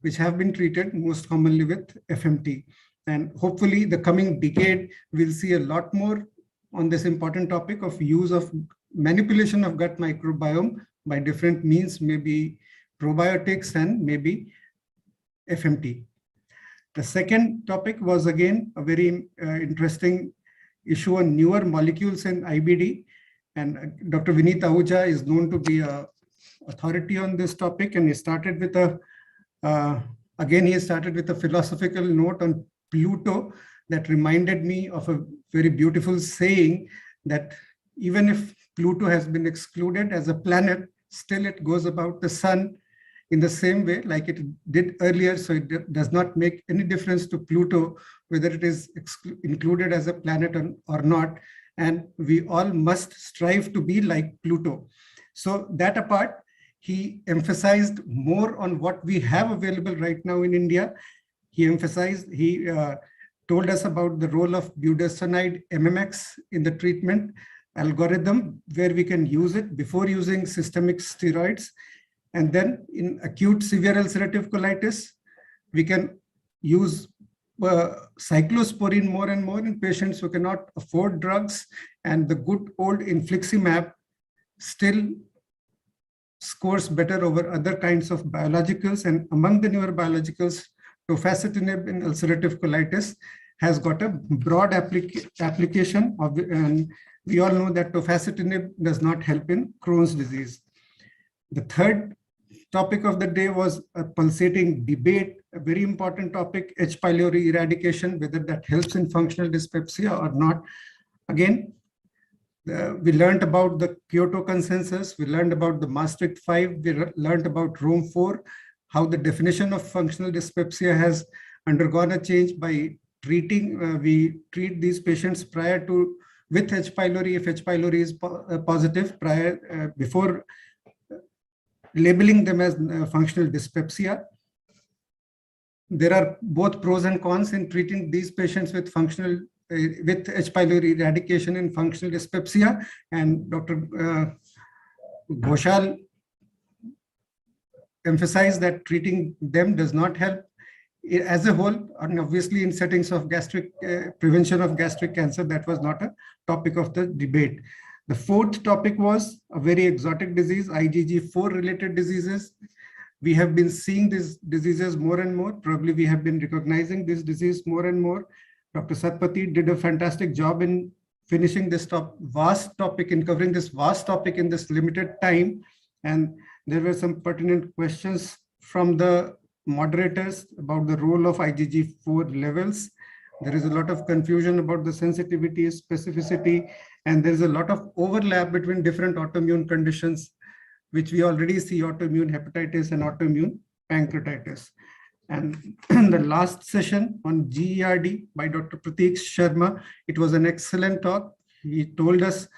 which have been treated most commonly with FMT. And hopefully the coming decade, we'll see a lot more on this important topic of use of manipulation of gut microbiome by different means, maybe probiotics and maybe FMT. The second topic was again a very interesting issue on newer molecules in IBD. And Dr. Vineet Ahuja is known to be an authority on this topic. And he started with he started with a philosophical note on Pluto that reminded me of a very beautiful saying that even if Pluto has been excluded as a planet, still it goes about the sun in the same way like it did earlier. So it does not make any difference to Pluto whether it is included as a planet or not. And we all must strive to be like Pluto. So that apart, he emphasized more on what we have available right now in India. He told us about the role of budesonide MMX in the treatment algorithm, where we can use it before using systemic steroids. And then in acute severe ulcerative colitis, we can use cyclosporine more and more in patients who cannot afford drugs. And the good old infliximab still scores better over other kinds of biologicals. And among the newer biologicals, tofacitinib in ulcerative colitis has got a broad application and we all know that tofacitinib does not help in Crohn's disease. The third topic of the day was a pulsating debate, a very important topic, H. pylori eradication, whether that helps in functional dyspepsia or not. Again, we learned about the Kyoto Consensus, we learned about the Maastricht 5, we learned about Rome 4, how the definition of functional dyspepsia has undergone a change by treating, we treat these patients prior to, with H. pylori, if H. pylori is positive, before labeling them as functional dyspepsia. There are both pros and cons in treating these patients with with H. pylori eradication in functional dyspepsia, and Dr. Ghoshal emphasized that treating them does not help as a whole, and obviously in settings of gastric prevention of gastric cancer, that was not a topic of the debate. The fourth topic was a very exotic disease, IgG4 related diseases. We have been seeing these diseases more and more. Probably we have been recognizing this disease more and more. Dr. Satpathy did a fantastic job in finishing this vast topic, in covering this vast topic in this limited time. And there were some pertinent questions from the moderators about the role of IgG4 levels. There is a lot of confusion about the sensitivity, specificity, and there is a lot of overlap between different autoimmune conditions, which we already see, autoimmune hepatitis and autoimmune pancreatitis. And the last session on GERD by Dr. Prateek Sharma, it was an excellent talk. He told us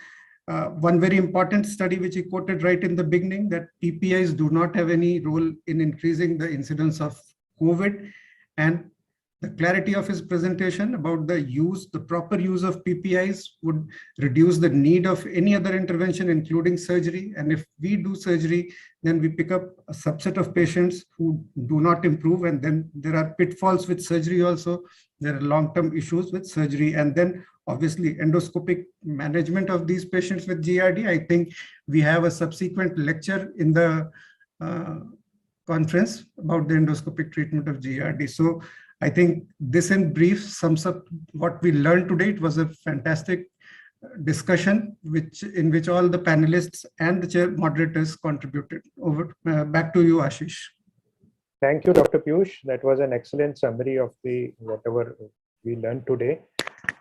one very important study, which he quoted right in the beginning, that PPIs do not have any role in increasing the incidence of COVID. And the clarity of his presentation about the proper use of PPIs would reduce the need of any other intervention, including surgery. And if we do surgery, then we pick up a subset of patients who do not improve. And then there are pitfalls with surgery also. There are long-term issues with surgery. And then obviously endoscopic management of these patients with GERD. I think we have a subsequent lecture in the conference about the endoscopic treatment of GERD. So I think this in brief sums up what we learned today. It was a fantastic discussion in which all the panelists and the chair moderators contributed. Back to you, Ashish. Thank you, Dr. Piyush. That was an excellent summary of whatever we learned today.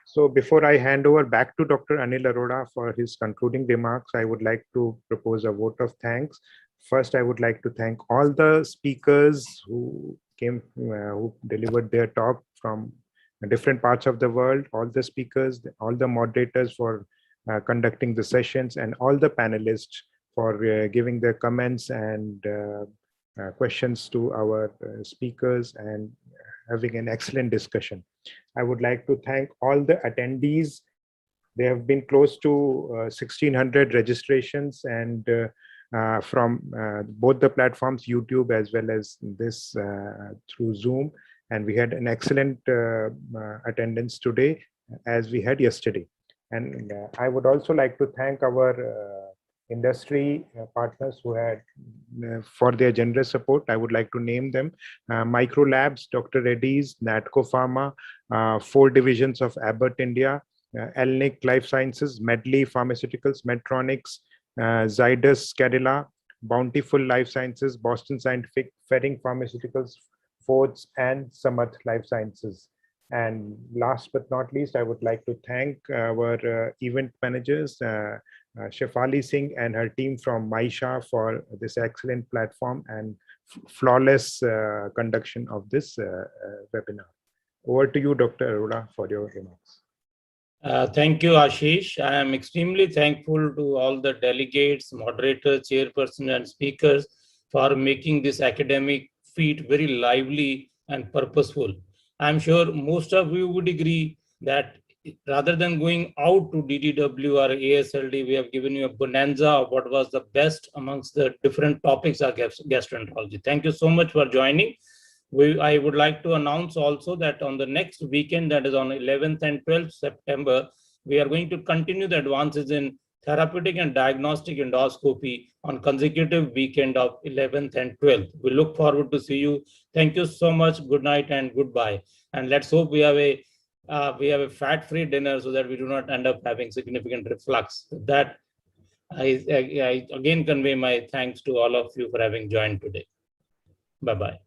So before I hand over back to Dr. Anil Arora for his concluding remarks, I would like to propose a vote of thanks. First, I would like to thank all the speakers who delivered their talk from different parts of the world, all the speakers, all the moderators for conducting the sessions, and all the panelists for giving their comments and questions to our speakers and having an excellent discussion. I would like to thank all the attendees. There have been close to 1,600 registrations, and from both the platforms, YouTube as well as this through Zoom. And we had an excellent attendance today, as we had yesterday. And I would also like to thank our industry partners who had for their generous support. I would like to name them: Micro Labs, Dr. Reddy's, Natco Pharma, 4 divisions of Abbott India, Elnick Life Sciences, Medley Pharmaceuticals, Medtronics, Zydus Cadila, Bountiful Life Sciences, Boston Scientific, Ferring Pharmaceuticals, Fords, and Samath Life Sciences. And last but not least, I would like to thank our event managers, Shefali Singh and her team from Maisha, for this excellent platform and flawless conduction of this webinar. Over to you, Dr. Arora, for your remarks. Thank you, Ashish. I am extremely thankful to all the delegates, moderators, chairperson, and speakers for making this academic feat very lively and purposeful. I'm sure most of you would agree that rather than going out to DDW or ASLD, we have given you a bonanza of what was the best amongst the different topics of gastroenterology. Thank you so much for joining. I would like to announce also that on the next weekend, that is on 11th and 12th September, we are going to continue the advances in therapeutic and diagnostic endoscopy on consecutive weekend of 11th and 12th. We look forward to see you. Thank you so much. Good night and goodbye. And let's hope we have a fat-free dinner so that we do not end up having significant reflux. With that, I again convey my thanks to all of you for having joined today. Bye-bye.